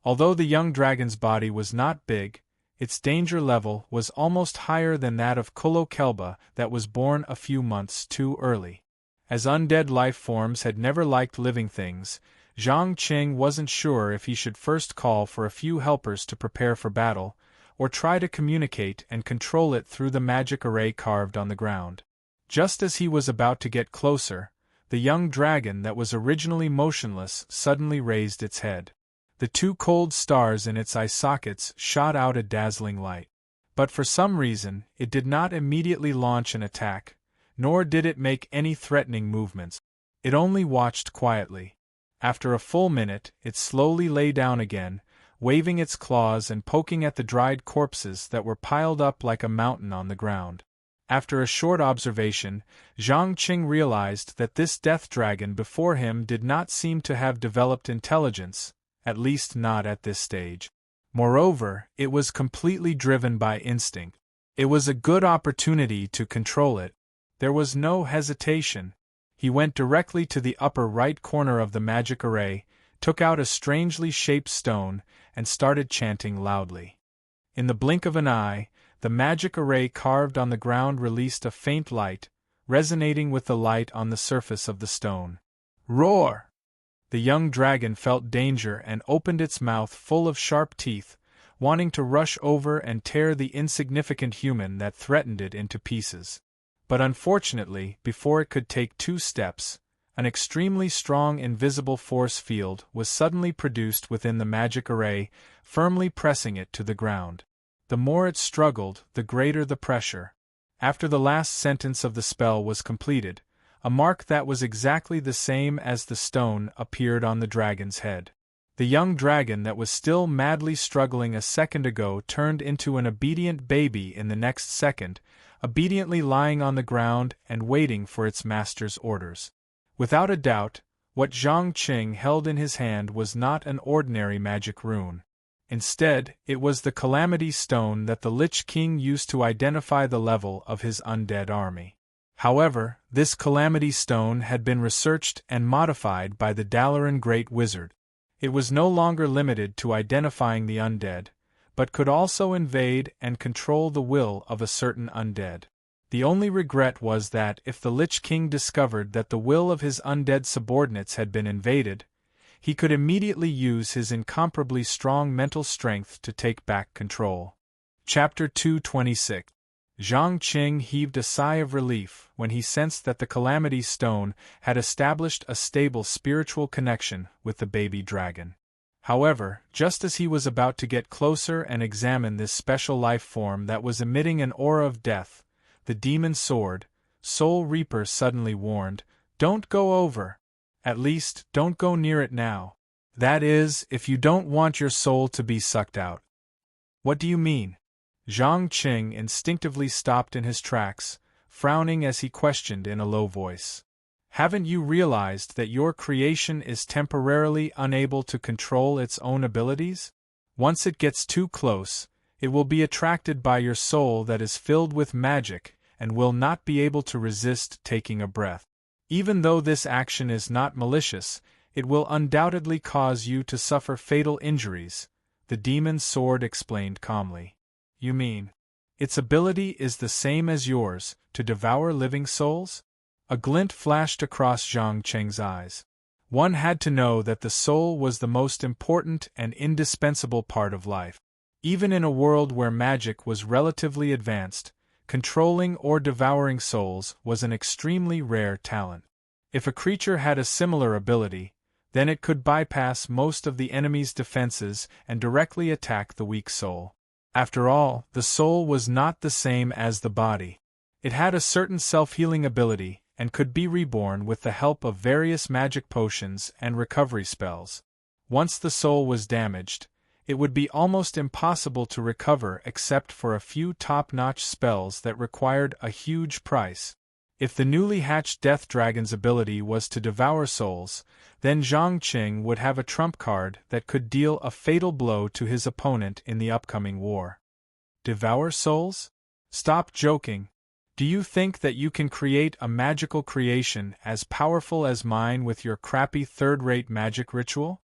Although the young dragon's body was not big, its danger level was almost higher than that of Kulo Kelba that was born a few months too early. As undead life forms had never liked living things, Zhang Qing wasn't sure if he should first call for a few helpers to prepare for battle, or try to communicate and control it through the magic array carved on the ground. Just as he was about to get closer, the young dragon that was originally motionless suddenly raised its head. The 2 cold stars in its eye sockets shot out a dazzling light. But for some reason, it did not immediately launch an attack, nor did it make any threatening movements. It only watched quietly. After a full minute, it slowly lay down again, waving its claws and poking at the dried corpses that were piled up like a mountain on the ground. After a short observation, Zhang Qing realized that this death dragon before him did not seem to have developed intelligence, at least not at this stage. Moreover, it was completely driven by instinct. It was a good opportunity to control it. There was no hesitation. He went directly to the upper right corner of the magic array, took out a strangely shaped stone, and started chanting loudly. In the blink of an eye, the magic array carved on the ground released a faint light, resonating with the light on the surface of the stone. Roar! The young dragon felt danger and opened its mouth full of sharp teeth, wanting to rush over and tear the insignificant human that threatened it into pieces. But unfortunately, before it could take 2 steps, an extremely strong invisible force field was suddenly produced within the magic array, firmly pressing it to the ground. The more it struggled, the greater the pressure. After the last sentence of the spell was completed, a mark that was exactly the same as the stone appeared on the dragon's head. The young dragon that was still madly struggling a second ago turned into an obedient baby in the next second, obediently lying on the ground and waiting for its master's orders. Without a doubt, what Zhang Qing held in his hand was not an ordinary magic rune. Instead, it was the Calamity Stone that the Lich King used to identify the level of his undead army. However, this Calamity Stone had been researched and modified by the Dalaran Great Wizard. It was no longer limited to identifying the undead, but could also invade and control the will of a certain undead. The only regret was that if the Lich King discovered that the will of his undead subordinates had been invaded, he could immediately use his incomparably strong mental strength to take back control. Chapter 226. Zhang Qing heaved a sigh of relief when he sensed that the Calamity Stone had established a stable spiritual connection with the baby dragon. However, just as he was about to get closer and examine this special life form that was emitting an aura of death, the demon sword, Soul Reaper suddenly warned, "Don't go over. At least, don't go near it now. That is, if you don't want your soul to be sucked out." "What do you mean?" Zhang Qing instinctively stopped in his tracks, frowning as he questioned in a low voice. "Haven't you realized that your creation is temporarily unable to control its own abilities? Once it gets too close, it will be attracted by your soul that is filled with magic and will not be able to resist taking a breath. Even though this action is not malicious, it will undoubtedly cause you to suffer fatal injuries," the demon's sword explained calmly. "You mean, its ability is the same as yours, to devour living souls?" A glint flashed across Zhang Qing's eyes. One had to know that the soul was the most important and indispensable part of life. Even in a world where magic was relatively advanced, controlling or devouring souls was an extremely rare talent. If a creature had a similar ability, then it could bypass most of the enemy's defenses and directly attack the weak soul. After all, the soul was not the same as the body. It had a certain self-healing ability and could be reborn with the help of various magic potions and recovery spells. Once the soul was damaged, it would be almost impossible to recover except for a few top-notch spells that required a huge price. If the newly hatched Death Dragon's ability was to devour souls, then Zhang Qing would have a trump card that could deal a fatal blow to his opponent in the upcoming war. Devour souls? Stop joking. Do you think that you can create a magical creation as powerful as mine with your crappy third-rate magic ritual?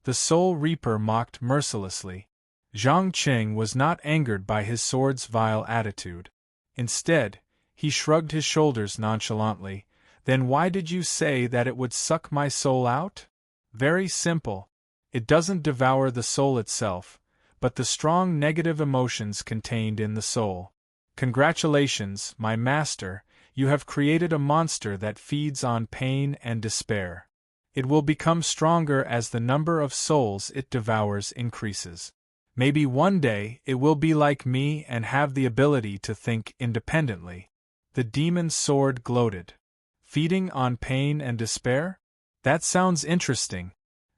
The Soul Reaper mocked mercilessly. Zhang Qing was not angered by his sword's vile attitude. Instead, he shrugged his shoulders nonchalantly. Then why did you say that it would suck my soul out? Very simple. It doesn't devour the soul itself, but the strong negative emotions contained in the soul. Congratulations, my master, you have created a monster that feeds on pain and despair. It will become stronger as the number of souls it devours increases. Maybe one day it will be like me and have the ability to think independently. The demon's sword gloated. Feeding on pain and despair? That sounds interesting.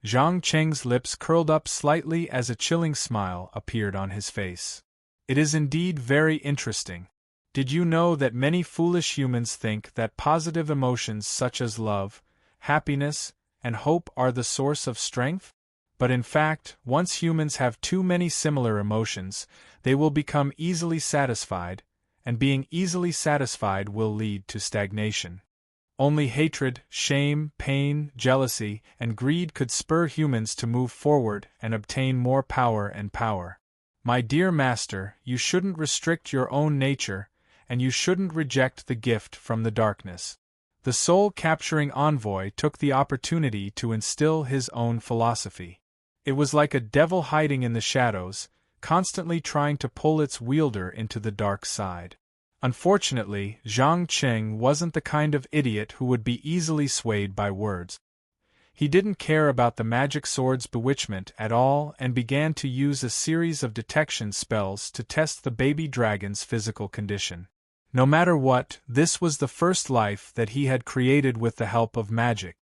Zhang Qing's lips curled up slightly as a chilling smile appeared on his face. It is indeed very interesting. Did you know that many foolish humans think that positive emotions such as love, happiness, and hope are the source of strength? But in fact, once humans have too many similar emotions, they will become easily satisfied, and being easily satisfied will lead to stagnation. Only hatred, shame, pain, jealousy, and greed could spur humans to move forward and obtain more power and power. My dear master, you shouldn't restrict your own nature, and you shouldn't reject the gift from the darkness. The soul-capturing envoy took the opportunity to instill his own philosophy. It was like a devil hiding in the shadows, constantly trying to pull its wielder into the dark side. Unfortunately, Zhang Qing wasn't the kind of idiot who would be easily swayed by words. He didn't care about the magic sword's bewitchment at all and began to use a series of detection spells to test the baby dragon's physical condition. No matter what, this was the first life that he had created with the help of magic.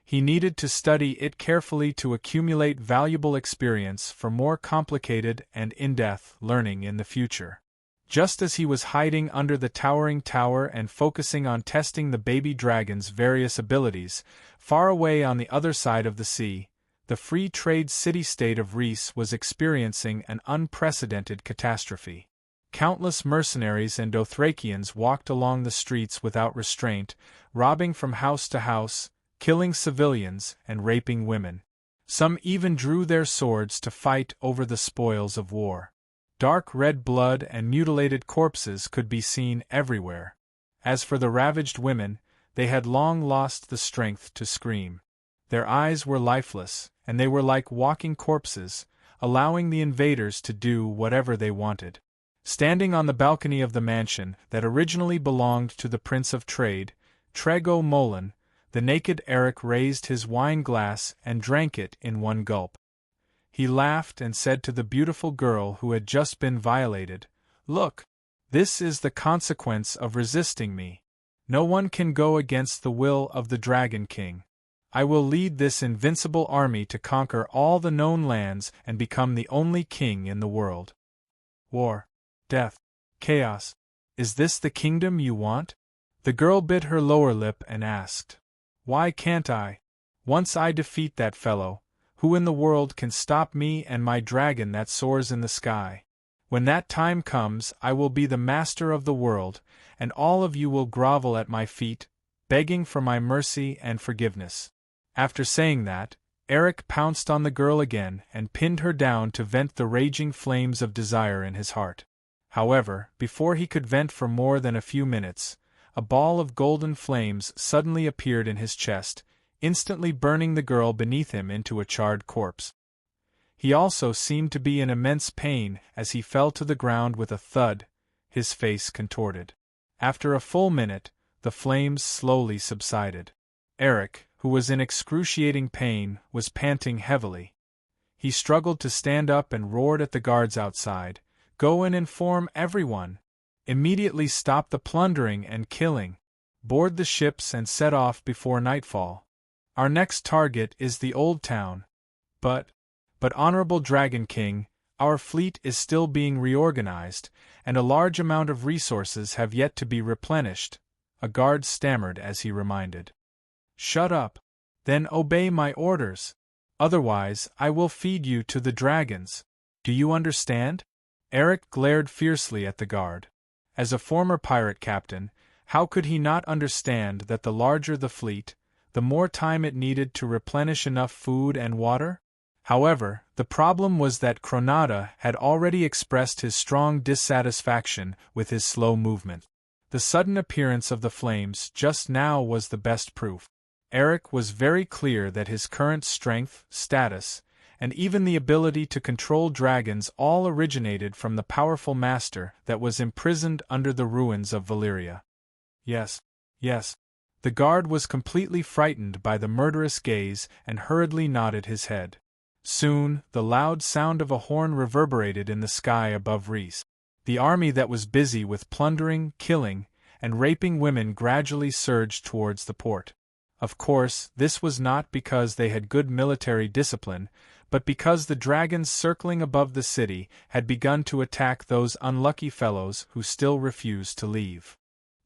He needed to study it carefully to accumulate valuable experience for more complicated and in-depth learning in the future. Just as he was hiding under the towering tower and focusing on testing the baby dragon's various abilities, far away on the other side of the sea, the free trade city-state of Reese was experiencing an unprecedented catastrophe. Countless mercenaries and Dothrakians walked along the streets without restraint, robbing from house to house, killing civilians, and raping women. Some even drew their swords to fight over the spoils of war. Dark red blood and mutilated corpses could be seen everywhere. As for the ravaged women, they had long lost the strength to scream. Their eyes were lifeless, and they were like walking corpses, allowing the invaders to do whatever they wanted. Standing on the balcony of the mansion that originally belonged to the Prince of Trade, Trego Molen, the naked Eric raised his wine glass and drank it in one gulp. He laughed and said to the beautiful girl who had just been violated, "Look, this is the consequence of resisting me. No one can go against the will of the Dragon King. I will lead this invincible army to conquer all the known lands and become the only king in the world. War, death, chaos. Is this the kingdom you want?" The girl bit her lower lip and asked, "Why can't I? Once I defeat that fellow, who in the world can stop me and my dragon that soars in the sky? When that time comes, I will be the master of the world, and all of you will grovel at my feet, begging for my mercy and forgiveness." After saying that, Eric pounced on the girl again and pinned her down to vent the raging flames of desire in his heart. However, before he could vent for more than a few minutes, a ball of golden flames suddenly appeared in his chest, instantly burning the girl beneath him into a charred corpse. He also seemed to be in immense pain as he fell to the ground with a thud, his face contorted. After a full minute, the flames slowly subsided. Eric, who was in excruciating pain, was panting heavily. He struggled to stand up and roared at the guards outside, "Go and inform everyone! Immediately stop the plundering and killing! Board the ships and set off before nightfall. Our next target is the Old Town. But Honorable Dragon King, our fleet is still being reorganized, and a large amount of resources have yet to be replenished," a guard stammered as he reminded. "Shut up! Then obey my orders. Otherwise, I will feed you to the dragons. Do you understand?" Eric glared fiercely at the guard. As a former pirate captain, how could he not understand that the larger the fleet, the more time it needed to replenish enough food and water? However, the problem was that Cronada had already expressed his strong dissatisfaction with his slow movement. The sudden appearance of the flames just now was the best proof. Eric was very clear that his current strength, status, and even the ability to control dragons all originated from the powerful master that was imprisoned under the ruins of Valyria. Yes. The guard was completely frightened by the murderous gaze and hurriedly nodded his head. Soon, the loud sound of a horn reverberated in the sky above Reese. The army that was busy with plundering, killing, and raping women gradually surged towards the port. Of course, this was not because they had good military discipline, but because the dragons circling above the city had begun to attack those unlucky fellows who still refused to leave.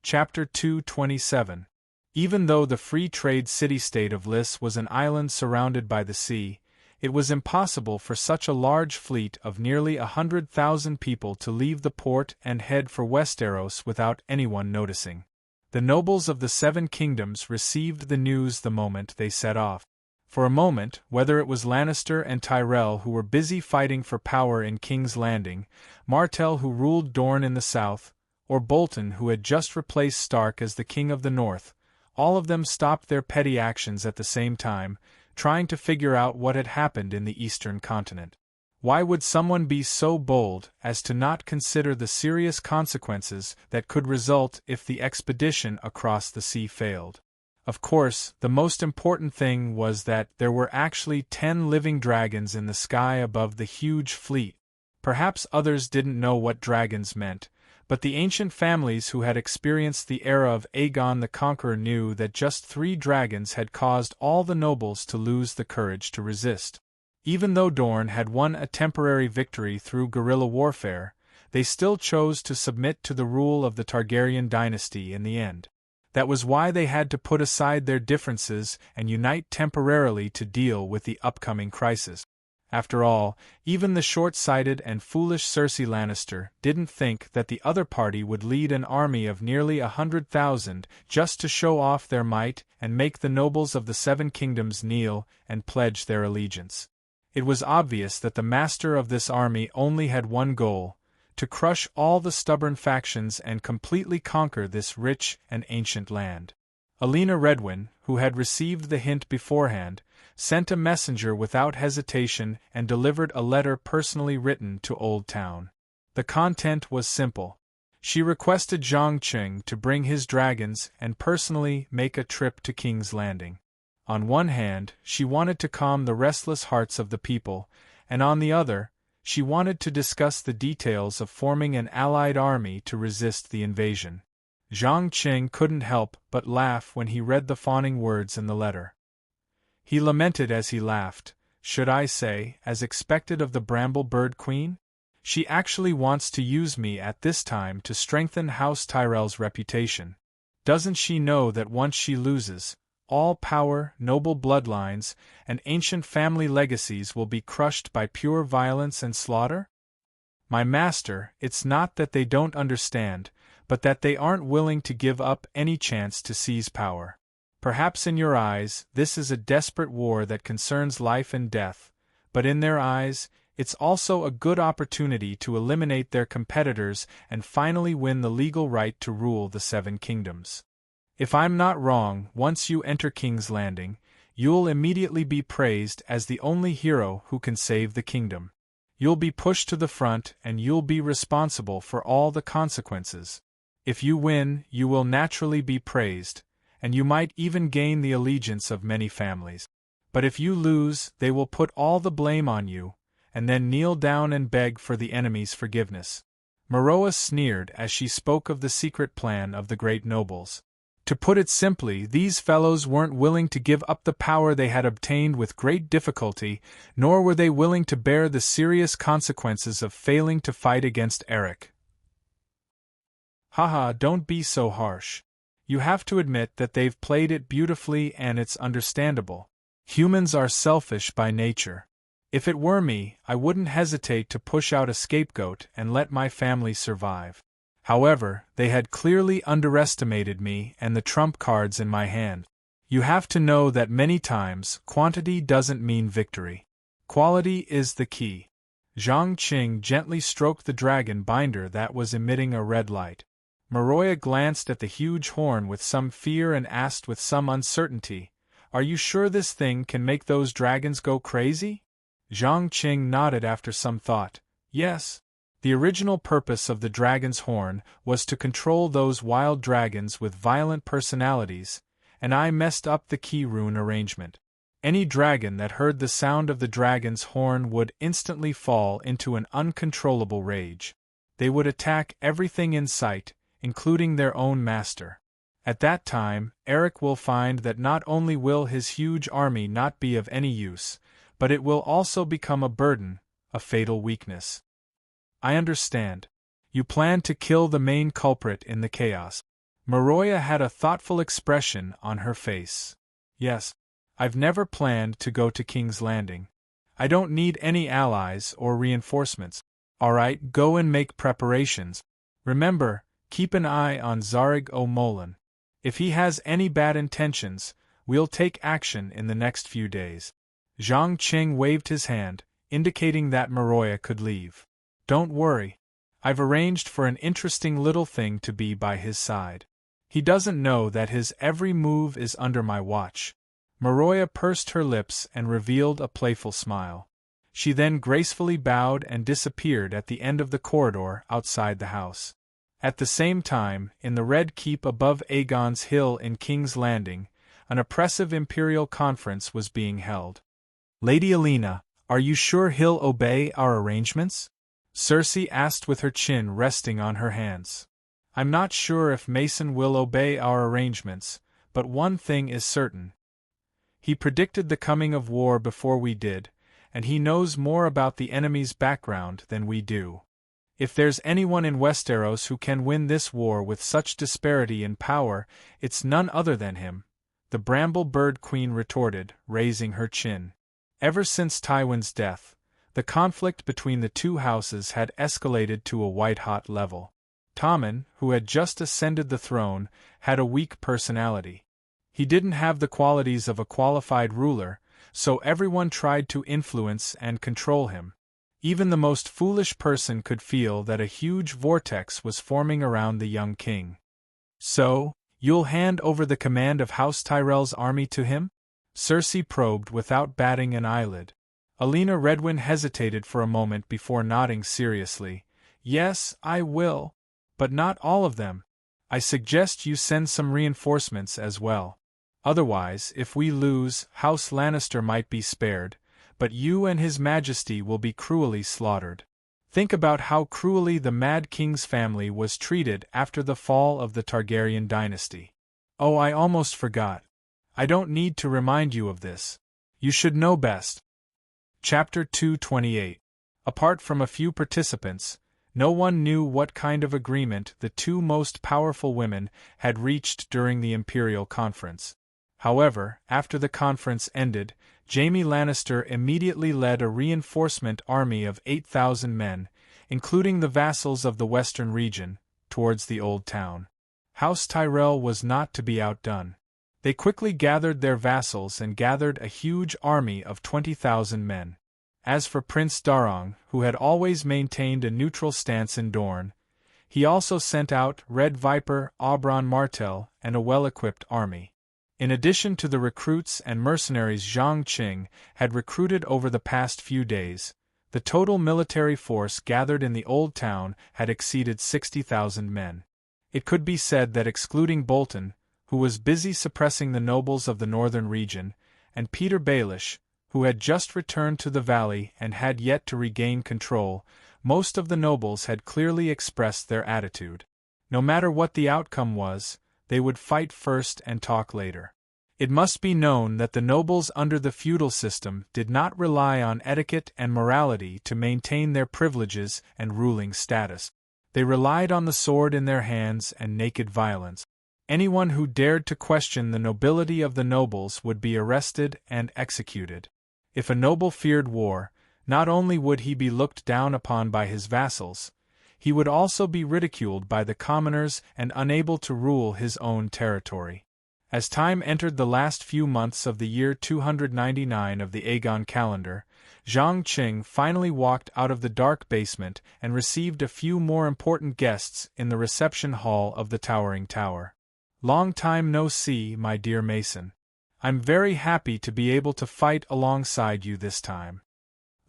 Chapter 227. Even though the free trade city-state of Lys was an island surrounded by the sea, it was impossible for such a large fleet of nearly 100,000 people to leave the port and head for Westeros without anyone noticing. The nobles of the Seven Kingdoms received the news the moment they set off. For a moment, whether it was Lannister and Tyrell who were busy fighting for power in King's Landing, Martell who ruled Dorne in the south, or Bolton who had just replaced Stark as the King of the North, all of them stopped their petty actions at the same time, trying to figure out what had happened in the eastern continent. Why would someone be so bold as to not consider the serious consequences that could result if the expedition across the sea failed? Of course, the most important thing was that there were actually 10 living dragons in the sky above the huge fleet. Perhaps others didn't know what dragons meant, but the ancient families who had experienced the era of Aegon the Conqueror knew that just 3 dragons had caused all the nobles to lose the courage to resist. Even though Dorne had won a temporary victory through guerrilla warfare, they still chose to submit to the rule of the Targaryen dynasty in the end. That was why they had to put aside their differences and unite temporarily to deal with the upcoming crisis. After all, even the short-sighted and foolish Cersei Lannister didn't think that the other party would lead an army of nearly 100,000 just to show off their might and make the nobles of the Seven Kingdoms kneel and pledge their allegiance. It was obvious that the master of this army only had one goal: to crush all the stubborn factions and completely conquer this rich and ancient land. Alina Redwyn, who had received the hint beforehand, sent a messenger without hesitation and delivered a letter personally written to Old Town. The content was simple. She requested Zhang Qing to bring his dragons and personally make a trip to King's Landing. On one hand, she wanted to calm the restless hearts of the people, and on the other, she wanted to discuss the details of forming an allied army to resist the invasion. Zhang Qing couldn't help but laugh when he read the fawning words in the letter. He lamented as he laughed, "Should I say, as expected of the Bramble Bird Queen? She actually wants to use me at this time to strengthen House Tyrell's reputation. Doesn't she know that once she loses, all power, noble bloodlines, and ancient family legacies will be crushed by pure violence and slaughter? My master, it's not that they don't understand, but that they aren't willing to give up any chance to seize power. Perhaps in your eyes, this is a desperate war that concerns life and death, but in their eyes, it's also a good opportunity to eliminate their competitors and finally win the legal right to rule the Seven Kingdoms. If I'm not wrong, once you enter King's Landing, you'll immediately be praised as the only hero who can save the kingdom. You'll be pushed to the front and you'll be responsible for all the consequences. If you win, you will naturally be praised, and you might even gain the allegiance of many families. But if you lose, they will put all the blame on you, and then kneel down and beg for the enemy's forgiveness." Meroa sneered as she spoke of the secret plan of the great nobles. To put it simply, these fellows weren't willing to give up the power they had obtained with great difficulty, nor were they willing to bear the serious consequences of failing to fight against Eric. Haha, don't be so harsh. You have to admit that they've played it beautifully and it's understandable. Humans are selfish by nature. If it were me, I wouldn't hesitate to push out a scapegoat and let my family survive. However, they had clearly underestimated me and the trump cards in my hand. You have to know that many times, quantity doesn't mean victory. Quality is the key. Zhang Qing gently stroked the dragon binder that was emitting a red light. Meroa glanced at the huge horn with some fear and asked with some uncertainty, "Are you sure this thing can make those dragons go crazy?" Zhang Qing nodded after some thought. "Yes. The original purpose of the dragon's horn was to control those wild dragons with violent personalities, and I messed up the key rune arrangement. Any dragon that heard the sound of the dragon's horn would instantly fall into an uncontrollable rage. They would attack everything in sight, including their own master. At that time, Eric will find that not only will his huge army not be of any use, but it will also become a burden, a fatal weakness." "I understand. You plan to kill the main culprit in the chaos." Meroa had a thoughtful expression on her face. "Yes. I've never planned to go to King's Landing. I don't need any allies or reinforcements. Alright, go and make preparations. Remember, keep an eye on Zarig O'Molan. If he has any bad intentions, we'll take action in the next few days." Zhang Qing waved his hand, indicating that Meroa could leave. "Don't worry. I've arranged for an interesting little thing to be by his side. He doesn't know that his every move is under my watch." Meroa pursed her lips and revealed a playful smile. She then gracefully bowed and disappeared at the end of the corridor outside the house. At the same time, in the Red Keep above Aegon's Hill in King's Landing, an oppressive imperial conference was being held. "Lady Alina, are you sure he'll obey our arrangements?" Cersei asked with her chin resting on her hands. "I'm not sure if Mason will obey our arrangements, but one thing is certain. He predicted the coming of war before we did, and he knows more about the enemy's background than we do. If there's anyone in Westeros who can win this war with such disparity in power, it's none other than him," the Bramble Bird Queen retorted, raising her chin. Ever since Tywin's death, the conflict between the two houses had escalated to a white-hot level. Tommen, who had just ascended the throne, had a weak personality. He didn't have the qualities of a qualified ruler, so everyone tried to influence and control him. Even the most foolish person could feel that a huge vortex was forming around the young king. "So, you'll hand over the command of House Tyrell's army to him?" Cersei probed without batting an eyelid. Alina Redwyn hesitated for a moment before nodding seriously. "Yes, I will. But not all of them. I suggest you send some reinforcements as well. Otherwise, if we lose, House Lannister might be spared, but you and His Majesty will be cruelly slaughtered. Think about how cruelly the Mad King's family was treated after the fall of the Targaryen dynasty. Oh, I almost forgot. I don't need to remind you of this. You should know best." Chapter 228. Apart from a few participants, no one knew what kind of agreement the two most powerful women had reached during the Imperial Conference. However, after the conference ended, Jaime Lannister immediately led a reinforcement army of 8,000 men, including the vassals of the western region, towards the Old Town. House Tyrell was not to be outdone. They quickly gathered their vassals and gathered a huge army of 20,000 men. As for Prince Darong, who had always maintained a neutral stance in Dorne, he also sent out Red Viper Oberyn Martell and a well-equipped army. In addition to the recruits and mercenaries Zhang Qing had recruited over the past few days, the total military force gathered in the Old Town had exceeded 60,000 men. It could be said that excluding Bolton, who was busy suppressing the nobles of the northern region, and Peter Baelish, who had just returned to the valley and had yet to regain control, most of the nobles had clearly expressed their attitude. No matter what the outcome was, they would fight first and talk later. It must be known that the nobles under the feudal system did not rely on etiquette and morality to maintain their privileges and ruling status. They relied on the sword in their hands and naked violence. Anyone who dared to question the nobility of the nobles would be arrested and executed. If a noble feared war, not only would he be looked down upon by his vassals, he would also be ridiculed by the commoners and unable to rule his own territory. As time entered the last few months of the year 299 of the Aegon calendar, Zhang Qing finally walked out of the dark basement and received a few more important guests in the reception hall of the Towering Tower. "Long time no see, my dear Mason. I'm very happy to be able to fight alongside you this time."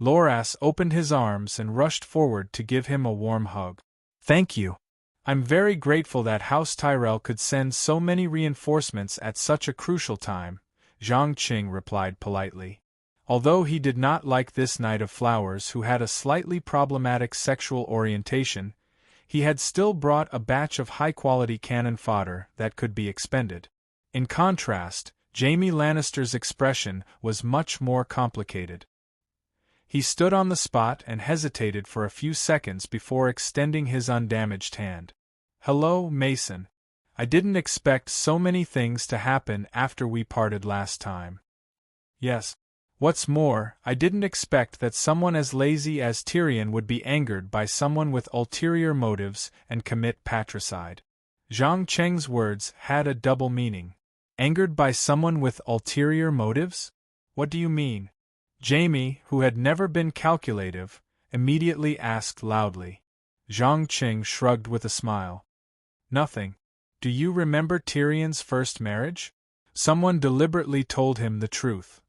Loras opened his arms and rushed forward to give him a warm hug. "Thank you. I'm very grateful that House Tyrell could send so many reinforcements at such a crucial time," Zhang Qing replied politely. Although he did not like this Knight of Flowers who had a slightly problematic sexual orientation, he had still brought a batch of high-quality cannon fodder that could be expended. In contrast, Jaime Lannister's expression was much more complicated. He stood on the spot and hesitated for a few seconds before extending his undamaged hand. "Hello, Mason. I didn't expect so many things to happen after we parted last time." "Yes. What's more, I didn't expect that someone as lazy as Tyrion would be angered by someone with ulterior motives and commit patricide." Zhang Cheng's words had a double meaning. Angered by someone with ulterior motives? What do you mean? Jaime, who had never been calculative, immediately asked loudly. Zhang Qing shrugged with a smile. "Nothing. Do you remember Tyrion's first marriage?" Someone deliberately told him the truth.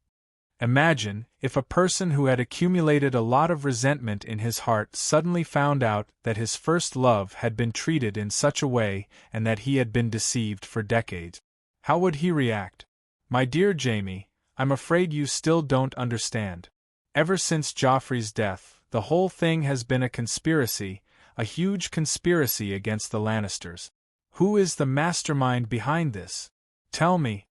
Imagine, if a person who had accumulated a lot of resentment in his heart suddenly found out that his first love had been treated in such a way and that he had been deceived for decades. How would he react? "My dear Jaime, I'm afraid you still don't understand. Ever since Joffrey's death, the whole thing has been a conspiracy, a huge conspiracy against the Lannisters. Who is the mastermind behind this? Tell me."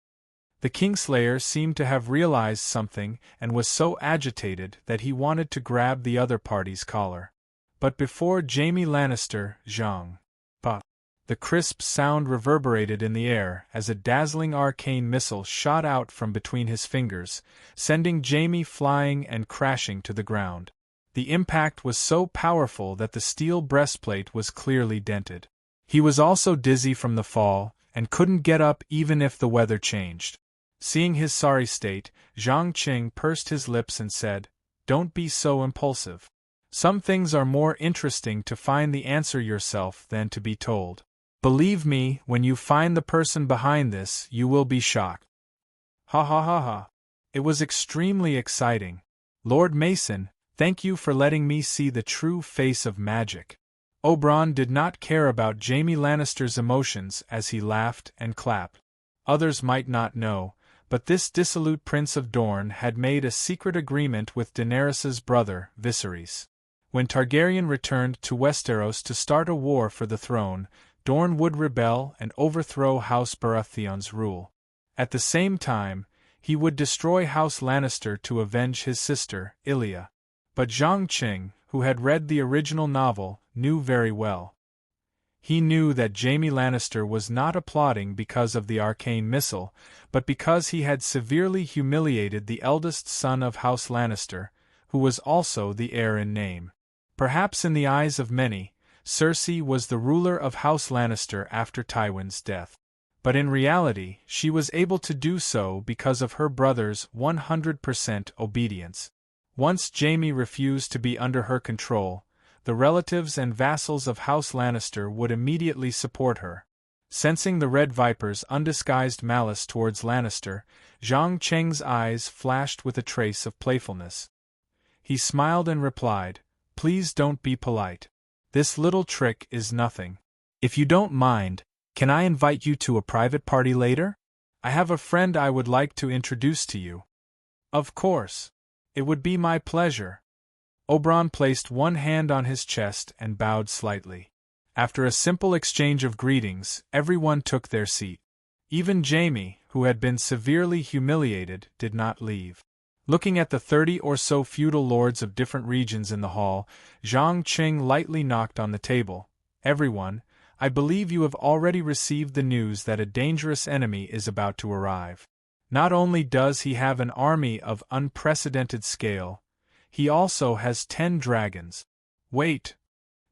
The Kingslayer seemed to have realized something and was so agitated that he wanted to grab the other party's collar. But before Jaime Lannister, Zhang. Pa. The crisp sound reverberated in the air as a dazzling arcane missile shot out from between his fingers, sending Jaime flying and crashing to the ground. The impact was so powerful that the steel breastplate was clearly dented. He was also dizzy from the fall, and couldn't get up even if the weather changed. Seeing his sorry state, Zhang Qing pursed his lips and said, "Don't be so impulsive. Some things are more interesting to find the answer yourself than to be told. Believe me, when you find the person behind this, you will be shocked." Ha ha ha ha. It was extremely exciting. "Lord Mason, thank you for letting me see the true face of magic." Oberyn did not care about Jaime Lannister's emotions as he laughed and clapped. Others might not know, but this dissolute Prince of Dorne had made a secret agreement with Daenerys's brother, Viserys. When Targaryen returned to Westeros to start a war for the throne, Dorne would rebel and overthrow House Baratheon's rule. At the same time, he would destroy House Lannister to avenge his sister, Ilya. But Zhang Qing, who had read the original novel, knew very well. He knew that Jaime Lannister was not applauding because of the arcane missile, but because he had severely humiliated the eldest son of House Lannister, who was also the heir in name. Perhaps in the eyes of many, Cersei was the ruler of House Lannister after Tywin's death. But in reality, she was able to do so because of her brother's 100% obedience. Once Jaime refused to be under her control, the relatives and vassals of House Lannister would immediately support her. Sensing the Red Viper's undisguised malice towards Lannister, Zhang Cheng's eyes flashed with a trace of playfulness. He smiled and replied, "Please don't be polite. This little trick is nothing. If you don't mind, can I invite you to a private party later? I have a friend I would like to introduce to you." "Of course. It would be my pleasure." Oberon placed one hand on his chest and bowed slightly. After a simple exchange of greetings, everyone took their seat. Even Jaime, who had been severely humiliated, did not leave. Looking at the 30 or so feudal lords of different regions in the hall, Zhang Qing lightly knocked on the table. "Everyone, I believe you have already received the news that a dangerous enemy is about to arrive. Not only does he have an army of unprecedented scale, he also has 10 dragons. Wait!"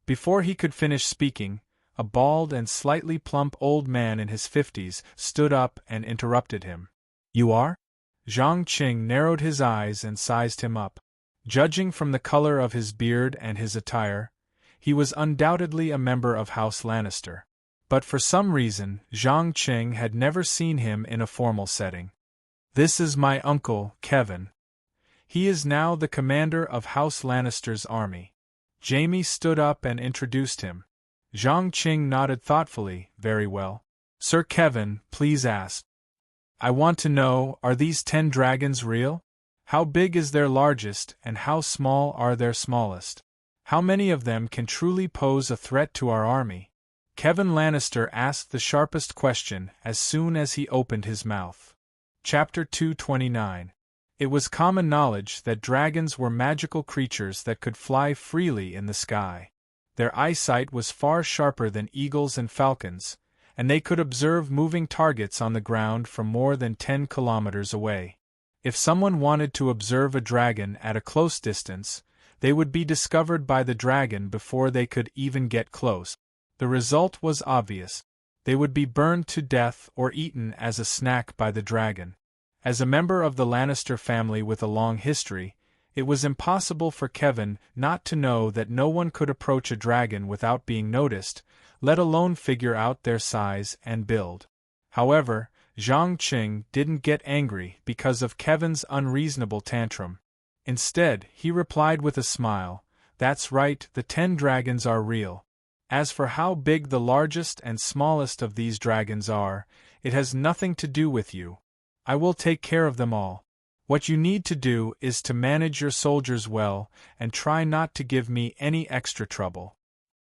Before he could finish speaking, a bald and slightly plump old man in his 50s stood up and interrupted him. "You are?" Zhang Qing narrowed his eyes and sized him up. Judging from the color of his beard and his attire, he was undoubtedly a member of House Lannister. But for some reason, Zhang Qing had never seen him in a formal setting. "This is my uncle, Kevin. He is now the commander of House Lannister's army." Jaime stood up and introduced him. Zhang Qing nodded thoughtfully. "Very well. Sir Kevin, please ask. I want to know, are these 10 dragons real? How big is their largest, and how small are their smallest? How many of them can truly pose a threat to our army?" Kevin Lannister asked the sharpest question as soon as he opened his mouth. Chapter 229. It was common knowledge that dragons were magical creatures that could fly freely in the sky. Their eyesight was far sharper than eagles and falcons, and they could observe moving targets on the ground from more than 10 kilometers away. If someone wanted to observe a dragon at a close distance, they would be discovered by the dragon before they could even get close. The result was obvious. They would be burned to death or eaten as a snack by the dragon. As a member of the Lannister family with a long history, it was impossible for Kevin not to know that no one could approach a dragon without being noticed, let alone figure out their size and build. However, Zhang Qing didn't get angry because of Kevin's unreasonable tantrum. Instead, he replied with a smile, "That's right, the 10 dragons are real. As for how big the largest and smallest of these dragons are, it has nothing to do with you. I will take care of them all. What you need to do is to manage your soldiers well and try not to give me any extra trouble."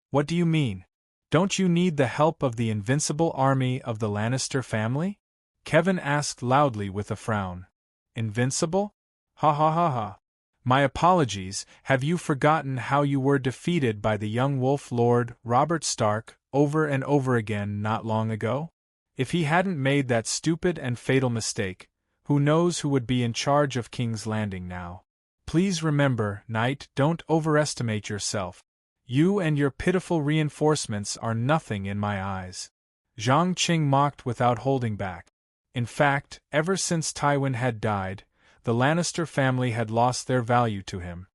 "What do you mean? Don't you need the help of the invincible army of the Lannister family?" Kevin asked loudly with a frown. "Invincible? Ha ha ha ha. My apologies, have you forgotten how you were defeated by the young wolf lord, Robert Stark, over and over again not long ago? If he hadn't made that stupid and fatal mistake, who knows who would be in charge of King's Landing now? Please remember, knight, don't overestimate yourself. You and your pitiful reinforcements are nothing in my eyes." Zhang Qing mocked without holding back. In fact, ever since Tywin had died, the Lannister family had lost their value to him.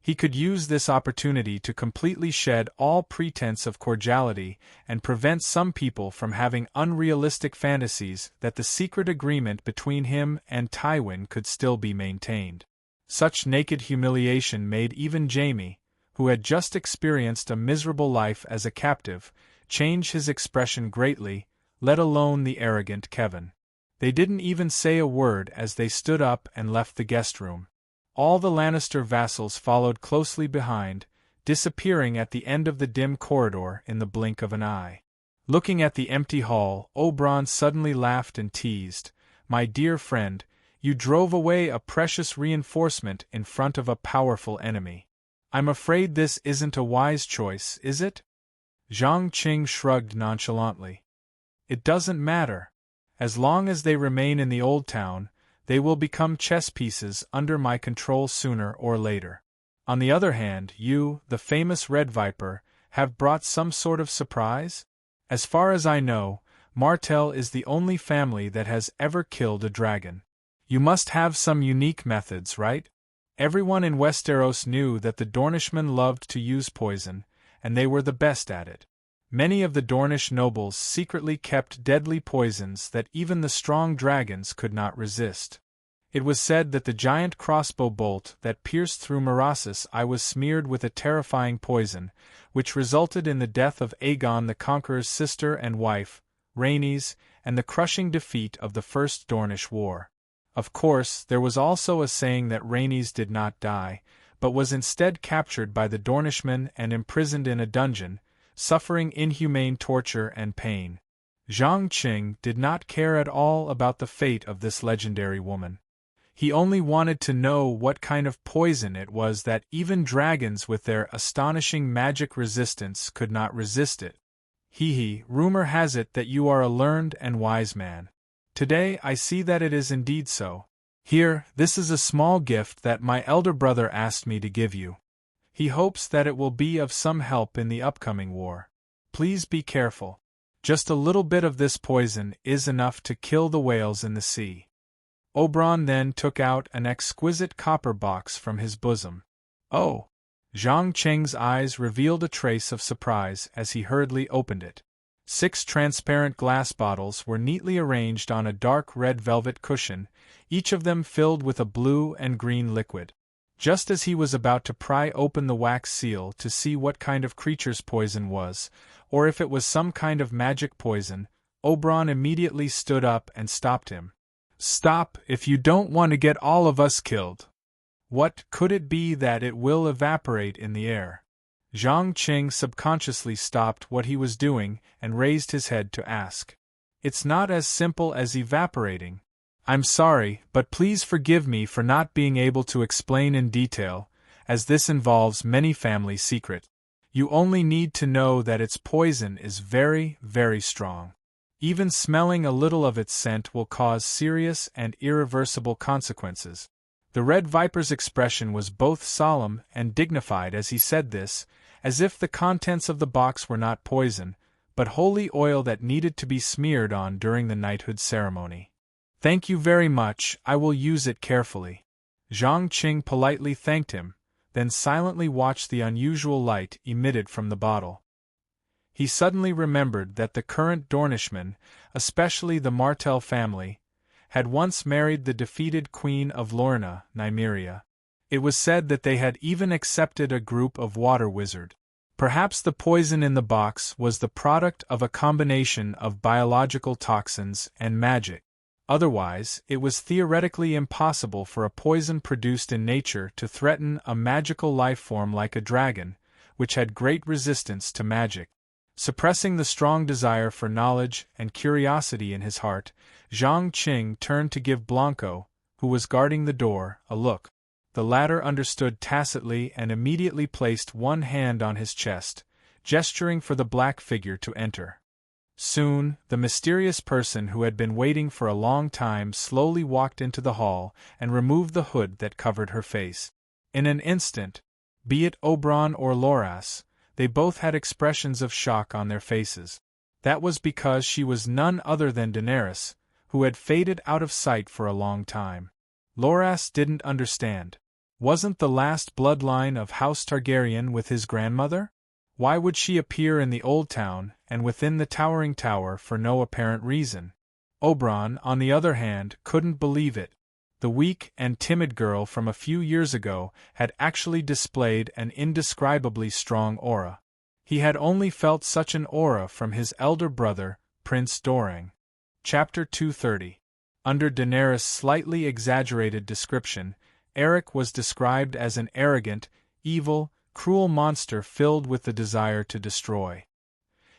He could use this opportunity to completely shed all pretense of cordiality and prevent some people from having unrealistic fantasies that the secret agreement between him and Tywin could still be maintained. Such naked humiliation made even Jaime, who had just experienced a miserable life as a captive, change his expression greatly, let alone the arrogant Kevin. They didn't even say a word as they stood up and left the guest room. All the Lannister vassals followed closely behind, disappearing at the end of the dim corridor in the blink of an eye. Looking at the empty hall, Oberon suddenly laughed and teased, "My dear friend, you drove away a precious reinforcement in front of a powerful enemy. I'm afraid this isn't a wise choice, is it?" Zhang Qing shrugged nonchalantly. "It doesn't matter. As long as they remain in the Old Town, they will become chess pieces under my control sooner or later. On the other hand, you, the famous Red Viper, have brought some sort of surprise? As far as I know, Martell is the only family that has ever killed a dragon. You must have some unique methods, right? Everyone in Westeros knew that the Dornishmen loved to use poison, and they were the best at it. Many of the Dornish nobles secretly kept deadly poisons that even the strong dragons could not resist. It was said that the giant crossbow bolt that pierced through Merasis' eye was smeared with a terrifying poison, which resulted in the death of Aegon the Conqueror's sister and wife, Rhaenys, and the crushing defeat of the First Dornish War. Of course, there was also a saying that Rhaenys did not die, but was instead captured by the Dornishmen and imprisoned in a dungeon, suffering inhumane torture and pain. Zhang Qing did not care at all about the fate of this legendary woman. He only wanted to know what kind of poison it was that even dragons with their astonishing magic resistance could not resist it. Rumor has it that you are a learned and wise man. Today I see that it is indeed so. Here, this is a small gift that my elder brother asked me to give you. He hopes that it will be of some help in the upcoming war. Please be careful. Just a little bit of this poison is enough to kill the whales in the sea. Oberon then took out an exquisite copper box from his bosom. Oh! Zhang Qing's eyes revealed a trace of surprise as he hurriedly opened it. 6 transparent glass bottles were neatly arranged on a dark red velvet cushion, each of them filled with a blue and green liquid. Just as he was about to pry open the wax seal to see what kind of creature's poison was, or if it was some kind of magic poison, Oberon immediately stood up and stopped him. Stop, if you don't want to get all of us killed. What could it be that it will evaporate in the air? Zhang Qing subconsciously stopped what he was doing and raised his head to ask. It's not as simple as evaporating. I'm sorry, but please forgive me for not being able to explain in detail, as this involves many family secrets. You only need to know that its poison is very, very strong. Even smelling a little of its scent will cause serious and irreversible consequences. The Red Viper's expression was both solemn and dignified as he said this, as if the contents of the box were not poison, but holy oil that needed to be smeared on during the knighthood ceremony. Thank you very much, I will use it carefully. Zhang Qing politely thanked him, then silently watched the unusual light emitted from the bottle. He suddenly remembered that the current Dornishmen, especially the Martell family, had once married the defeated Queen of Lorna, Nymeria. It was said that they had even accepted a group of water wizards. Perhaps the poison in the box was the product of a combination of biological toxins and magic. Otherwise, it was theoretically impossible for a poison produced in nature to threaten a magical life form like a dragon, which had great resistance to magic. Suppressing the strong desire for knowledge and curiosity in his heart, Zhang Qing turned to give Blanco, who was guarding the door, a look. The latter understood tacitly and immediately placed one hand on his chest, gesturing for the black figure to enter. Soon, the mysterious person who had been waiting for a long time slowly walked into the hall and removed the hood that covered her face. In an instant, be it Oberon or Loras, they both had expressions of shock on their faces. That was because she was none other than Daenerys, who had faded out of sight for a long time. Loras didn't understand. Wasn't the last bloodline of House Targaryen with his grandmother? Why would she appear in the Old Town and within the towering tower for no apparent reason? Oberon, on the other hand, couldn't believe it. The weak and timid girl from a few years ago had actually displayed an indescribably strong aura. He had only felt such an aura from his elder brother, Prince Dorang. Chapter 230. Under Daenerys' slightly exaggerated description, Eric was described as an arrogant, evil, cruel monster filled with the desire to destroy.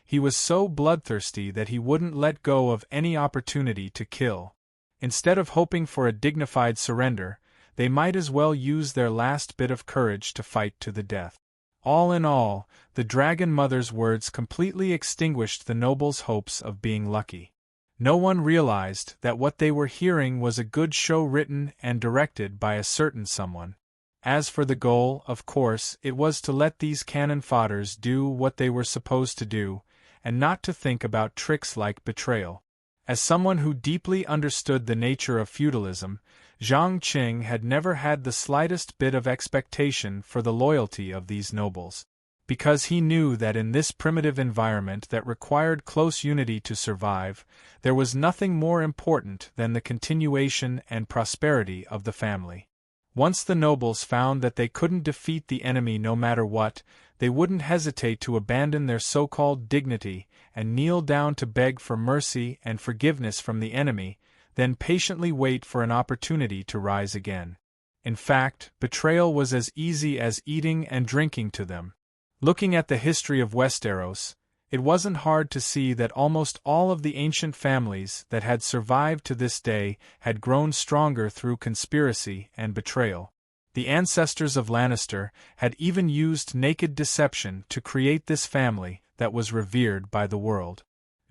He was so bloodthirsty that he wouldn't let go of any opportunity to kill. Instead of hoping for a dignified surrender, they might as well use their last bit of courage to fight to the death. All in all, the Dragon Mother's words completely extinguished the nobles' hopes of being lucky. No one realized that what they were hearing was a good show written and directed by a certain someone. As for the goal, of course, it was to let these cannon fodders do what they were supposed to do, and not to think about tricks like betrayal. As someone who deeply understood the nature of feudalism, Zhang Qing had never had the slightest bit of expectation for the loyalty of these nobles. because he knew that in this primitive environment that required close unity to survive, there was nothing more important than the continuation and prosperity of the family. Once the nobles found that they couldn't defeat the enemy no matter what, they wouldn't hesitate to abandon their so-called dignity and kneel down to beg for mercy and forgiveness from the enemy, then patiently wait for an opportunity to rise again. In fact, betrayal was as easy as eating and drinking to them. Looking at the history of Westeros, it wasn't hard to see that almost all of the ancient families that had survived to this day had grown stronger through conspiracy and betrayal. The ancestors of Lannister had even used naked deception to create this family that was revered by the world.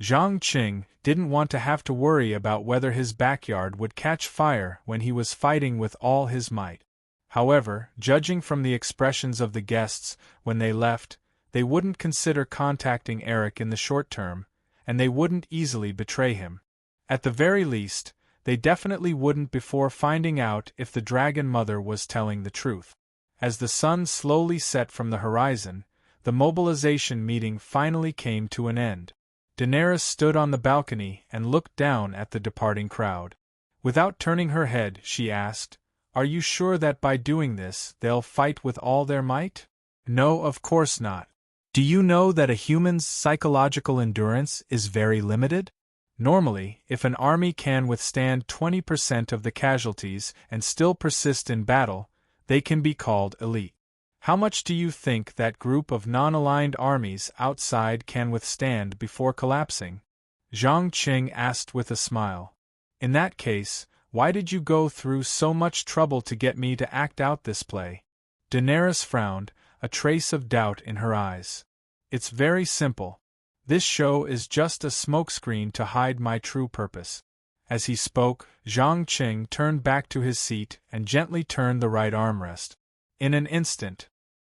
Zhang Qing didn't want to have to worry about whether his backyard would catch fire when he was fighting with all his might. However, judging from the expressions of the guests when they left, they wouldn't consider contacting Eric in the short term, and they wouldn't easily betray him. At the very least, they definitely wouldn't before finding out if the Dragon Mother was telling the truth. As the sun slowly set from the horizon, the mobilization meeting finally came to an end. Daenerys stood on the balcony and looked down at the departing crowd. Without turning her head, she asked, "Are you sure that by doing this, they'll fight with all their might?" "No, of course not. Do you know that a human's psychological endurance is very limited? Normally, if an army can withstand 20% of the casualties and still persist in battle, they can be called elite. How much do you think that group of non-aligned armies outside can withstand before collapsing?" Zhang Qing asked with a smile. "In that case, why did you go through so much trouble to get me to act out this play?" Daenerys frowned, a trace of doubt in her eyes. "It's very simple. This show is just a smokescreen to hide my true purpose." As he spoke, Zhang Qing turned back to his seat and gently turned the right armrest. In an instant,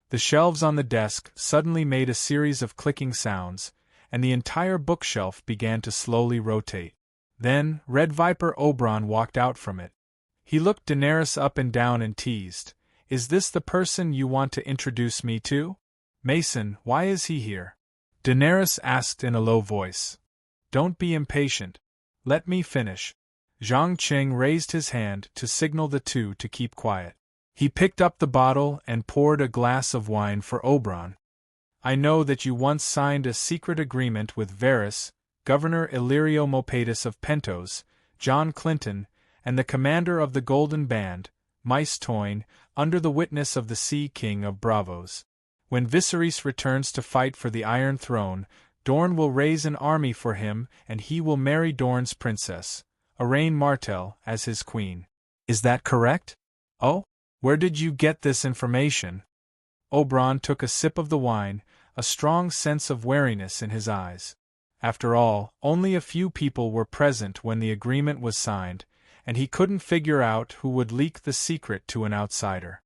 the shelves on the desk suddenly made a series of clicking sounds, and the entire bookshelf began to slowly rotate. Then, Red Viper Oberyn walked out from it. He looked Daenerys up and down and teased, "Is this the person you want to introduce me to? Mason, why is he here?" Daenerys asked in a low voice. "Don't be impatient. Let me finish." Zhang Qing raised his hand to signal the two to keep quiet. He picked up the bottle and poured a glass of wine for Oberyn. "I know that you once signed a secret agreement with Varys, Governor Illyrio Mopatis of Pentos, John Clinton, and the commander of the Golden Band, Mace Toyne, under the witness of the Sea King of Bravos. When Viserys returns to fight for the Iron Throne, Dorne will raise an army for him and he will marry Dorne's princess, Araine Martell, as his queen. Is that correct?" "Oh? Where did you get this information?" Oberyn took a sip of the wine, a strong sense of wariness in his eyes. After all, only a few people were present when the agreement was signed, and he couldn't figure out who would leak the secret to an outsider.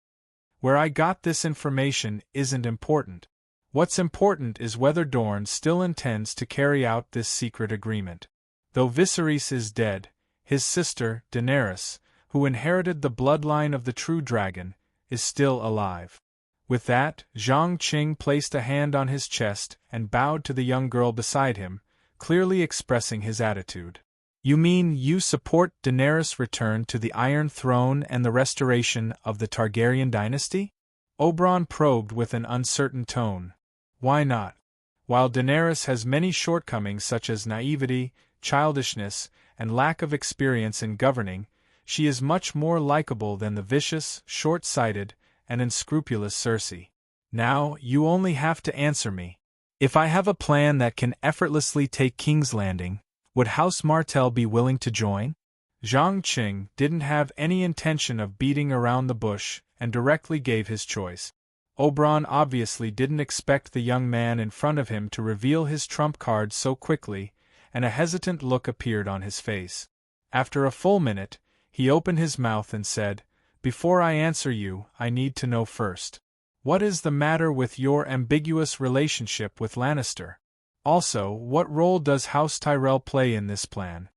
"Where I got this information isn't important. What's important is whether Dorne still intends to carry out this secret agreement. Though Viserys is dead, his sister, Daenerys, who inherited the bloodline of the true dragon, is still alive." With that, Zhang Qing placed a hand on his chest and bowed to the young girl beside him, clearly expressing his attitude. "You mean you support Daenerys' return to the Iron Throne and the restoration of the Targaryen dynasty?" Oberyn probed with an uncertain tone. "Why not? While Daenerys has many shortcomings such as naivety, childishness, and lack of experience in governing, she is much more likable than the vicious, short-sighted, and unscrupulous Cersei. Now, you only have to answer me. If I have a plan that can effortlessly take King's Landing, would House Martell be willing to join?" Zhang Qing didn't have any intention of beating around the bush and directly gave his choice. Oberyn obviously didn't expect the young man in front of him to reveal his trump card so quickly, and a hesitant look appeared on his face. After a full minute, he opened his mouth and said, "Before I answer you, I need to know first. What is the matter with your ambiguous relationship with Lannister? Also, what role does House Tyrell play in this plan?"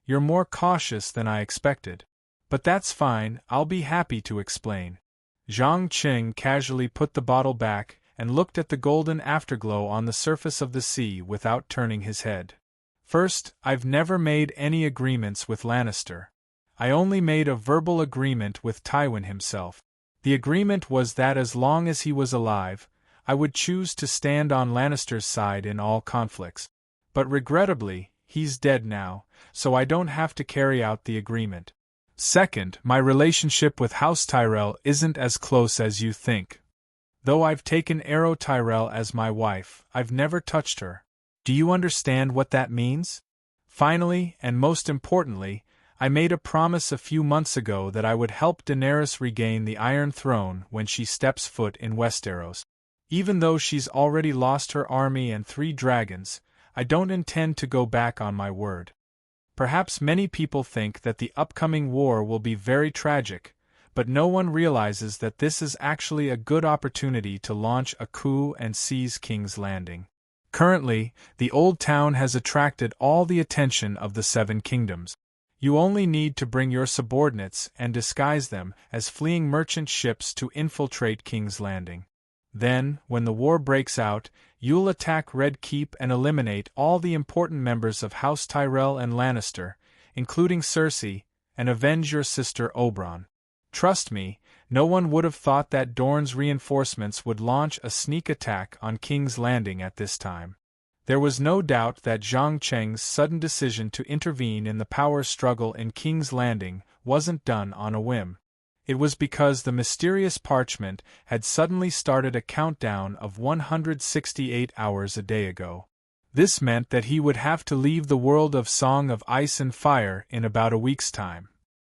"You're more cautious than I expected. But that's fine, I'll be happy to explain." Zhang Qing casually put the bottle back and looked at the golden afterglow on the surface of the sea without turning his head. First, I've never made any agreements with Lannister. I only made a verbal agreement with Tywin himself. The agreement was that as long as he was alive, I would choose to stand on Lannister's side in all conflicts. But regrettably, he's dead now, so I don't have to carry out the agreement. Second, my relationship with House Tyrell isn't as close as you think. Though I've taken Arrow Tyrell as my wife, I've never touched her. Do you understand what that means? Finally, and most importantly, I made a promise a few months ago that I would help Daenerys regain the Iron Throne when she steps foot in Westeros. Even though she's already lost her army and 3 dragons, I don't intend to go back on my word. Perhaps many people think that the upcoming war will be very tragic, but no one realizes that this is actually a good opportunity to launch a coup and seize King's Landing. Currently, the Old Town has attracted all the attention of the 7 kingdoms. You only need to bring your subordinates and disguise them as fleeing merchant ships to infiltrate King's Landing. Then, when the war breaks out, you'll attack Red Keep and eliminate all the important members of House Tyrell and Lannister, including Cersei, and avenge your sister Oberyn. Trust me, no one would have thought that Dorne's reinforcements would launch a sneak attack on King's Landing at this time. There was no doubt that Zhang Cheng's sudden decision to intervene in the power struggle in King's Landing wasn't done on a whim. It was because the mysterious parchment had suddenly started a countdown of 168 hours a day ago. This meant that he would have to leave the world of Song of Ice and Fire in about a week's time.